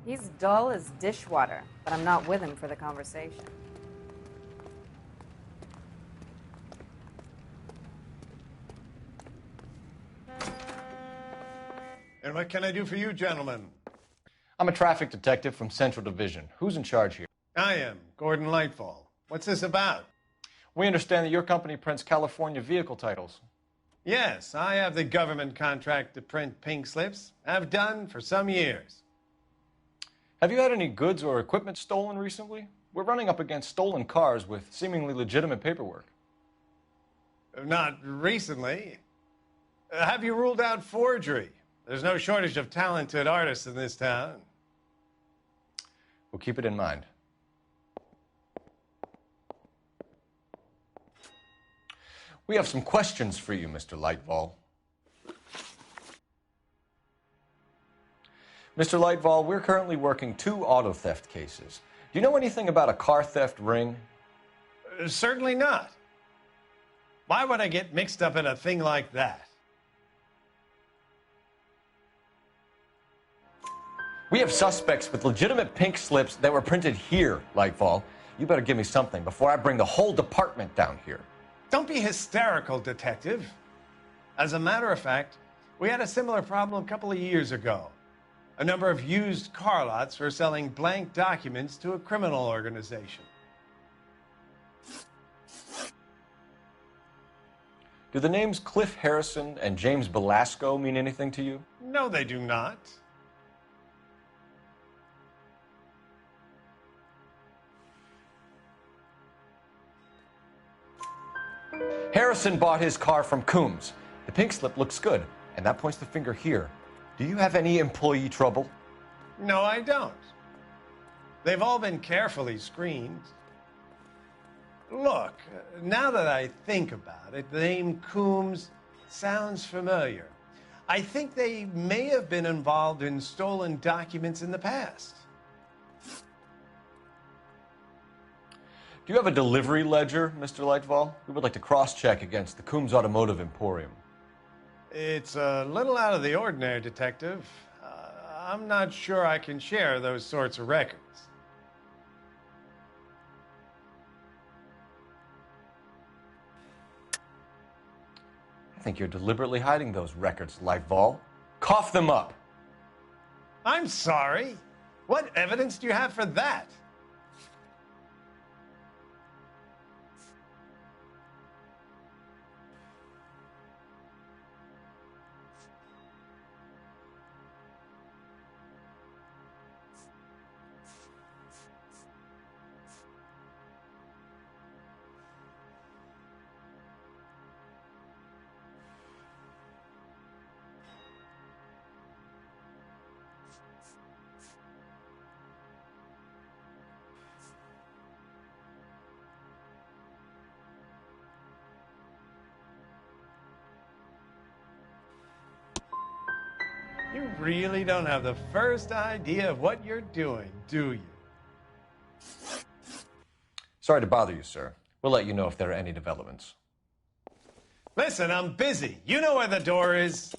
He's dull as dishwater, but I'm not with him for the conversation. And what can I do for you, gentlemen? I'm a traffic detective from Central Division. Who's in charge here? I am, Gordon Lightfall. What's this about? We understand that your company prints California vehicle titles. Yes, I have the government contract to print pink slips. I've done for some years. Have you had any goods or equipment stolen recently? We're running up against stolen cars with seemingly legitimate paperwork. Not recently. Have you ruled out forgery? There's no shortage of talented artists in this town. We'll keep it in mind. We have some questions for you, Mr. Lightfall. Mr. Lightfall, we're currently working 2 auto theft cases. Do you know anything about a car theft ring? Certainly not. Why would I get mixed up in a thing like that? We have suspects with legitimate pink slips that were printed here, Lightfall. You better give me something before I bring the whole department down here. Don't be hysterical, Detective. As a matter of fact, we had a similar problem a couple of years ago. A number of used car lots were selling blank documents to a criminal organization. Do the names Cliff Harrison and James Belasco mean anything to you? No, they do not. Harrison bought his car from Coombs. The pink slip looks good, and that points the finger here. Do you have any employee trouble? No, I don't. They've all been carefully screened. Look, now that I think about it, the name Coombs sounds familiar. I think they may have been involved in stolen documents in the past. Do you have a delivery ledger, Mr. Lightfall? We would like to cross-check against the Coombs Automotive Emporium. It's a little out of the ordinary, Detective. I'm not sure I can share those sorts of records. I think you're deliberately hiding those records, Lightfall. Cough them up. I'm sorry. What evidence do you have for that? You really don't have the first idea of what you're doing, do you? Sorry to bother you, sir. We'll let you know if there are any developments. Listen, I'm busy. You know where the door is.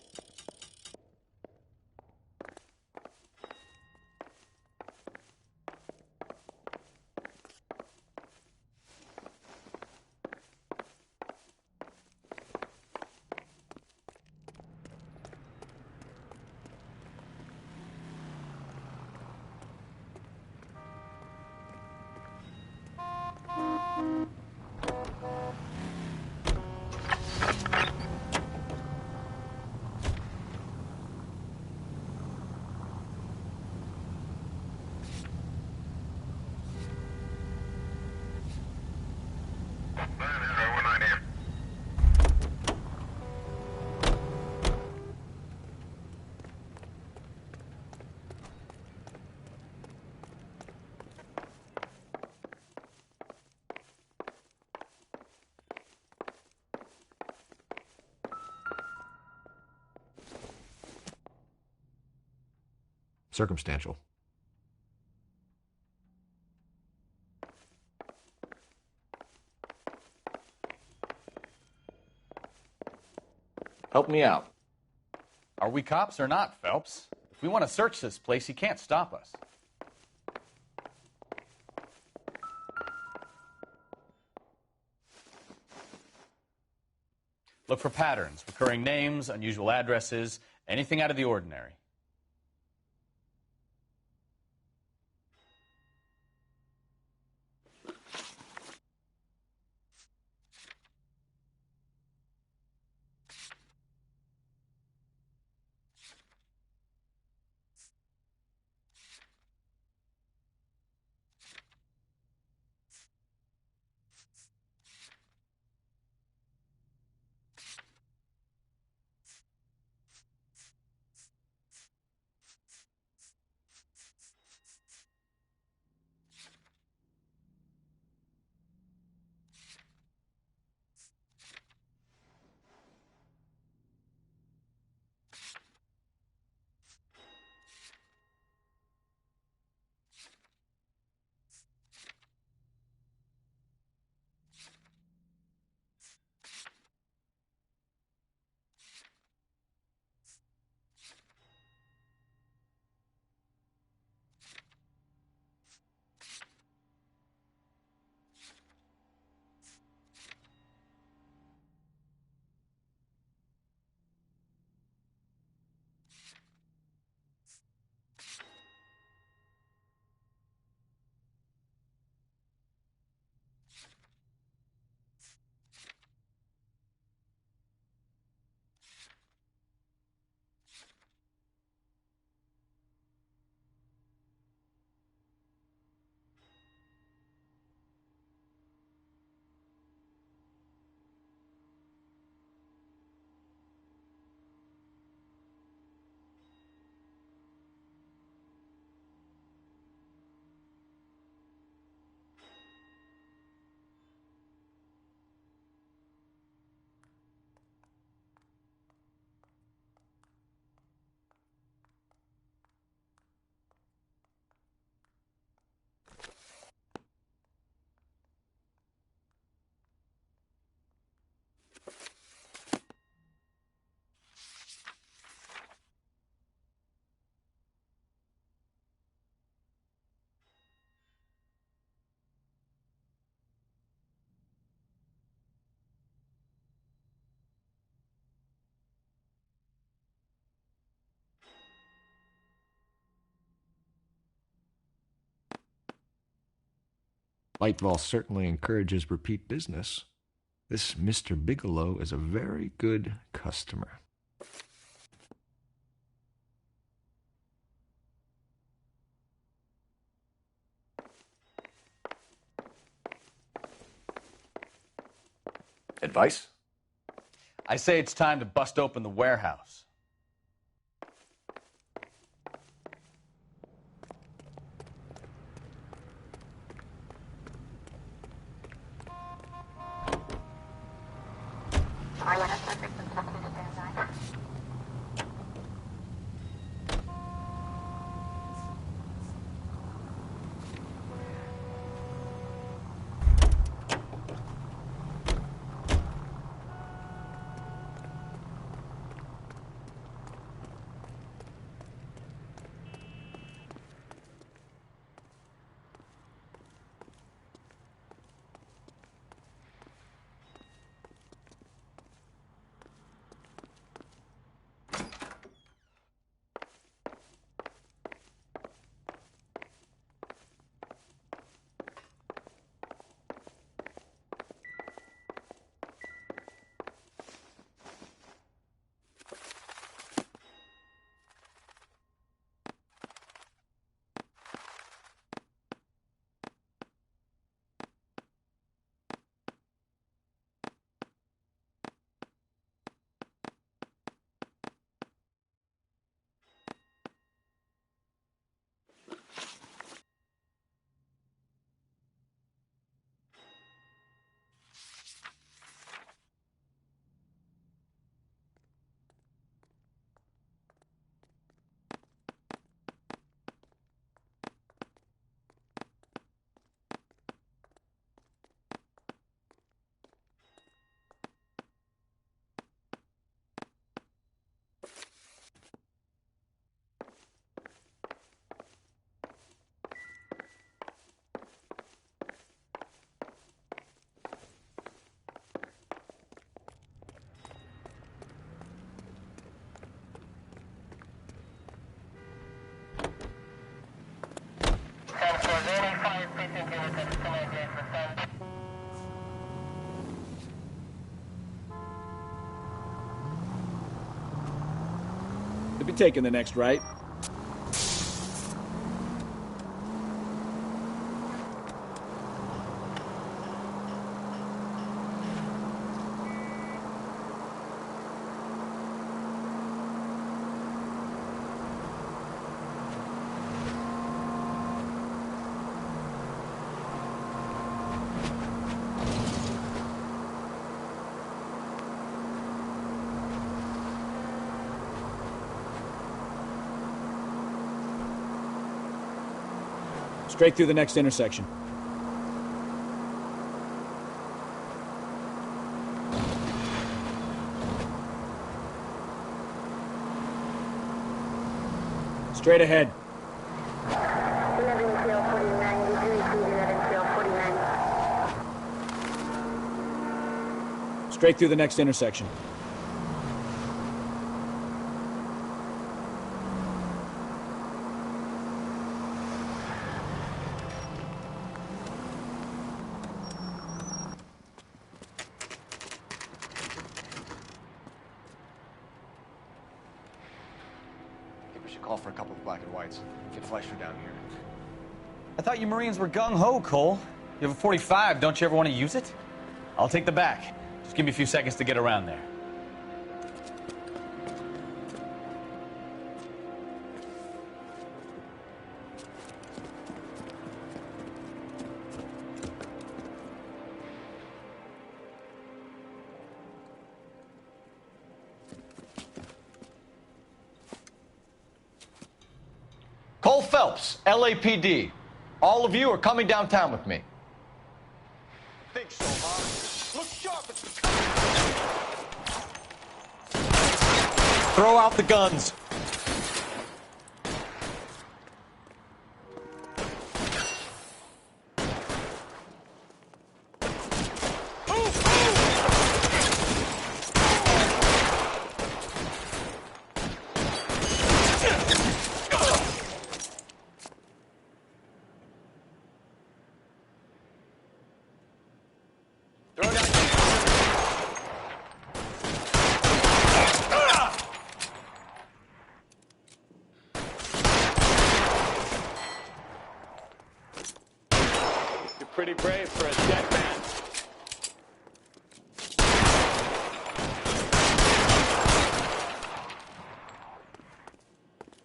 circumstantial. Help me out. Are we cops or not, Phelps? If we want to search this place, he can't stop us. Look for patterns, recurring names, unusual addresses, anything out of the ordinary. Lightval certainly encourages repeat business. This Mr. Bigelow is a very good customer. Advice? I say it's time to bust open the warehouse. You'll be taking the next right. Straight through the next intersection. Straight ahead. Straight through the next intersection. We should call for a couple of black and whites. Get Fleischer down here. I thought you Marines were gung-ho, Cole. You have a 45. Don't you ever want to use it? I'll take the back. Just give me a few seconds to get around there. Cole Phelps, LAPD. All of you are coming downtown with me. Think so, huh? Look sharp at the Throw out the guns. Pretty brave for a dead man.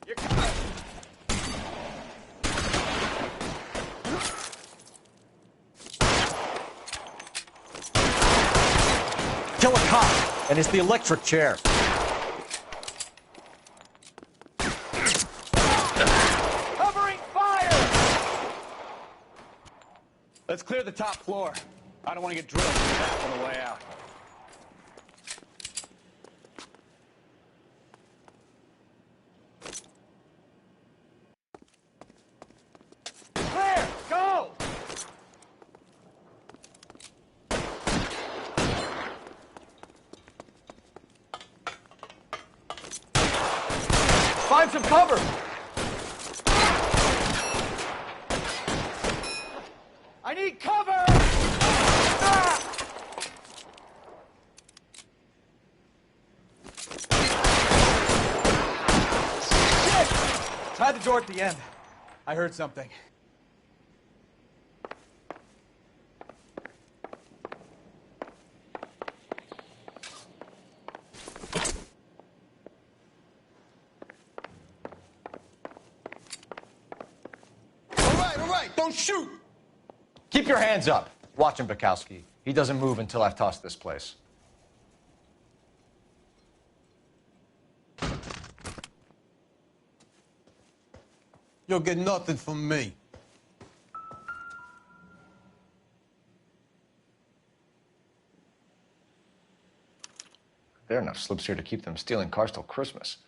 You're coming. Kill a cop, and it's the electric chair. Covering fire! Let's clear the top floor. I don't want to get drilled in the back on the way out. Clear! Go! Find some cover! I need cover! Ah! Tie the door at the end. I heard something. All right, don't shoot! Keep your hands up. Watch him, Bukowski. He doesn't move until I've tossed this place. You'll get nothing from me. There are enough slips here to keep them stealing cars till Christmas.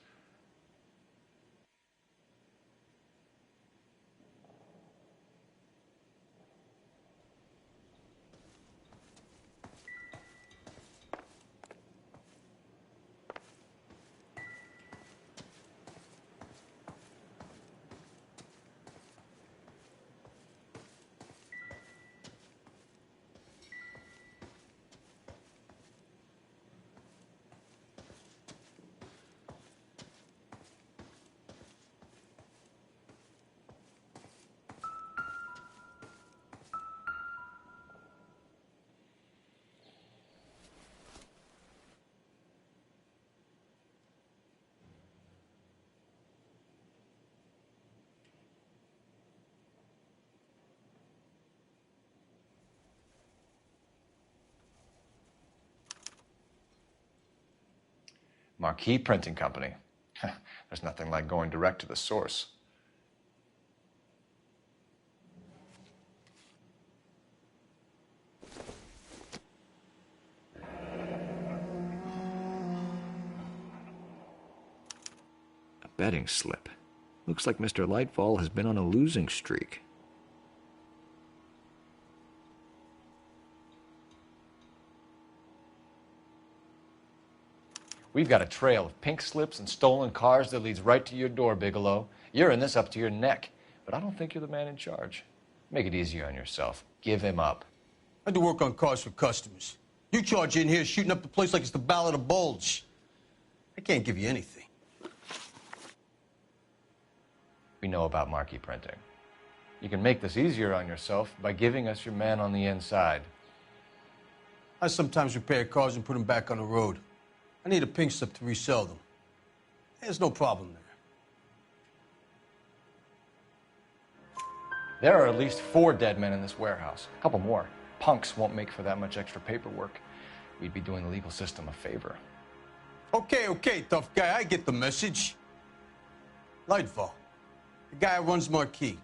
Marquee Printing Company. There's nothing like going direct to the source. A betting slip. Looks like Mr. Lightfall has been on a losing streak. We've got a trail of pink slips and stolen cars that leads right to your door, Bigelow. You're in this up to your neck, but I don't think you're the man in charge. Make it easier on yourself. Give him up. I do work on cars for customers. You charge in here shooting up the place like it's the Ballad of Bulge. I can't give you anything. We know about marquee printing. You can make this easier on yourself by giving us your man on the inside. I sometimes repair cars and put them back on the road. I need a pink slip to resell them. There's no problem there. There are at least 4 dead men in this warehouse. A couple more. Punks won't make for that much extra paperwork. We'd be doing the legal system a favor. Okay, tough guy. I get the message. Lightfall, the guy who runs Marquee.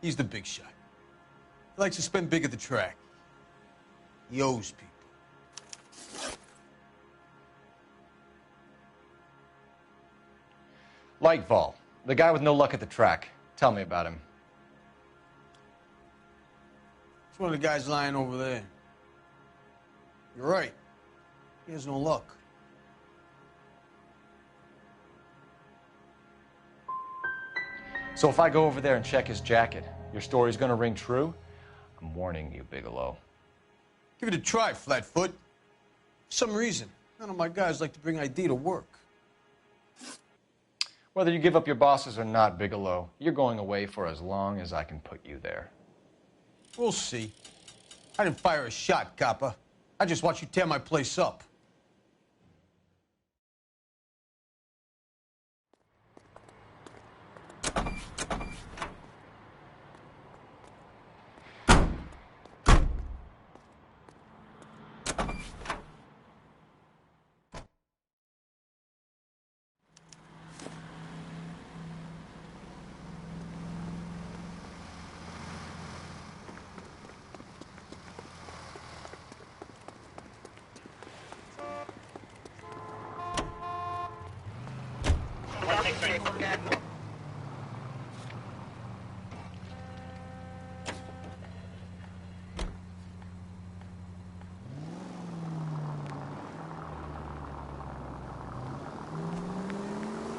He's the big shot. He likes to spend big at the track. He owes people. Lightfall, the guy with no luck at the track. Tell me about him. It's one of the guys lying over there. You're right. He has no luck. So if I go over there and check his jacket, your story's gonna ring true? I'm warning you, Bigelow. Give it a try, Flatfoot. For some reason, none of my guys like to bring ID to work. Whether you give up your bosses or not, Bigelow, you're going away for as long as I can put you there. We'll see. I didn't fire a shot, copper. I just watched you tear my place up.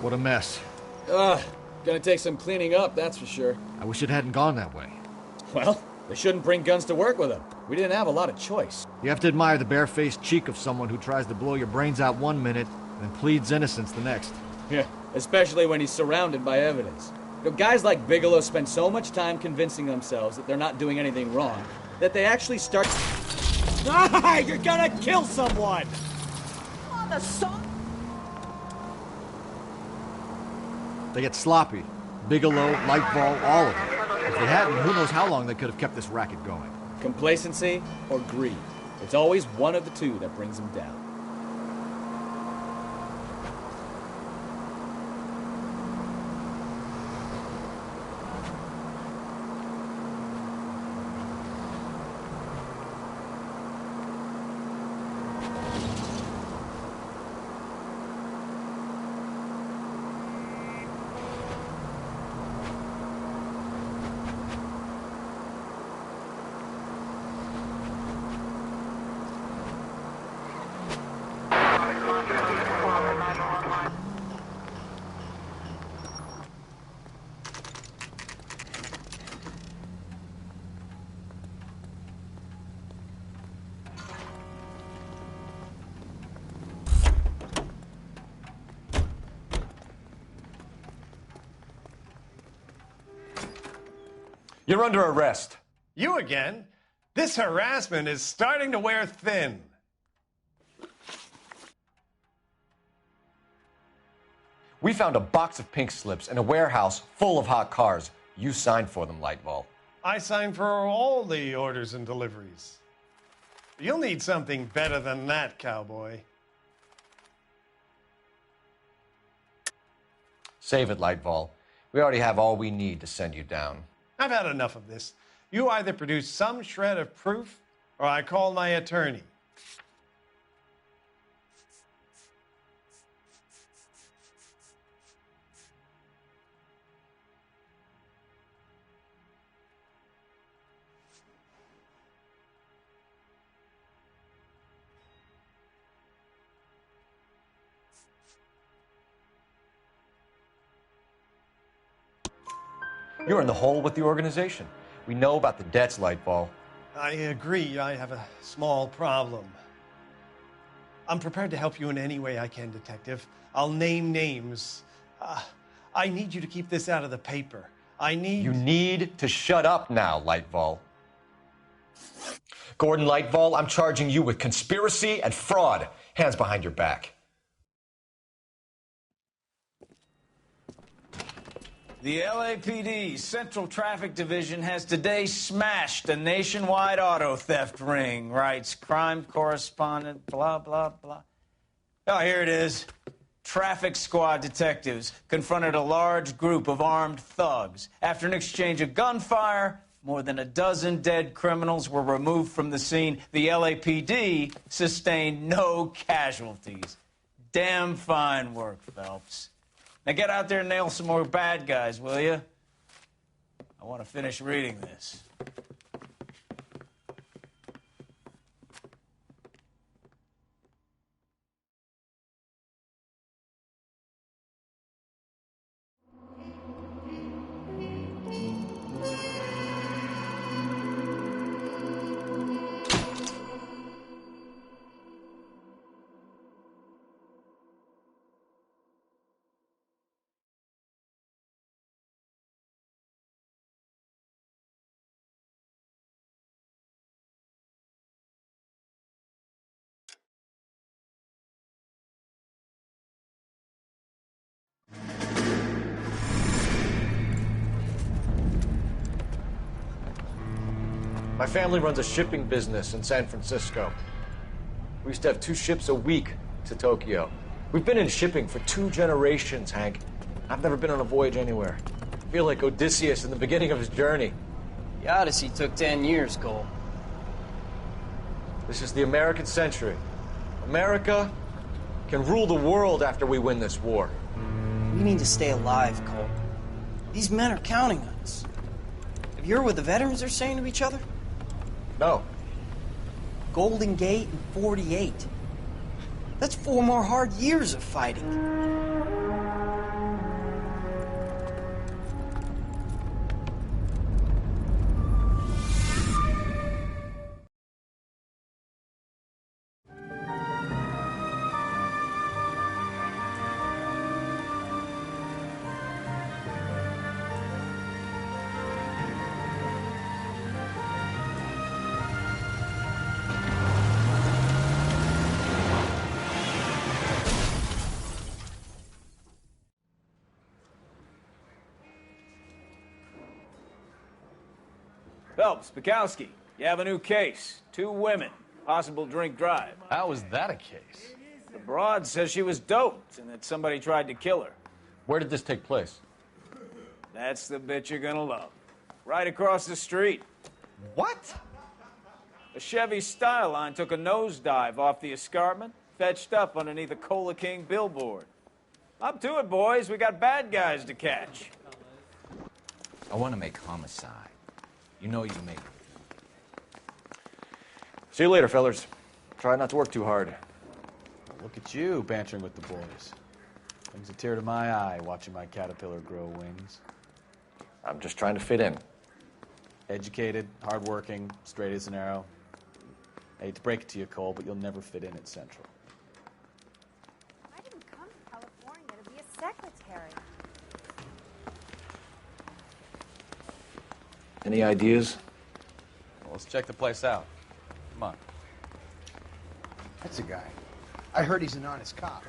What a mess. Gonna take some cleaning up, that's for sure. I wish it hadn't gone that way. Well, they shouldn't bring guns to work with them. We didn't have a lot of choice. You have to admire the barefaced cheek of someone who tries to blow your brains out one minute and pleads innocence the next. Yeah, especially when he's surrounded by evidence. You know, guys like Bigelow spend so much time convincing themselves that they're not doing anything wrong that they actually start... Ah, you're gonna kill someone! On the sun. They get sloppy. Bigelow, Lightfall, all of them. If they hadn't, who knows how long they could have kept this racket going. Complacency or greed. It's always one of the two that brings them down. You're under arrest. You again? This harassment is starting to wear thin. We found a box of pink slips in a warehouse full of hot cars. You signed for them, Lightfall. I signed for all the orders and deliveries. You'll need something better than that, cowboy. Save it, Lightfall. We already have all we need to send you down. I've had enough of this. You either produce some shred of proof, or I call my attorney. You're in the hole with the organization. We know about the debts, Lightfall. I agree. I have a small problem. I'm prepared to help you in any way I can, Detective. I'll name names. I need you to keep this out of the paper. You need to shut up now, Lightfall. Gordon Lightfall, I'm charging you with conspiracy and fraud. Hands behind your back. The LAPD Central Traffic Division has today smashed a nationwide auto theft ring, writes crime correspondent, blah, blah, blah. Oh, here it is. Traffic squad detectives confronted a large group of armed thugs. After an exchange of gunfire, more than a dozen dead criminals were removed from the scene. The LAPD sustained no casualties. Damn fine work, Phelps. Now get out there and nail some more bad guys, will you? I want to finish reading this. My family runs a shipping business in San Francisco. We used to have 2 ships a week to Tokyo. We've been in shipping for 2 generations, Hank. I've never been on a voyage anywhere. I feel like Odysseus in the beginning of his journey. The Odyssey took 10 years, Cole. This is the American century. America can rule the world after we win this war. We need to stay alive, Cole. These men are counting on us. Have you heard what the veterans are saying to each other? No. Golden Gate and 48. That's 4 more hard years of fighting. Phelps, Bukowski, you have a new case. 2 women, possible drink drive. How is that a case? The broad says she was doped and that somebody tried to kill her. Where did this take place? That's the bit you're gonna love. Right across the street. What? A Chevy Styline took a nosedive off the escarpment, fetched up underneath a Cola King billboard. Up to it, boys. We got bad guys to catch. I want to make homicide. You know you make it. See you later, fellers. Try not to work too hard. Look at you bantering with the boys. Brings a tear to my eye watching my caterpillar grow wings. I'm just trying to fit in. Educated, hardworking, straight as an arrow. I hate to break it to you, Cole, but you'll never fit in at Central. I didn't come to California to be a secretary. Any ideas? Well, let's check the place out. Come on. That's a guy. I heard he's an honest cop.